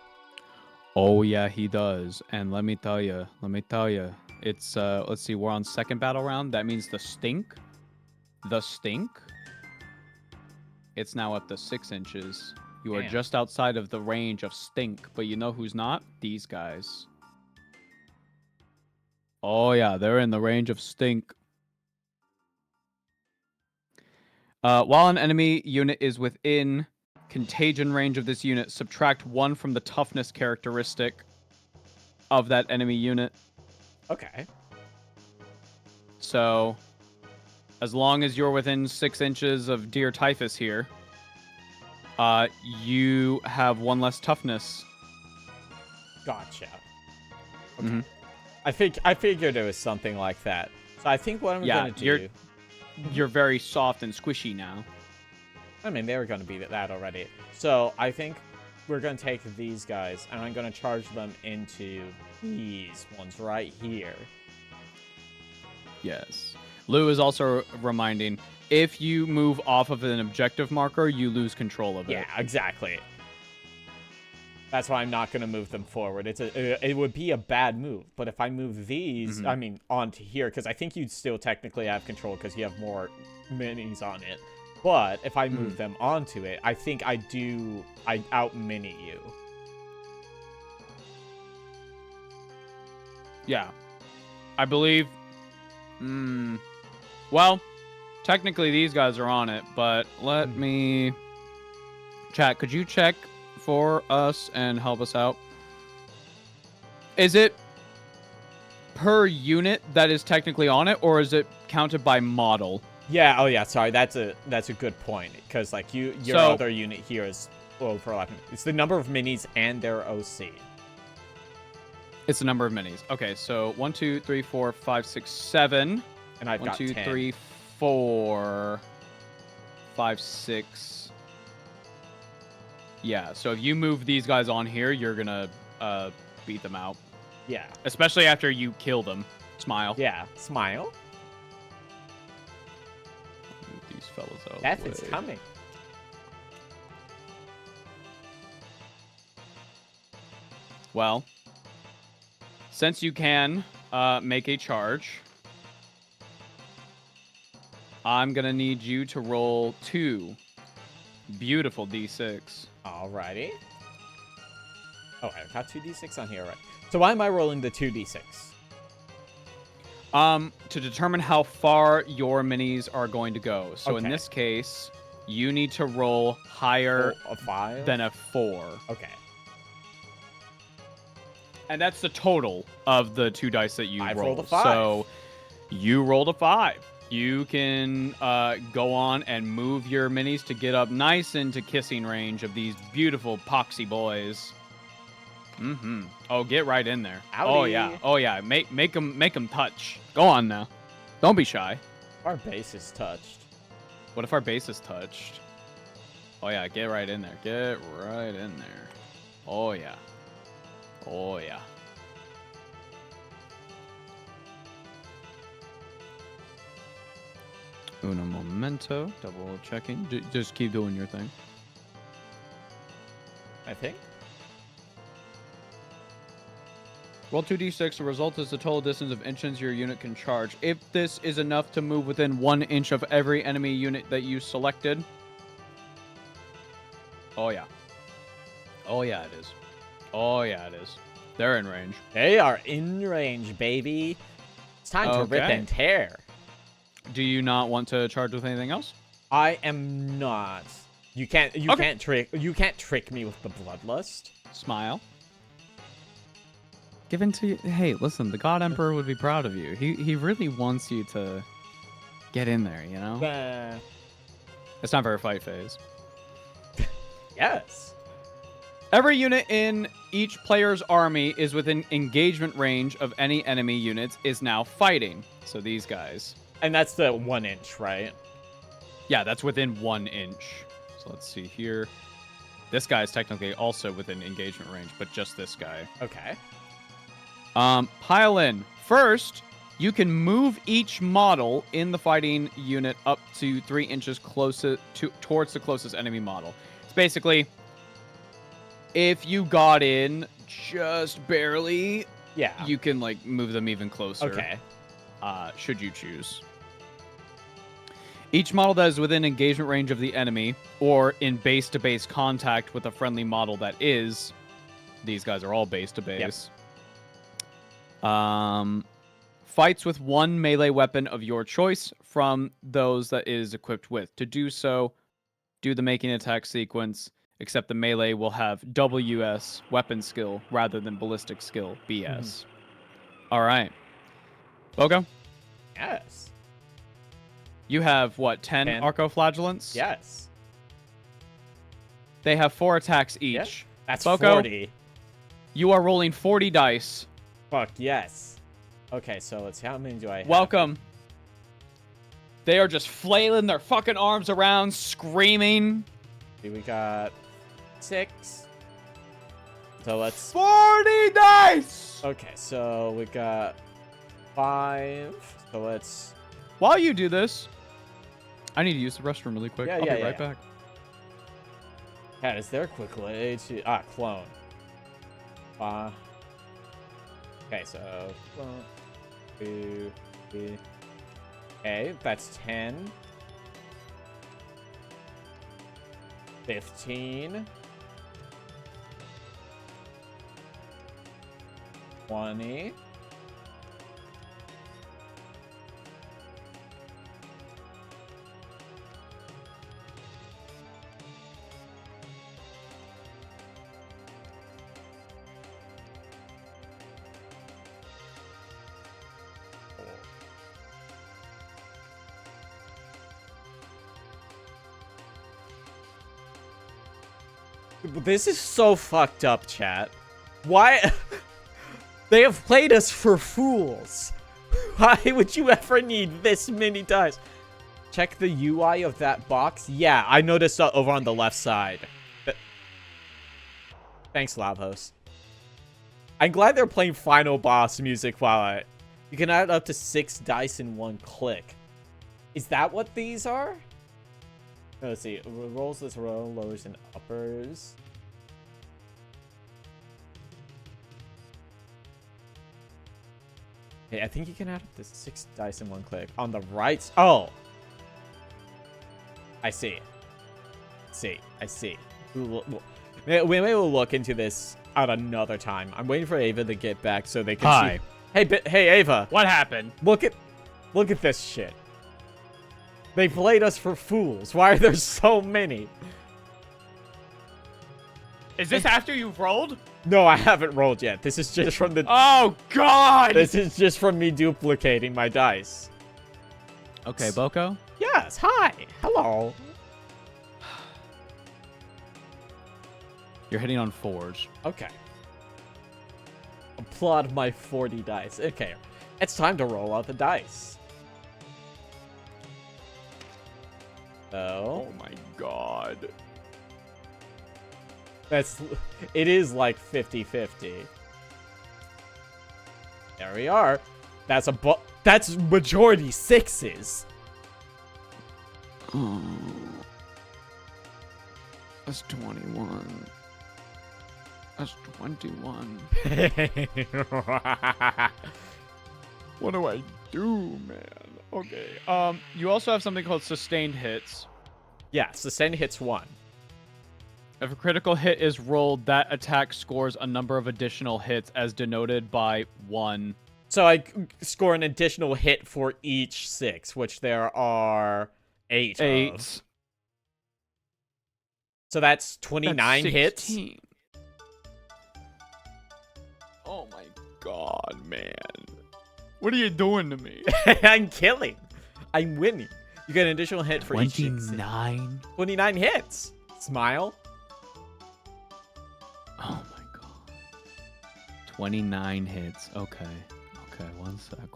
Oh yeah, he does. And let me tell you, it's let's see, we're on second battle round. That means the stink. It's now up to 6 inches. You are just outside of the range of stink, but you know who's not? These guys. Oh yeah, they're in the range of stink. While an enemy unit is within contagion range of this unit, subtract 1 from the toughness characteristic of that enemy unit. Okay. So, as long as you're within 6 inches of Dear Typhus here, you have 1 less toughness. Gotcha. Okay. I figured it was something like that. So I think what I'm gonna do. You're very soft and squishy now. I mean, they were gonna be that already. So I think we're gonna take these guys and I'm gonna charge them into these ones right here. Yes. Lou is also reminding, if you move off of an objective marker, you lose control of it. Yeah, exactly. That's why I'm not going to move them forward. It would be a bad move. But if I move these, I memean, onto here, because I think you'd still technically have control because you have more minis on it. But if I move them onto it, I think I out-mini you. Yeah. I believe... Well, technically these guys are on it, but let me... Chat, could you check for us and help us out? Is it per unit that is technically on it, or is it counted by model? Yeah, oh yeah, sorry, that's a good point. Because, like, your other unit here is overlapping. It's the number of minis and their OC. It's the number of minis. Okay, so 1, 2, 3, 4, 5, 6, 7. And I've got 10. 1, 2, 3, 4, 5, 6. Yeah, so if you move these guys on here, you're gonna beat them out. Yeah. Especially after you kill them. Smile. Yeah, smile. Move these fellas out. Death is coming. Well, since you can make a charge, I'm gonna need you to roll 2 beautiful d6. Alrighty. Oh, I've got 2d6 on here, right? So why am I rolling the 2d6? To determine how far your minis are going to go. So in Okay. this case, you need to roll higher A 5? than a 4. Okay. And that's the total of the 2 dice that you I've rolled. rolled a 5. So you rolled a 5. You can go on and move your minis to get up nice into kissing range of these beautiful poxy boys. Oh, get right in there. Howdy. Oh yeah. Oh yeah. Make them touch. Go on now. Don't be shy. Our base is touched. What if our base is touched? Oh yeah. Get right in there. Get right in there. Oh yeah. Oh yeah. Uno momento. Double checking. Just keep doing your thing. I think. Roll 2d6. The result is the total distance of inches your unit can charge. If this is enough to move within 1 inch of every enemy unit that you selected. Oh yeah. Oh yeah, it is. Oh, yeah, it is. They're in range. They are in range, baby. It's time to rip and tear. Do you not want to charge with anything else? I am not. You can't trick me with the bloodlust. Smile. Give in to you. Hey, listen, the God Emperor would be proud of you. He really wants you to get in there, you know? It's time for a fight phase. Yes. Every unit in each player's army is within engagement range of any enemy units is now fighting. So these guys. And that's the 1 inch, right? Yeah, that's within 1 inch. So let's see here. This guy is technically also within engagement range, but just this guy. Okay. Pile in. First, you can move each model in the fighting unit up to 3 inches closer towards the closest enemy model. It's basically, if you got in just barely, yeah, you can like move them even closer. Okay. Should you choose. Each model that is within engagement range of the enemy or in base-to-base contact with a friendly model that is, these guys are all base-to-base. Yep. Fights with one melee weapon of your choice from those that it is equipped with. To do so, do the making attack sequence, except the melee will have WS weapon skill rather than ballistic skill BS. All right. Boco? Yes. You have, what, 10 arcoflagellants? Yes. They have 4 attacks each. Yep. That's Boco, 40. You are rolling 40 dice. Fuck, yes. Okay, so let's see. How many do I have? Welcome. They are just flailing their fucking arms around, screaming. We got 6. So let's... 40 dice! Okay, so we got 5. So let's... While you do this, I need to use the restroom really quick. I'll be right back. Yeah, is there a quick way to... clone. Okay, so... Clone. 2, 3. Okay, that's 10. 15. 20. This is so fucked up, chat. Why? They have played us for fools. Why would you ever need this many dice? Check the UI of that box. Yeah, I noticed over on the left side. Thanks, Lavos. I'm glad they're playing Final Boss music while you can add up to 6 dice in 1 click. Is that what these are? Let's see. Rolls this row, lowers and uppers. Okay, I think you can add up to 6 dice in 1 click. On the right. Oh! I see. I see. We may look into this at another time. I'm waiting for Ava to get back so they can see. Hey, Ava. What happened? Look at this shit. They played us for fools. Why are there so many? Is this after you've rolled? No, I haven't rolled yet. This is just from the... Oh, God! This is just from me duplicating my dice. Okay, Boco? Yes, hi. Hello. You're hitting on 4s. Okay. Applaud my 40 dice. Okay, it's time to roll out the dice. Oh my God. It is like 50-50. There we are. That's majority 6s. Oh. That's 21. That's 21. What do I do, man? Okay. You also have something called sustained hits. Yeah, sustained hits 1. If a critical hit is rolled, that attack scores a number of additional hits as denoted by 1. So I score an additional hit for each 6, which there are 8 of. So that's 29 hits. Oh my god, man. What are you doing to me? I'm killing. I'm winning. You get an additional hit for each 29? 29 hits. Smile. Oh my god. 29 hits. Okay. Okay, one second.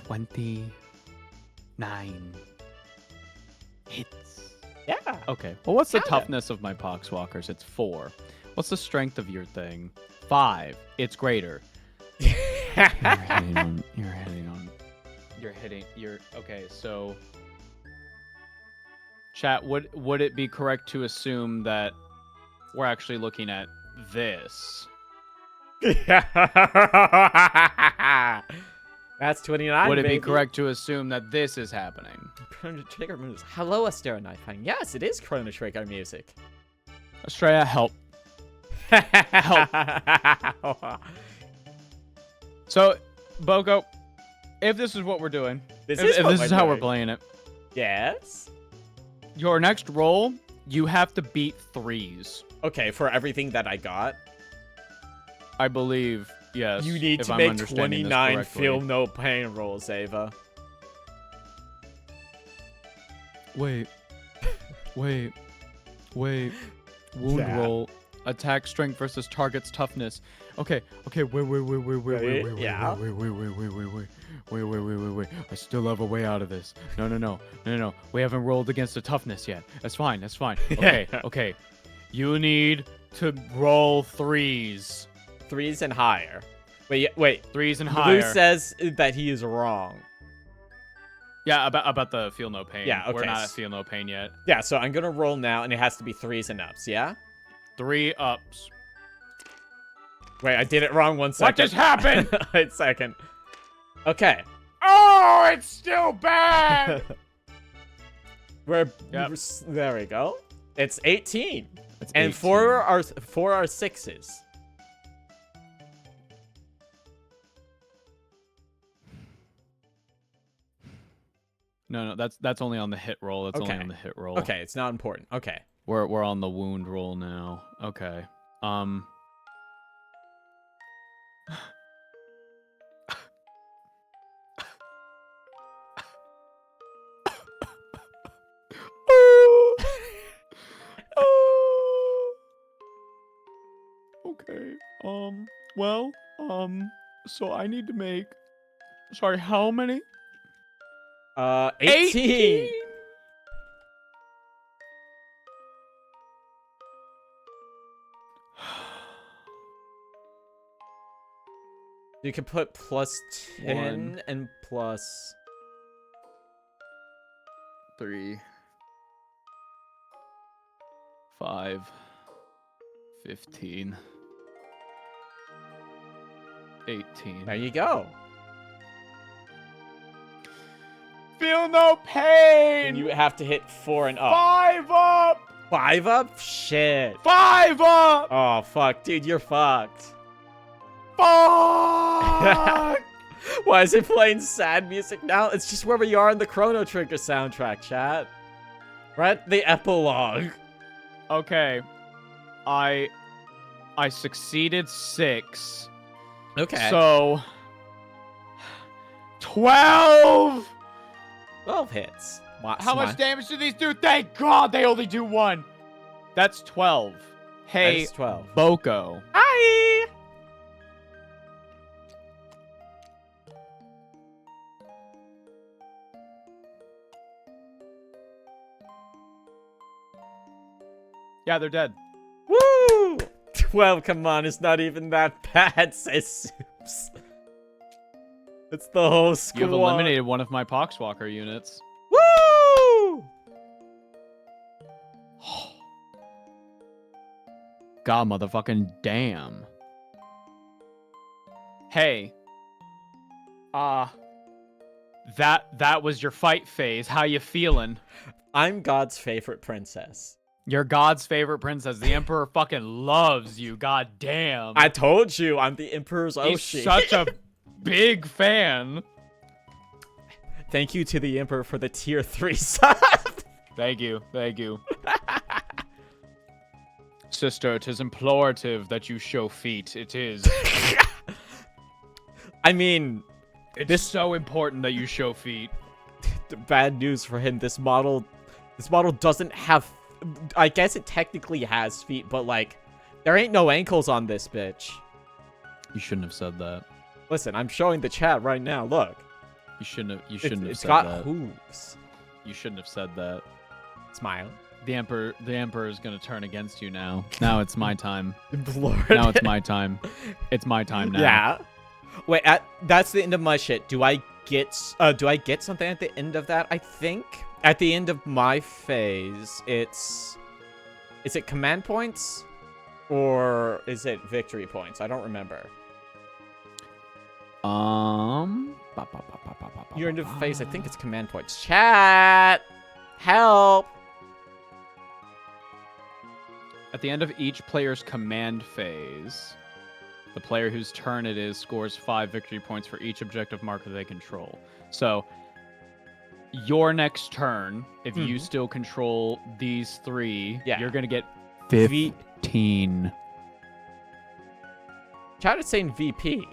29 hits. Yeah. Okay. Well, what's the toughness of my Poxwalkers? It's 4. What's the strength of your thing? 5. It's greater. Okay, so chat, would it be correct to assume that we're actually looking at this? That's 29. Would it be correct to assume that this is happening? Chrono Trigger moves. Hello, Astero Knifeang. Yes, it is Chrono Trigger music. Estrella, help. Help. So, Boco, if this is what we're doing, if this is how we're playing it, yes. Your next roll, you have to beat 3s. Okay, for everything that I got. I believe, yes. You need to make 29 feel no pain rolls, Ava. Wait. Wound roll. Attack strength versus target's toughness. Okay. Wait. Yeah. Wait. I still have a way out of this. No. We haven't rolled against the toughness yet. That's fine. Okay. You need to roll 3s. 3s and higher. Wait. 3s and higher. Blue says that he is wrong. Yeah, about the feel no pain. Yeah, okay. We're not at feel no pain yet. Yeah, so I'm gonna roll now, and it has to be 3s and ups, yeah? 3 ups. Wait, I did it wrong. 1 second. What just happened? Wait a second. Okay. Oh, it's still bad! There we go. It's 18. It's and 18. 4 are 6s. No, that's only on the hit roll. That's only on the hit roll. Okay, it's not important. Okay. We're on the wound roll now. Okay. Okay. Well, so I need to make, sorry, how many? 18. You can put plus 10 and plus 3, 5, 15, 18. There you go. Feel no pain. And you have to hit 4 and up. 5 up. 5 up? Shit. 5 up. Oh, fuck. Dude, you're fucked. Fuck. Why is it playing sad music now? It's just where we are in the Chrono Trigger soundtrack, chat. We're at the epilogue. Okay. I succeeded 6. Okay. So 12. 12 hits. How much damage do these do? Thank God they only do 1. That's 12. Hey, that is 12. Boco. Hi. Yeah, they're dead. Woo! 12, come on, it's not even that bad, says Soups. It's the whole squad. You've eliminated one of my Poxwalker units. Woo! God motherfucking damn. Hey. That was your fight phase. How you feeling? I'm God's favorite princess. You're God's favorite princess. The Emperor fucking loves you. God damn. I told you, I'm the Emperor's Oshi. He's such a big fan. Thank you to the Emperor for the tier 3 sub. Thank you. Thank you. Sister, it is implorative that you show feet. It is. I mean, it's so important that you show feet. Bad news for him. This model doesn't have. I guess it technically has feet, but like, there ain't no ankles on this bitch. You shouldn't have said that. Listen, I'm showing the chat right now. Look. You shouldn't have said that. It's got hooves. You shouldn't have said that. Smile. The Emperor is gonna turn against you now. Now it's my time. Lord. Now it's my time. It's my time now. Yeah. Wait, that's the end of my shit. Do I get something at the end of that? I think at the end of my phase, is it command points or is it victory points? I don't remember. Your end of phase, I think it's command points. Chat, help. At the end of each player's command phase, the player whose turn it is scores 5 victory points for each objective marker they control. So, your next turn, if you still control these 3, you're going to get 15. Chat is saying VP.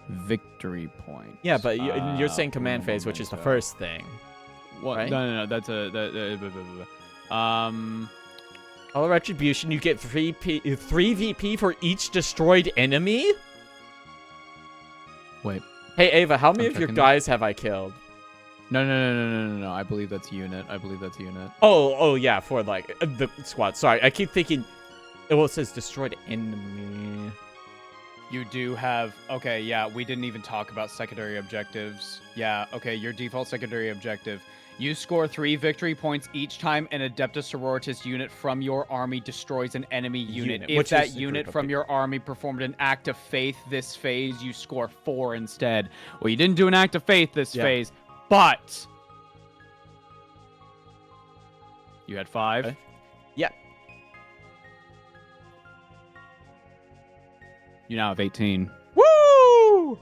Victory points. Yeah, but you're saying command phase, which is the first thing. What? Right? No. That's All retribution, you get 3 VP for each destroyed enemy? Wait. Hey, Ava, how many of your guys have I killed? No. I believe that's unit. Oh, yeah, for, like, the squad. Sorry, I keep thinking... Well, it says destroyed enemy. You do have... Okay, yeah, we didn't even talk about secondary objectives. Yeah, okay, your default secondary objective... You score 3 victory points each time an Adeptus Sororitas unit from your army destroys an enemy unit. If that unit from your army performed an act of faith this phase, you score 4 instead. Well, you didn't do an act of faith this phase, but... You had 5? Okay. Yeah. You now have 18. Woo! Woo!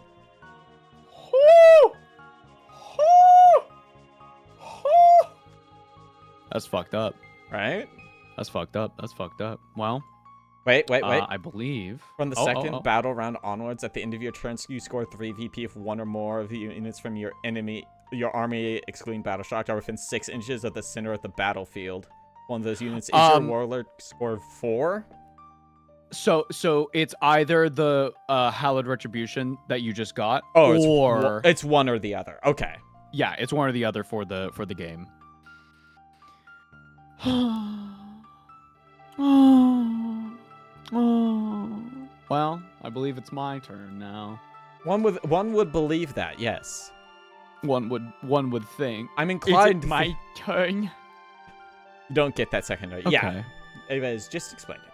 That's fucked up. Right? That's fucked up. Well... Wait. I believe... From the second battle round onwards, at the end of your turn, you score 3 VP if one or more of the units from your army, excluding battle shock, are within 6 inches of the center of the battlefield. One of those units is your warlord score 4? So it's either the Hallowed Retribution that you just got, or it's one or the other. Okay. Yeah, it's one or the other for the game. Well, I believe it's my turn now. One would believe that, yes. One would think. I'm inclined. Is it my turn? You don't get that secondary. Okay. Yeah. Anyways, just explain it.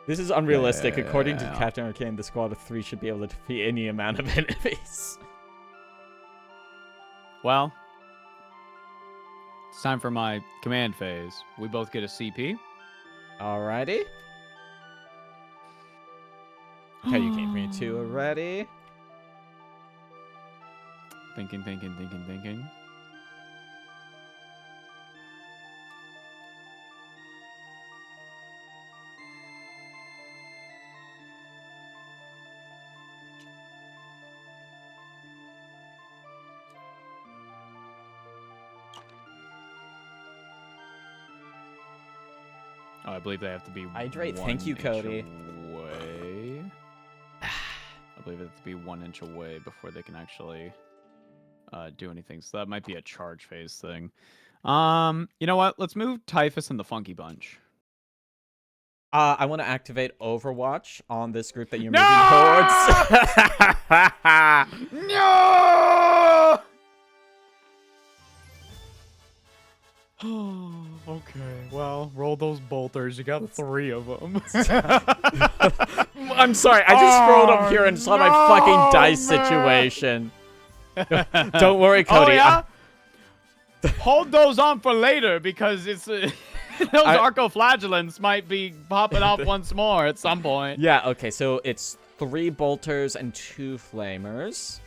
This is unrealistic. According to Captain Arcane, the squad of 3 should be able to defeat any amount of enemies. Well, it's time for my command phase. We both get a CP. Alrighty. Okay, you gave me 2 already. Thinking. Oh, I believe they have to be Hydrate. Thank you, Cody. Away. I believe they have to be 1 inch away before they can actually do anything. So that might be a charge phase thing. You know what? Let's move Typhus and the Funky Bunch. I want to activate Overwatch on this group that you're moving towards. No! Okay, well, roll those bolters. You got 3 of them. I'm sorry, I just scrolled up here and saw my fucking dice situation. Don't worry, Cody. Oh, yeah? hold those on for later because it's those arcoflagellants might be popping off once more at some point. Yeah, okay, so it's 3 bolters and 2 flamers,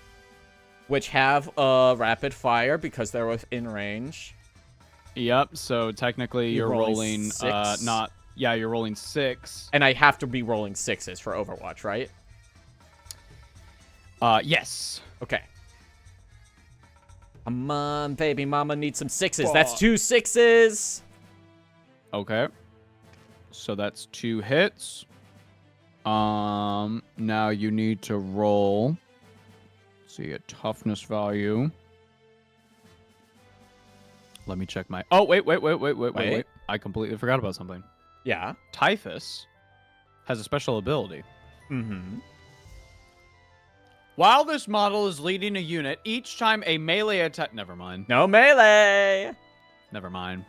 which have rapid fire because they're within range. Yep, so technically you're rolling 6. you're rolling 6. And I have to be rolling 6s for Overwatch, right? Yes. Okay. Come on, baby mama needs some 6s. That's 2 6s. Okay. So that's 2 hits. Now you need to roll. Let's see, a toughness value. Let me check my... Oh, wait. I completely forgot about something. Yeah. Typhus has a special ability. Mm-hmm. While this model is leading a unit, each time a melee attack... Never mind. No melee! Never mind.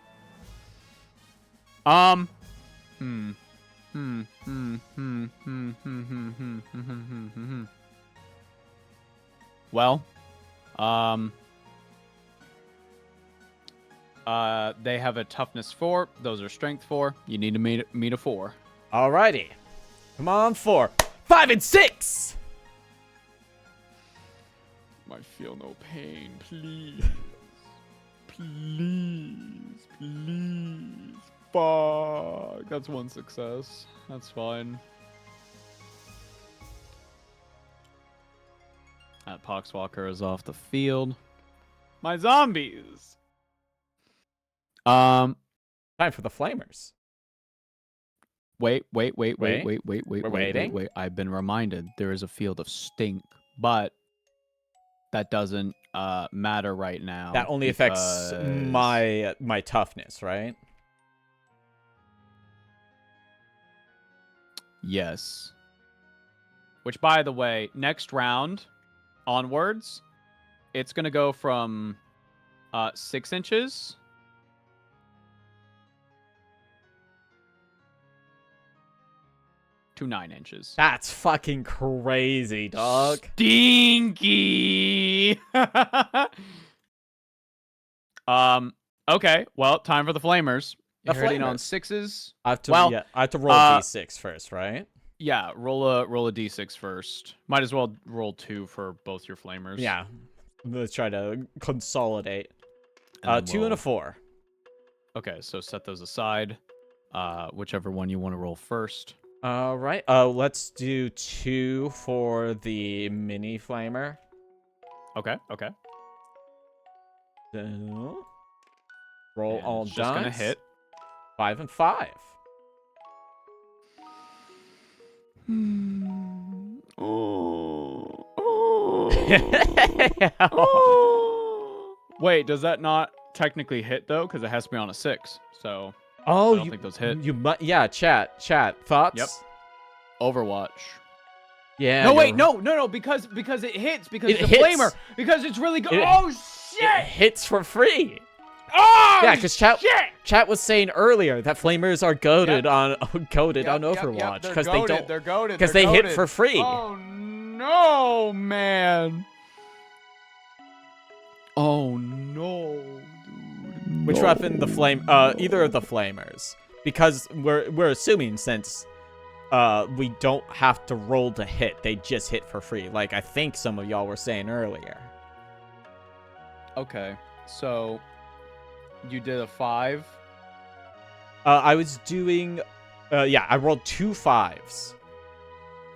Well, they have a toughness 4. Those are strength 4. You need to meet a 4. Alrighty. Come on, 4. 5 and 6! I feel no pain, please. Please. Fuck. That's 1 success. That's fine. That Poxwalker is off the field. My zombies. Time for the flamers. Wait. We're waiting. Wait. I've been reminded there is a field of stink, but that doesn't matter right now. That only affects my toughness, right? Yes. Which, by the way, next round onwards, it's going to go from 6 inches to 9 inches. That's fucking crazy, dog. Stinky! Okay, well, time for the flamers. You're hitting on 6s. I have to roll a d6 first, right? Yeah, roll a d6 first. Might as well roll 2 for both your flamers. Yeah. Let's try to consolidate. 2 and a 4. Okay, so set those aside. Whichever one you want to roll first. All right. Let's do 2 for the mini flamer. Okay. So, roll And all it's just gonna dice. hit. 5 and 5. Wait, does that not technically hit though? Because it has to be on a 6. So I don't think those hit. Yeah, chat. Thoughts? Yep. Overwatch. Yeah. No, wait, no, because it hits because it's a flamer. Because it's really good. Oh shit! It hits for free. Oh yeah, because chat was saying earlier that flamers are goated on Overwatch because they're goated because they hit for free. Oh no, man! Oh no, dude. Which weapon? The flame? Either of the flamers, because we're assuming since we don't have to roll to hit, they just hit for free. Like I think some of y'all were saying earlier. Okay, so. You did a 5? I was doing... yeah, I rolled 2 5s.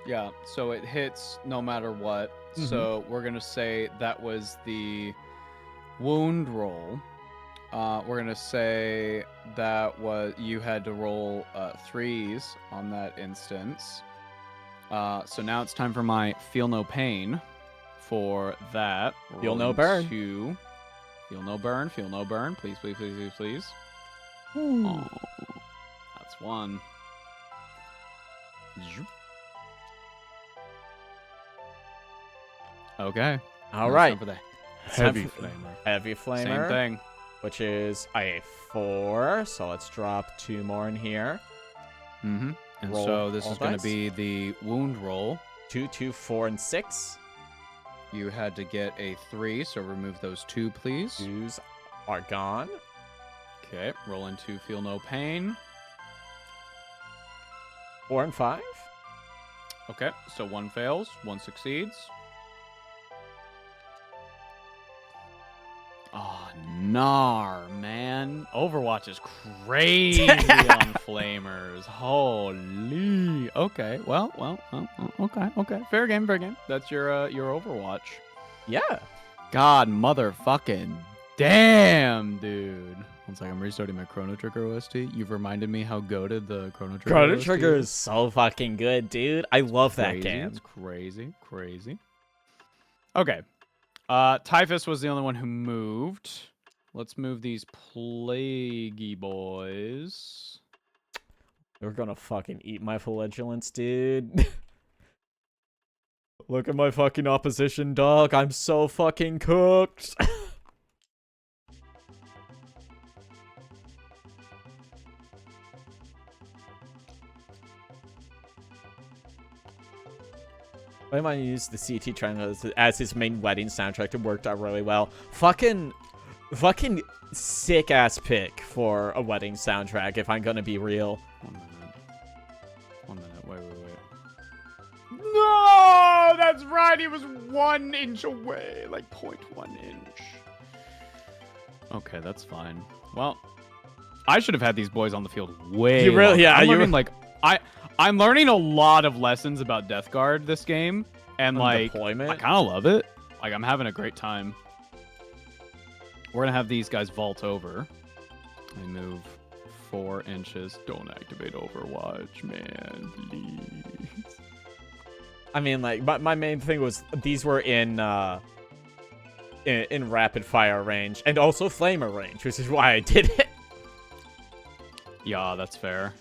Yeah, so it hits no matter what. Mm-hmm. So we're going to say that was the wound roll. We're going to say that was you had to roll 3s on that instance. So now it's time for my feel no pain for that. Feel no burn. 2. Feel no burn. Please. Oh, that's 1. Okay. All right. For the Heavy flamer. Same thing. Which is a 4. So let's drop 2 more in here. Mm-hmm. And so this is going to be the wound roll. 2, 2, 4, and 6. You had to get a 3, so remove those 2, please. 2s are gone. Okay, roll into feel no pain. 4 and 5. Okay, so 1 fails, 1 succeeds. Oh, nar, man. Overwatch is crazy on flamers. Holy. Okay, well, okay. Fair game. That's your Overwatch. Yeah. God motherfucking damn, dude. One second, I'm restarting my Chrono Trigger OST. You've reminded me how goated the Chrono Trigger Chrono OST Trigger is so fucking good, dude. I love that game. It's crazy. Okay. Typhus was the only one who moved. Let's move these plaguey boys. They're gonna fucking eat my flagellants, dude. Look at my fucking opposition, dog. I'm so fucking cooked. I might use the CT triangle as his main wedding soundtrack. It worked out really well. Fucking sick ass pick for a wedding soundtrack, if I'm gonna be real. 1 minute. Wait. No, that's right. He was 1 inch away, like 0.1 inch. Okay, that's fine. Well, I should have had these boys on the field way. You really, yeah. I'm learning a lot of lessons about Death Guard this game, and like deployment. I kind of love it. Like I'm having a great time. We're gonna have these guys vault over. They move 4 inches. Don't activate Overwatch, man, please. I mean, like my main thing was these were in rapid fire range and also flamer range, which is why I did it. Yeah, that's fair.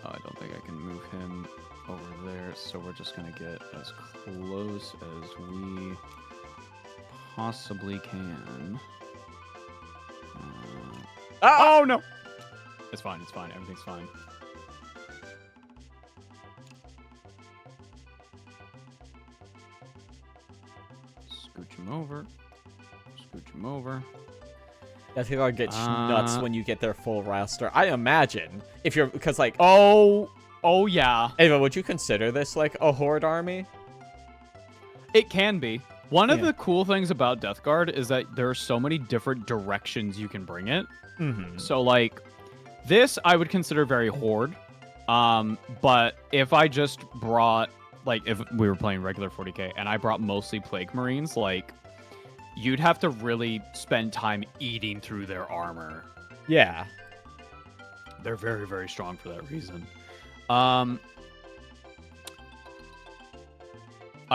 I don't think I can move him over there, so we're just gonna get as close as we possibly can. Oh no! It's fine, everything's fine. Scooch him over. I think I'll get nuts when you get their full roster. I imagine if you're because like oh yeah. Ava, would you consider this like a horde army? It can be. One of the cool things about Death Guard is that there are so many different directions you can bring it. Mm-hmm. So like this I would consider very horde. But if I just brought like if we were playing regular 40K and I brought mostly Plague Marines, like you'd have to really spend time eating through their armor. Yeah. They're very, very strong for that reason. I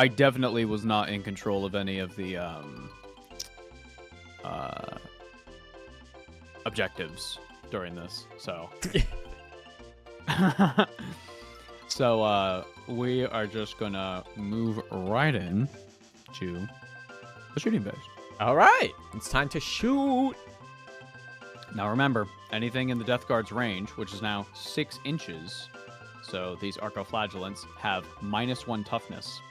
definitely was not in control of any of the objectives during this, so so we are just gonna move right in to the shooting base. All right, it's time to shoot. Now remember, anything in the Death Guard's range, which is now 6 inches, so these Arcoflagellants have -1 toughness.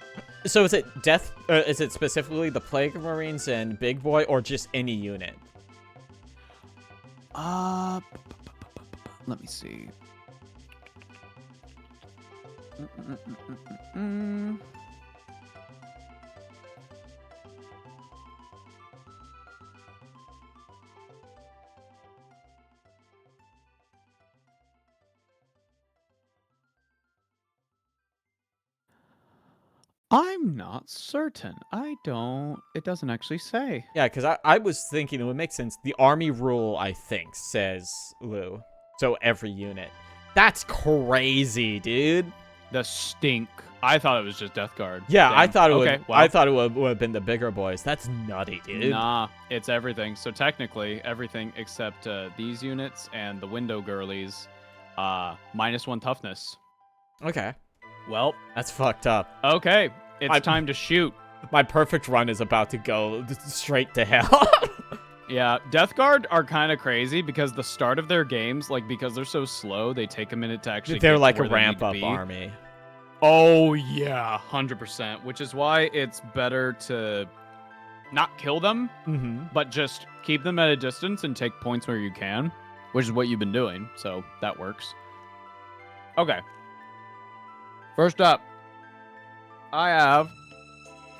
So is it death? Is it specifically the Plague Marines and Big Boy, or just any unit? Let me see. I'm not certain. It doesn't actually say. Yeah, because I was thinking it would make sense. The army rule, I think, says Lou. So every unit. That's crazy, dude. The stink. I thought it was just Death Guard. Yeah, Damn. I thought it Okay, would. well. I thought it would have been the bigger boys. That's nutty, dude. Nah, it's everything. So technically, everything except these units and the window girlies, -1 toughness. Okay. Well, That's fucked up. okay. It's time to shoot. My perfect run is about to go straight to hell. Yeah, Death Guard are kind of crazy because the start of their games, like because they're so slow, they take a minute to actually. They're get like to a where they need ramp to up be. army. Oh yeah, 100%. Which is why it's better to not kill them, but just keep them at a distance and take points where you can, which is what you've been doing, so that works. Okay. First up, I have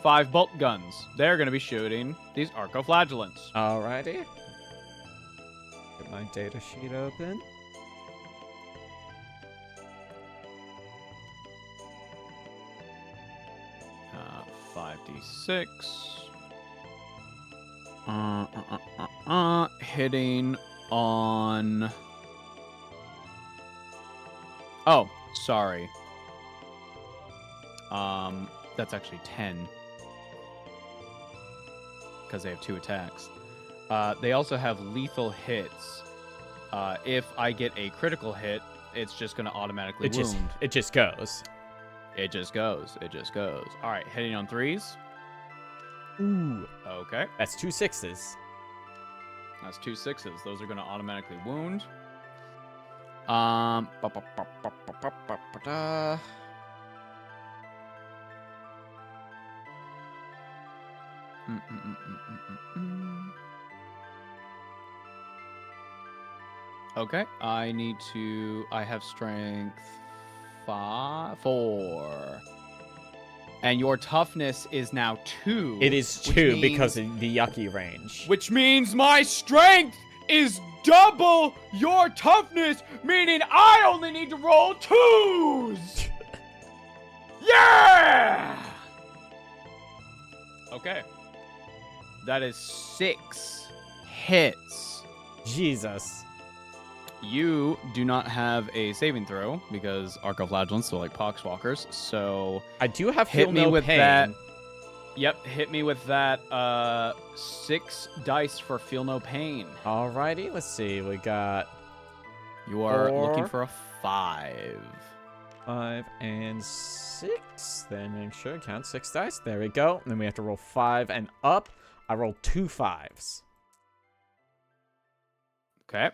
5 bolt guns. They're going to be shooting these arcoflagellants. Alrighty. Get my data sheet open. Uh, 5d6. Hitting on... Oh, sorry. That's actually 10. Because they have 2 attacks. They also have lethal hits. If I get a critical hit, it's just going to automatically wound. It just goes. It just goes. It just goes. All right, hitting on 3s. Ooh. Okay. That's 2 6s. That's 2 6s. Those are going to automatically wound. Okay, I have strength 4. And your toughness is now 2. It is 2 because of the yucky range. Which means my strength is double your toughness, meaning I only need to roll 2s! Yeah! Okay. That is 6 hits. Jesus. You do not have a saving throw because arcoflagellants are like poxwalkers, so I do have hit feel me no with pain. that. Yep, hit me with that 6 dice for feel no pain. Alrighty, let's see. We got You are 4, looking for a 5. 5 and 6. Then make sure it counts 6 dice. There we go. And then we have to roll 5 and up. I rolled 2 5s. Okay.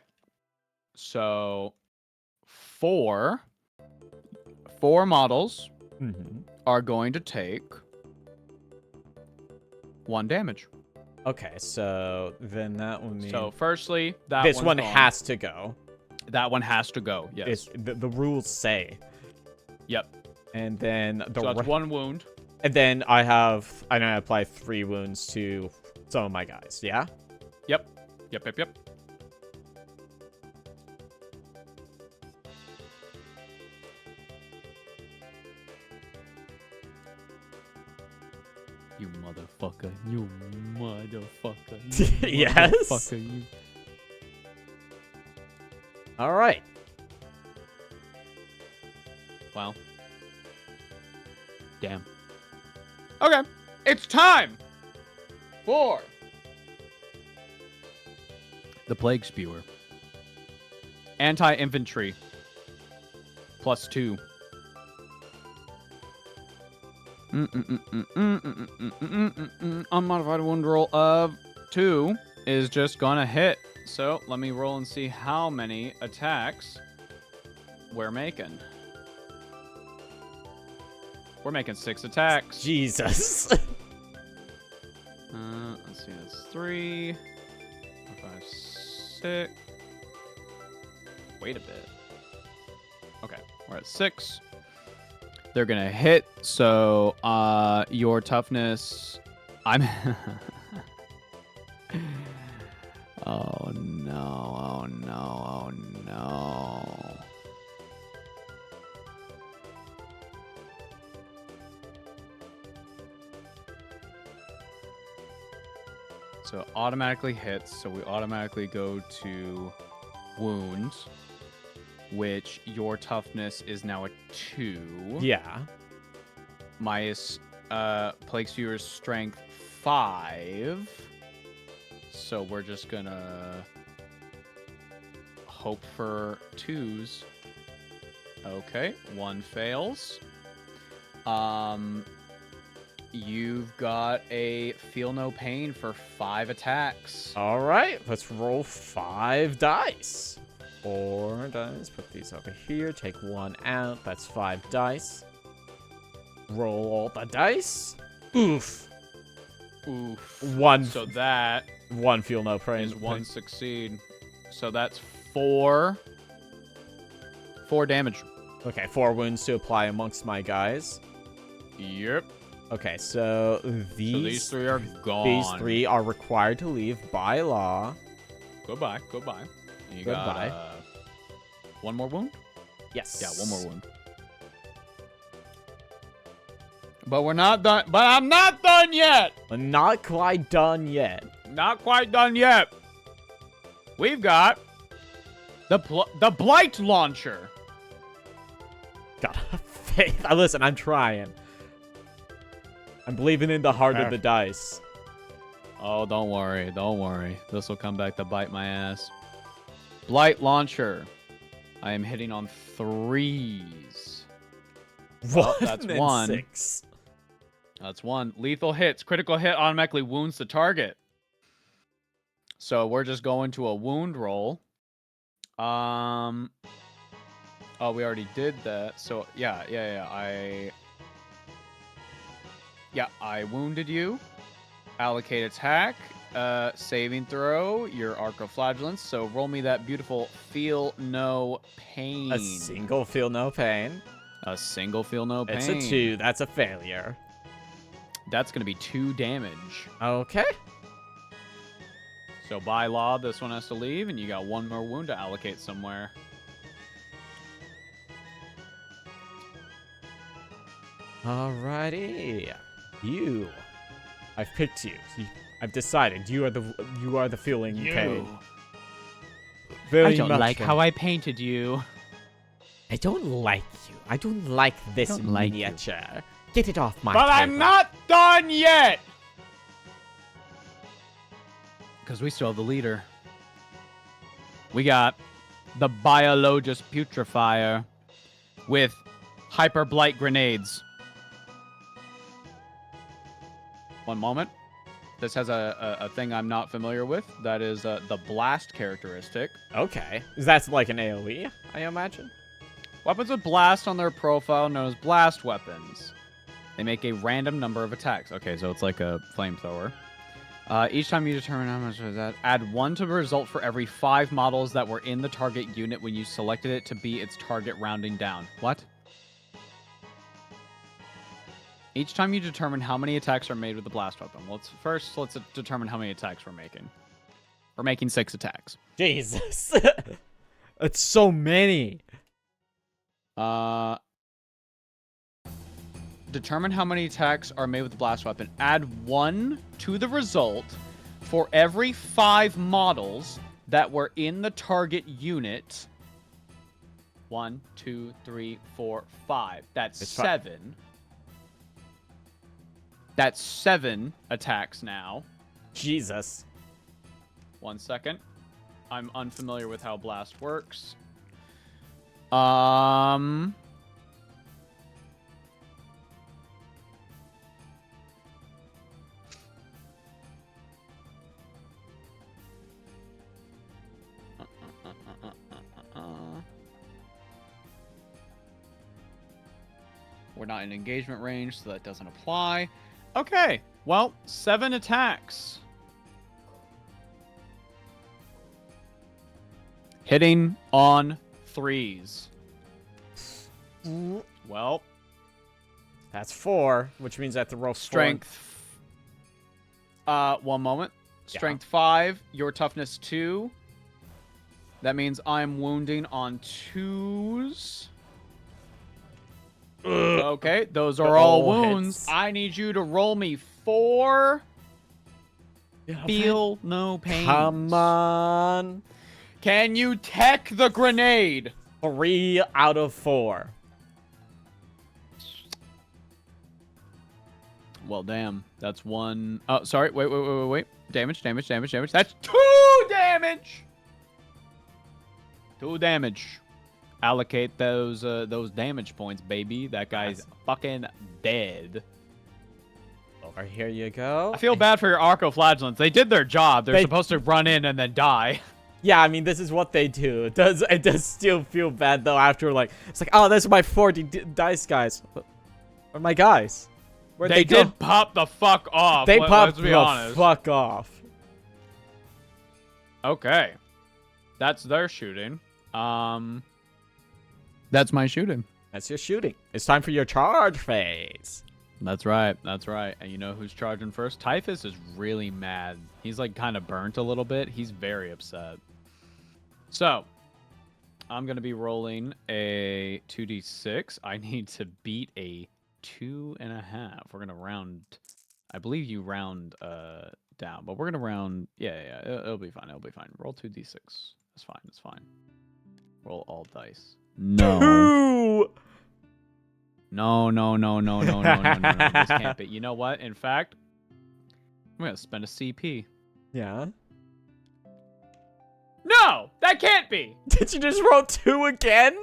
So 4 models are going to take 1 damage. Okay, so then that one means... So firstly, that this one gone. has to go. That one has to go, yes. The rules say. Yep. And then... So that's 1 wound. And then I apply 3 wounds to some of my guys, yeah? Yep. You motherfucker. You motherfucker. You Yes. Motherfucker, you. All right. Wow. Damn. Okay. It's time for the Plague Spewer. Anti-infantry. +2. Unmodified wound roll of 2 is just gonna hit. So let me roll and see how many attacks we're making. We're making 6 attacks. Jesus. Let's see, that's 3, 4, 5, 6. Wait a bit. Okay, we're at 6. They're gonna hit, so your toughness... I'm... Oh no, oh no, oh no. So automatically hits, so we automatically go to wounds, which your toughness is now a 2. Yeah. My Plague Spewer's strength 5. So we're just gonna hope for 2s. Okay, 1 fails. You've got a feel no pain for 5 attacks. All right, let's roll 5 dice. 4 dice. Put these over here. Take 1 out. That's 5 dice. Roll all the dice. Oof. Oof. One. So that One feel no pain. is one succeed. So that's 4. 4 damage. Okay, 4 wounds to apply amongst my guys. Yep. Okay, so these 3 are gone. These 3 are required to leave by law. Goodbye. You Goodbye. got 1 more wound? Yes. Yeah, 1 more wound. But we're not done. But I'm not done yet. But not quite done yet. Not quite done yet. We've got the Blight Launcher. God, faith. Listen, I'm trying. I'm believing in the heart of the dice. Oh, don't worry. This will come back to bite my ass. Blight Launcher. I am hitting on 3s. Well, that's 1. 6. That's 1. Lethal hits. Critical hit automatically wounds the target. So we're just going to a wound roll. Oh, we already did that. So yeah. I wounded you. Allocate attack. Saving throw. Your Arcoflagellance. So roll me that beautiful feel no pain. A single feel no pain. A single feel no pain. It's a 2. That's a failure. That's going to be 2 damage. Okay. So by law, this one has to leave, and you got 1 more wound to allocate somewhere. Alrighty. You. I've picked you. I've decided you are the feeling pain. Very I don't much like so. how I painted you. I don't like you. I don't like this don't like you. miniature. Get it off my But table. I'm not done yet! Because we still have the leader. We got the Biologus Putrefier with Hyper Blight Grenades. One moment. This has a thing I'm not familiar with. That is the Blast characteristic. Okay. That's like an AoE, I imagine? Weapons with Blast on their profile known as Blast weapons. They make a random number of attacks. Okay, so it's like a flamethrower. Each time you determine how much is that, add 1 to the result for every 5 models that were in the target unit when you selected it to be its target rounding down. What? Each time you determine how many attacks are made with the blast weapon. Let's determine how many attacks we're making. We're making 6 attacks. Jesus. It's so many. Determine how many attacks are made with the blast weapon. Add 1 to the result for every 5 models that were in the target unit. 1, 2, 3, 4, 5. That's 7. That's 7 attacks now. Jesus. 1 second. I'm unfamiliar with how blast works. We're not in engagement range, so that doesn't apply. Okay, well, 7 attacks. Hitting on 3s. Well, That's 4, which means I have to roll strength. 1 moment. Strength 5, your toughness 2. That means I'm wounding on 2s. Okay, those are all wounds. Hits. I need you to roll me 4. Feel no pain. Come on. Can you tech the grenade? 3 out of 4. Well, damn. That's 1. Oh, sorry. Wait. Damage. That's 2 damage. 2 damage. Allocate those damage points, baby. That guy's fucking dead. Over here you go. I feel bad for your Arcoflagellants. They did their job. They're supposed to run in and then die. Yeah, I mean, this is what they do. It does still feel bad, though, after, like, it's like, oh, those are my 40 dice guys. Where are my guys? Where'd They go? did pop the fuck off. They popped let's be the honest. fuck off. Okay. That's their shooting. That's my shooting. That's your shooting. It's time for your charge phase. That's right. That's right. And you know who's charging first? Typhus is really mad. He's like kind of burnt a little bit. He's very upset. So, I'm going to be rolling a 2d6. I need to beat a 2.5. We're going to round. I believe you round down, but we're going to round. Yeah. It'll be fine. It'll be fine. Roll 2d6. It's fine. It's fine. Roll all dice. No. No. This can't be. You know what? In fact, I'm going to spend a CP. Yeah. No! That can't be! Did you just roll 2 again?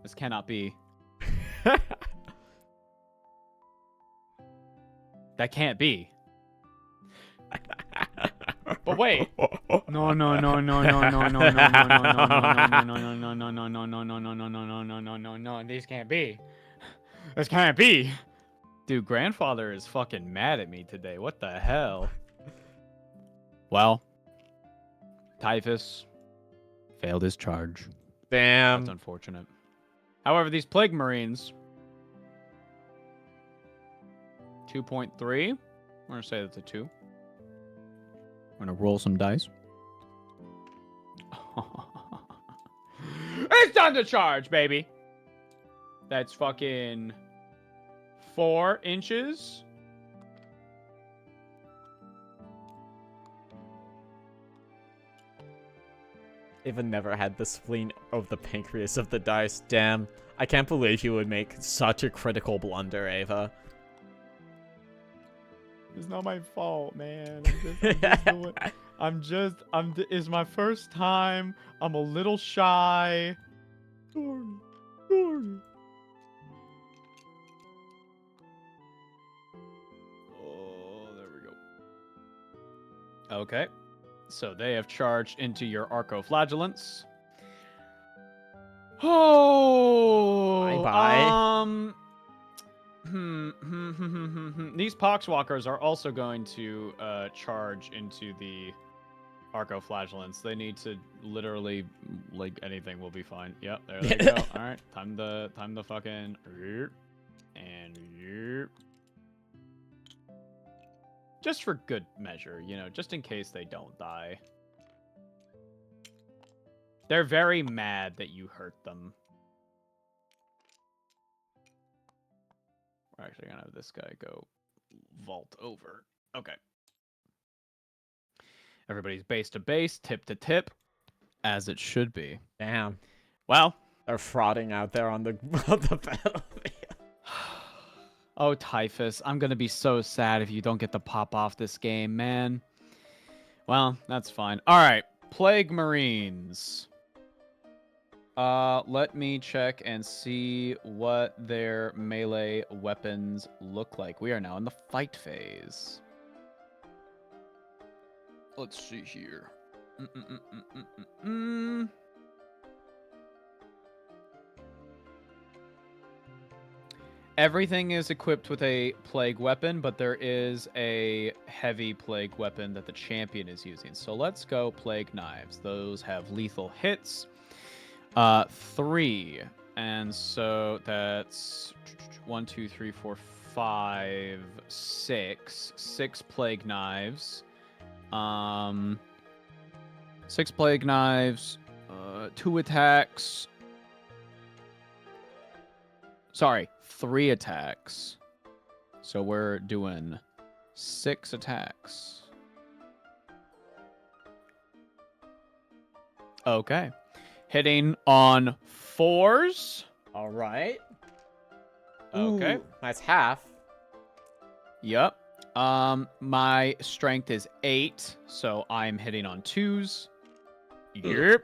This cannot be. That can't be. But wait. No. These can't be. This can't be. Dude, grandfather is fucking mad at me today. What the hell? Well, Typhus failed his charge. Damn. That's unfortunate. However, these Plague Marines, 2.3. We're going to say that's a 2. We're going to roll some dice. It's time to charge, baby. That's fucking 4 inches. Ava never had the spleen of the pancreas of the dice. Damn. I can't believe you would make such a critical blunder, Ava. It's not my fault, man. It's my first time. I'm a little shy. Sorry. Oh, there we go. Okay. So they have charged into your Arcoflagellants. Oh, bye. These Poxwalkers are also going to charge into the Arcoflagellants. They need to literally, like, anything will be fine. Yep, there they go. All right, time to fucking and just for good measure, you know, just in case they don't die. They're very mad that you hurt them. We're actually gonna have this guy go vault over. Okay. Everybody's base to base, tip to tip, as it should be. Damn. Well, they're frauding out there on the battlefield. Oh, Typhus, I'm gonna be so sad if you don't get to pop off this game, man. Well, that's fine. All right, Plague Marines. Let me check and see what their melee weapons look like. We are now in the fight phase. Let's see here. Everything is equipped with a plague weapon, but there is a heavy plague weapon that the champion is using. So let's go plague knives. Those have lethal hits. 3. And so that's 1, 2, 3, 4, 5, 6. 6 plague knives. 6 plague knives. 2 attacks. Sorry, 3 attacks. So we're doing 6 attacks. Okay. Hitting on 4s. All right. Okay. Ooh, that's half. Yep. My strength is 8, so I'm hitting on 2s. Yep.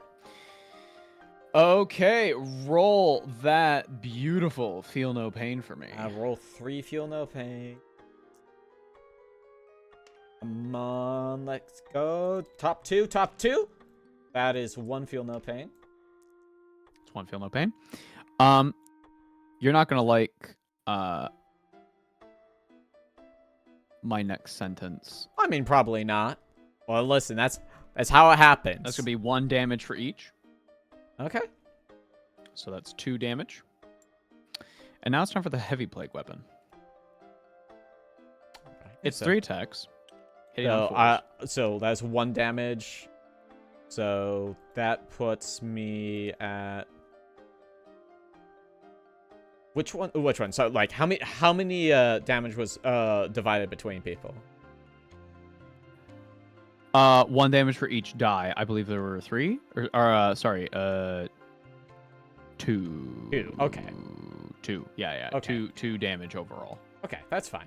Okay, roll that beautiful feel no pain for me. Roll 3 feel no pain. Come on, let's go. Top 2. That is 1 feel no pain. It's 1 feel no pain. You're not gonna like my next sentence. I mean, probably not. Well, listen, that's how it happens. That's gonna be 1 damage for each. Okay. So that's 2 damage. And now it's time for the heavy plague weapon. It's 3 attacks. Hitting on 4s. So that's 1 damage. So that puts me at which one? So like how many damage was divided between people? 1 damage for each die. I believe there were 3 or sorry, 2. 2. Okay. 2. Yeah. Okay. 2 damage overall. Okay, that's fine.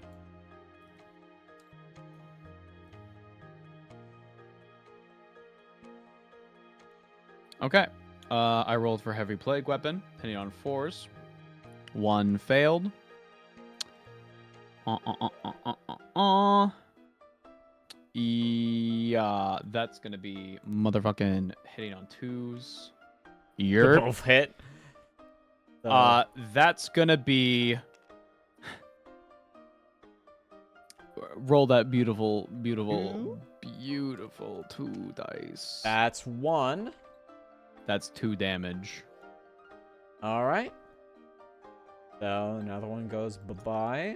Okay. I rolled for heavy plague weapon, hitting on 4s. 1 failed. Yeah, that's gonna be motherfucking hitting on 2s. You're both hit. That's gonna be roll that beautiful 2 dice. That's 1. That's 2 damage. All right. So another one goes bye-bye.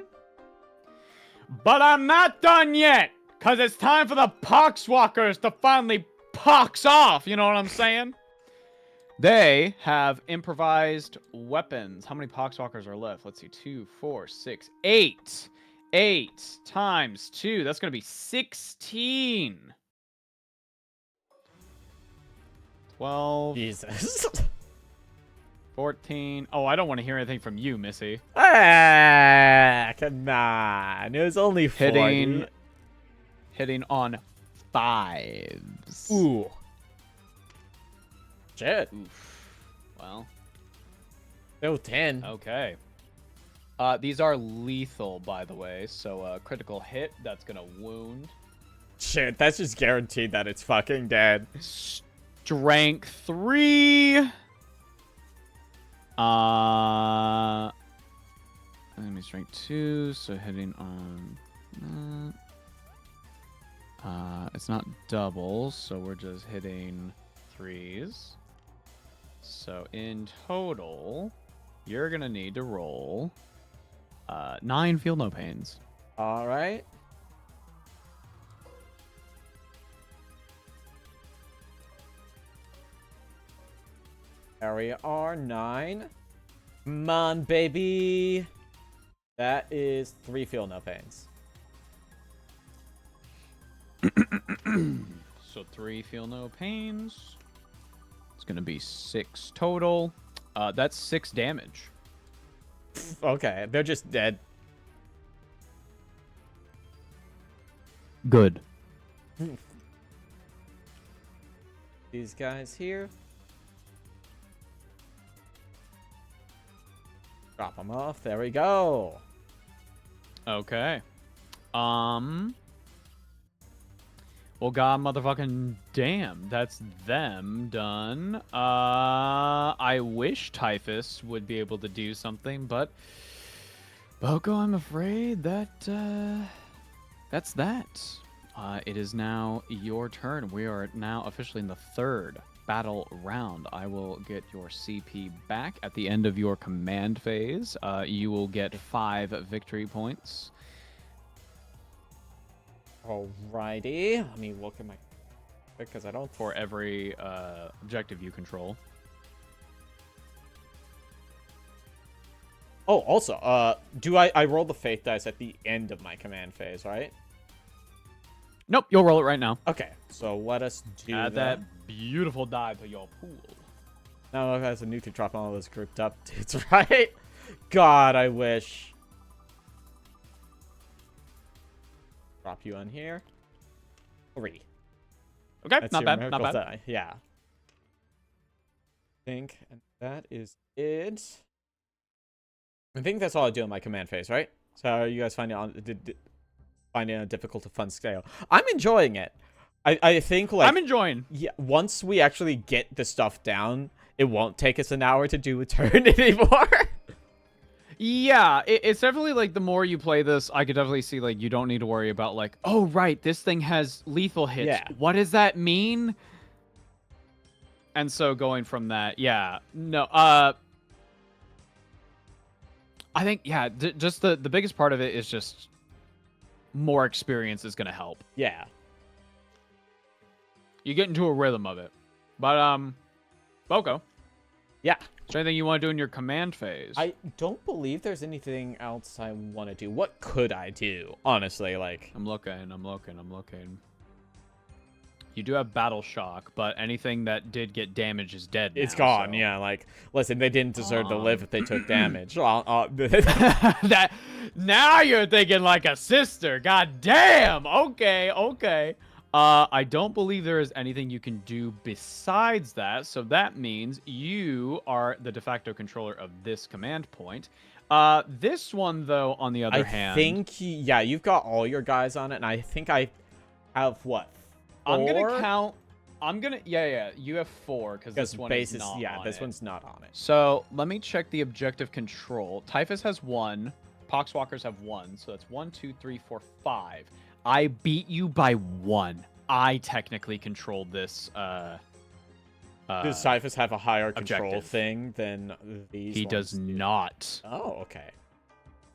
But I'm not done yet, because it's time for the Poxwalkers to finally pox off. You know what I'm saying? They have improvised weapons. How many Poxwalkers are left? Let's see. 2, 4, 6, 8. 8 times 2. That's going to be 16. 12. Jesus. 14. Oh, I don't want to hear anything from you, Missy. Ah, come on. It was only 40. Hitting on 5s. Ooh. Shit. Oof. Well. No 10. Okay. These are lethal, by the way. So, critical hit, that's going to wound. Shit, that's just guaranteed that it's fucking dead. Strength 3. Enemy strength 2, so hitting on it's not doubles, so we're just hitting 3s. So in total, you're gonna need to roll 9 feel no pains. All right. There we are, 9. Come on, baby. That is 3 feel no pains. So 3 feel no pains. It's gonna be 6 total. That's 6 damage. Okay, they're just dead. Good. These guys here. Drop them off. There we go. Okay. Well, god motherfucking damn, that's them done. I wish Typhus would be able to do something, but Boco, I'm afraid that that's that. It is now your turn. We are now officially in the 3rd battle round. I will get your CP back at the end of your command phase. You will get 5 victory points. Alrighty. Let me look at my... Because I don't... For every objective you control. Oh, also, do I roll the faith dice at the end of my command phase, right? Nope, you'll roll it right now. Okay, so let us do Add that beautiful die to your pool. Now it has a nuke to drop all those grouped up dudes, right? God, I wish. Drop you on here. 3. Okay, That's not your bad, miracle not bad. die. Yeah. And that is it. I think that's all I do in my command phase, right? So are you guys finding a difficult to fun scale? I'm enjoying it. I think like I'm enjoying. Yeah, once we actually get the stuff down, it won't take us an hour to do a turn anymore. Yeah, it's definitely like the more you play this, I could definitely see like you don't need to worry about like, oh right, this thing has lethal hits. Yeah. What does that mean? And so going from that, yeah, no, I think yeah, just the biggest part of it is just more experience is gonna help. Yeah. You get into a rhythm of it. But Boco. Yeah. Is there anything you want to do in your command phase? I don't believe there's anything else I want to do. What could I do? Honestly, like... I'm looking. You do have Battle Shock, but anything that did get damage is dead now, It's gone, so. yeah. Like, listen, they didn't deserve to live if they took damage. That now you're thinking like a sister. God damn. Okay. I don't believe there is anything you can do besides that, so that means you are the de facto controller of this command point. This one, though, on the other hand... I think, yeah, you've got all your guys on it, and I think I have, what, 4? I'm gonna count... Yeah, you have 4, because this one is not yeah, on this it. one's not on it. So, let me check the objective control. Typhus has 1, Poxwalkers have 1, so that's 1, 2, 3, 4, 5. I beat you by 1. I technically controlled this. Does Typhus have a higher control objective. thing than these? He does not. Oh, okay.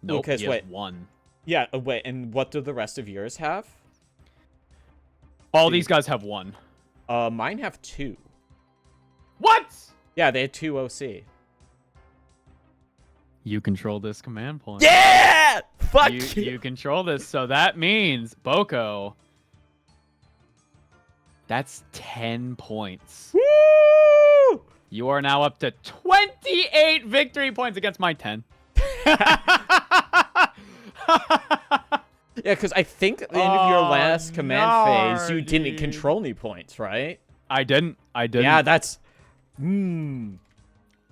Nope, Because he has 1. Yeah, wait, and what do the rest of yours have? All these guys have 1. Mine have 2. What? Yeah, they had 2 OC. You control this command point. Yeah! Fuck you control this, so that means Boco. That's 10 points. Woo! You are now up to 28 victory points against my 10. Yeah, because I think at the end of your last command phase, you didn't control any points, right? I didn't. Yeah, that's...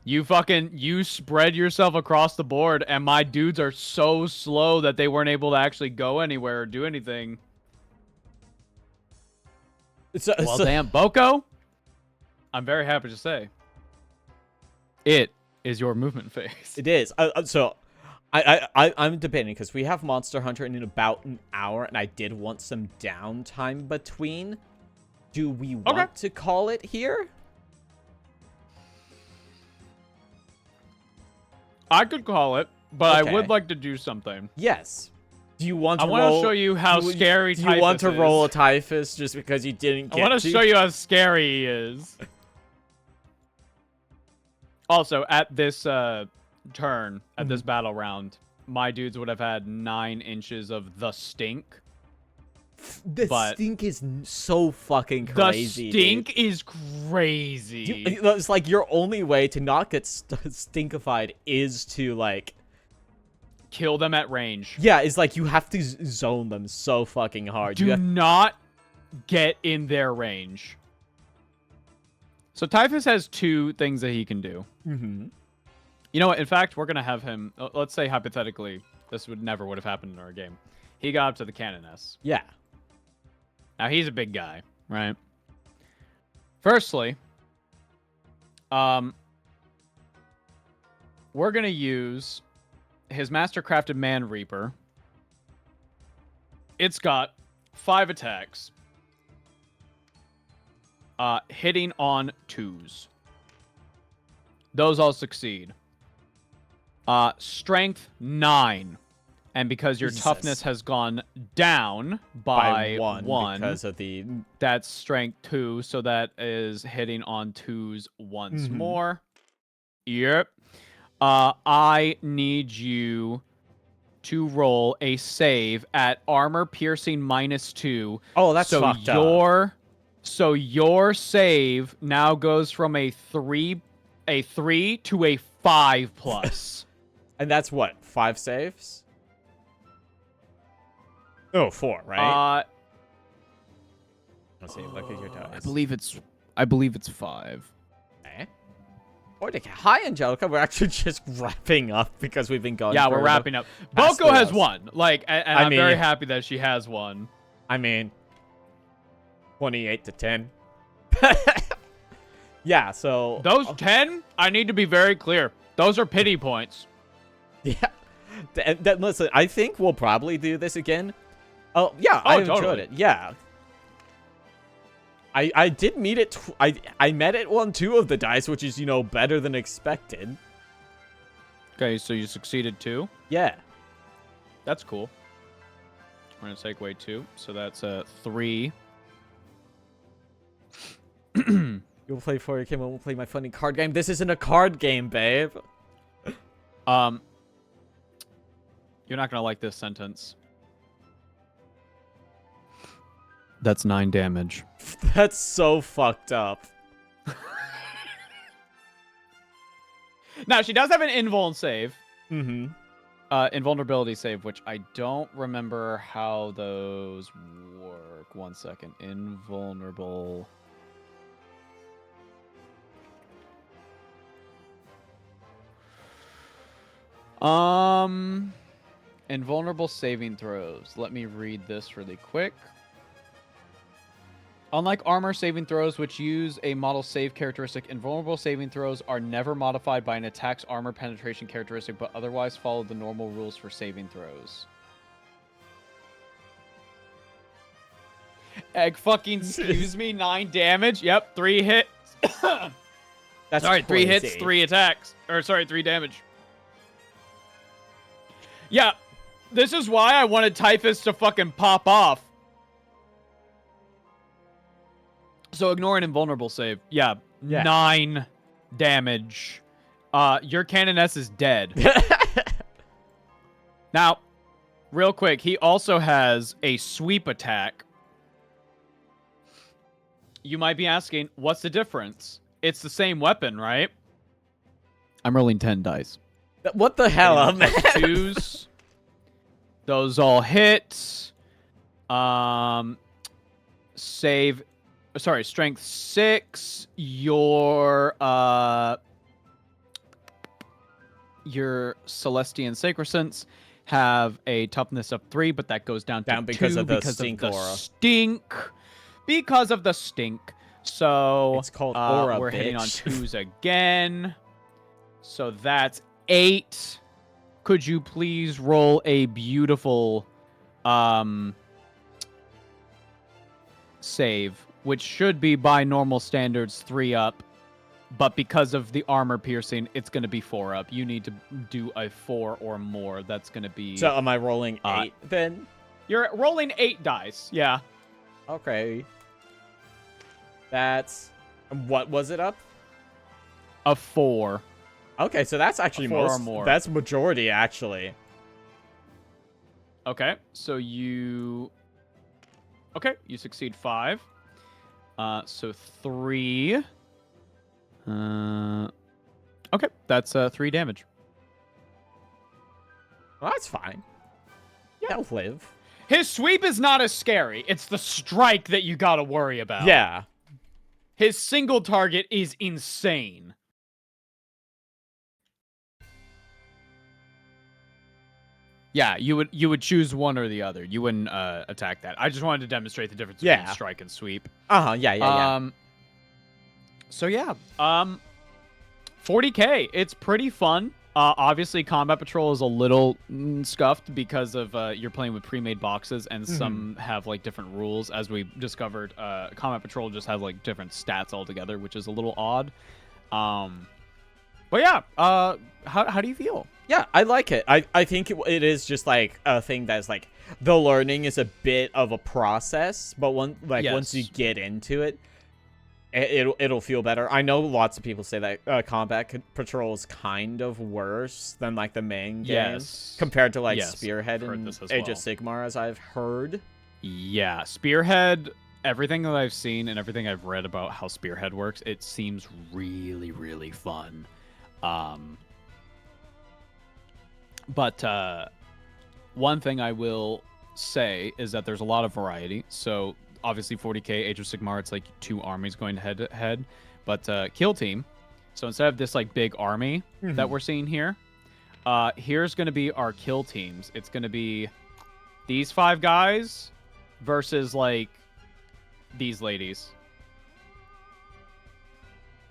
You spread yourself across the board, and my dudes are so slow that they weren't able to actually go anywhere or do anything. Well, damn, Boco, I'm very happy to say, it is your movement phase. It is. So, I'm debating, because we have Monster Hunter in about an hour, and I did want some downtime between. Do we want to call it here? I could call it, but I would like to do something. Yes. Do you want to I want to show you how scary Typhus is. Do you want to roll a Typhus just because you didn't get to? I want to show you how scary he is. Also, at this turn, at this battle round, my dudes would have had 9 inches of the stink. The stink is so fucking crazy. The stink is crazy. It's like your only way to not get stinkified is to, like... kill them at range. Yeah, it's like you have to zone them so fucking hard. Do not get in their range. So Typhus has 2 things that he can do. Mm-hmm. You know what? In fact, we're going to have him... Let's say, hypothetically, this would have happened in our game. He got up to the Canoness. Yeah. Now, he's a big guy, right? Firstly, we're going to use his Mastercrafted Man Reaper. It's got 5 attacks. Hitting on 2s. Those all succeed. Strength 9. And because your toughness has gone down by 1 because of the... That's strength 2, so that is hitting on 2s once more. Yep. I need you to roll a save at armor piercing -2. Oh, that's fucked up. So your save now goes from a 3 to a 5+. And that's what, 5 saves? Oh, 4, right? Let's see. Look at your dice. I believe it's 5. Okay. Hi, Angelica. We're actually just wrapping up because we've been going. Yeah, we're wrapping up. Boco has 1. Like, and I'm very happy that she has 1. I mean, 28 to 10. Yeah. So those 10, I need to be very clear. Those are pity points. Yeah. Listen, I think we'll probably do this again. Oh, yeah, I enjoyed totally. it. Yeah. I did meet it. I met it on 2 of the dice, which is, better than expected. Okay, so you succeeded 2. Yeah. That's cool. We're going to take away 2. So that's 3. You'll play 40K, we'll play my funny card game. This isn't a card game, babe. You're not going to like this sentence. That's 9 damage. That's so fucked up. Now, she does have an invuln save. Mm-hmm. Invulnerability save, which I don't remember how those work. 1 second. Invulnerable. Invulnerable saving throws. Let me read this really quick. Unlike armor saving throws, which use a model save characteristic, invulnerable saving throws are never modified by an attack's armor penetration characteristic, but otherwise follow the normal rules for saving throws. Egg fucking excuse me, 9 damage. Yep, 3 hits. That's all right, 3 crazy. hits, 3 attacks. Or sorry, 3 damage. Yeah, this is why I wanted Typhus to fucking pop off. So ignore an invulnerable save. Yeah, 9 damage. Your Canoness is dead. Now, real quick, he also has a sweep attack. You might be asking, what's the difference? It's the same weapon, right? I'm rolling 10 dice. What the hell, man? 2s. Those all hit. Save. Sorry, strength 6. Your Celestian Sacrosants have a toughness of 3, but that goes down to because 2 of the because stink of the aura. stink. Because of the stink. So it's called aura, we're bitch. hitting on 2s again. So that's 8. Could you please roll a beautiful save, which should be by normal standards 3 up, but because of the armor piercing, it's going to be 4 up. You need to do a 4 or more. That's going to be... So am I rolling 8 then? You're rolling 8 dice, yeah. Okay. That's... What was it up? A 4. Okay, so that's actually 4 or more. That's majority, actually. Okay, so you... Okay, you succeed 5. So 3. Okay, that's 3 damage. Well, that's fine. Yeah. That'll live. His sweep is not as scary. It's the strike that you gotta worry about. Yeah. His single target is insane. Yeah, you would choose one or the other. You wouldn't attack that. I just wanted to demonstrate the difference between strike and sweep. Yeah. So yeah, 40K. It's pretty fun. Obviously, Combat Patrol is a little scuffed because of you're playing with pre-made boxes, and some have like different rules. As we discovered, Combat Patrol just has like different stats altogether, which is a little odd. But yeah, how do you feel? Yeah, I like it. I think it is just like a thing that's like the learning is a bit of a process, but once you get into it, it'll feel better. I know lots of people say that Combat Patrol is kind of worse than like the main game compared to like Spearhead and Age of Sigmar, as I've heard. Yeah, Spearhead. Everything that I've seen and everything I've read about how Spearhead works, it seems really, really fun. But one thing I will say is that there's a lot of variety. So obviously 40K, Age of Sigmar, it's like 2 armies going head to head. But Kill Team, so instead of this like big army that we're seeing here, here's going to be our kill teams. It's going to be these 5 guys versus like these ladies.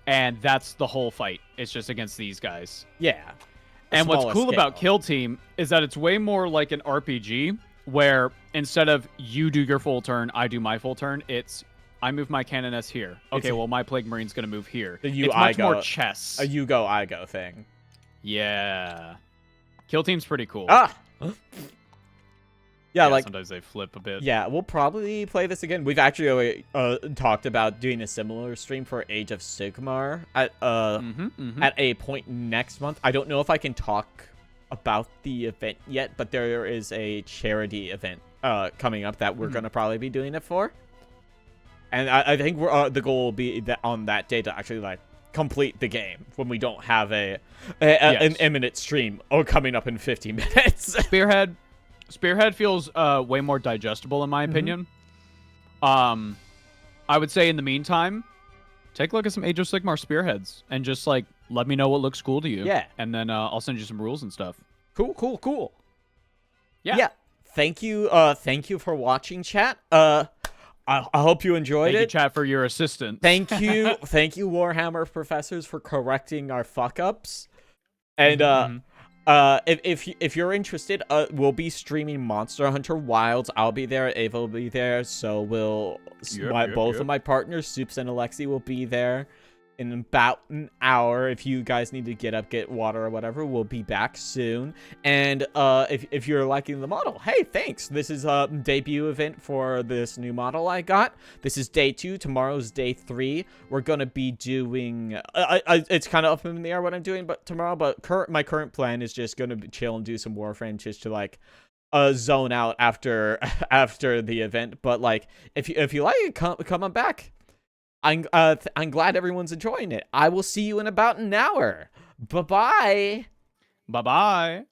And that's the whole fight. It's just against these guys. Yeah. And what's smaller cool scale. about Kill Team is that it's way more like an RPG, where instead of you do your full turn, I do my full turn, it's I move my Canoness here. Okay, well, my Plague Marine's going to move here. It's much more chess. A you go, I go thing. Yeah. Kill Team's pretty cool. Ah! Yeah, like sometimes they flip a bit. Yeah, we'll probably play this again. We've actually talked about doing a similar stream for Age of Sigmar at at a point next month. I don't know if I can talk about the event yet, but there is a charity event coming up that we're gonna probably be doing it for. And I think the goal will be that on that day to actually like complete the game when we don't have an imminent stream coming up in 50 minutes. Spearhead feels way more digestible in my opinion. I would say in the meantime, take a look at some Age of Sigmar Spearheads and just like let me know what looks cool to you. Yeah. And then I'll send you some rules and stuff. Cool. Yeah. Thank you for watching, chat. I hope you enjoyed it. Thank you, chat, for your assistance. Thank you, Warhammer professors, for correcting our fuck ups. And if you're interested, we'll be streaming Monster Hunter Wilds. I'll be there. Ava will be there. So will both of my partners, Soups and Alexi, will be there in about an hour. If you guys need to get up, get water or whatever, we'll be back soon. And if you're liking the model, hey, thanks. This is a debut event for this new model I got. This is day 2. Tomorrow's day 3. We're gonna be doing. It's kind of up in the air what I'm doing, but tomorrow. But my current plan is just gonna chill and do some Warframe just to like zone out after the event. But like, if you like it, come on back. I'm glad everyone's enjoying it. I will see you in about an hour. Bye-bye. Bye-bye.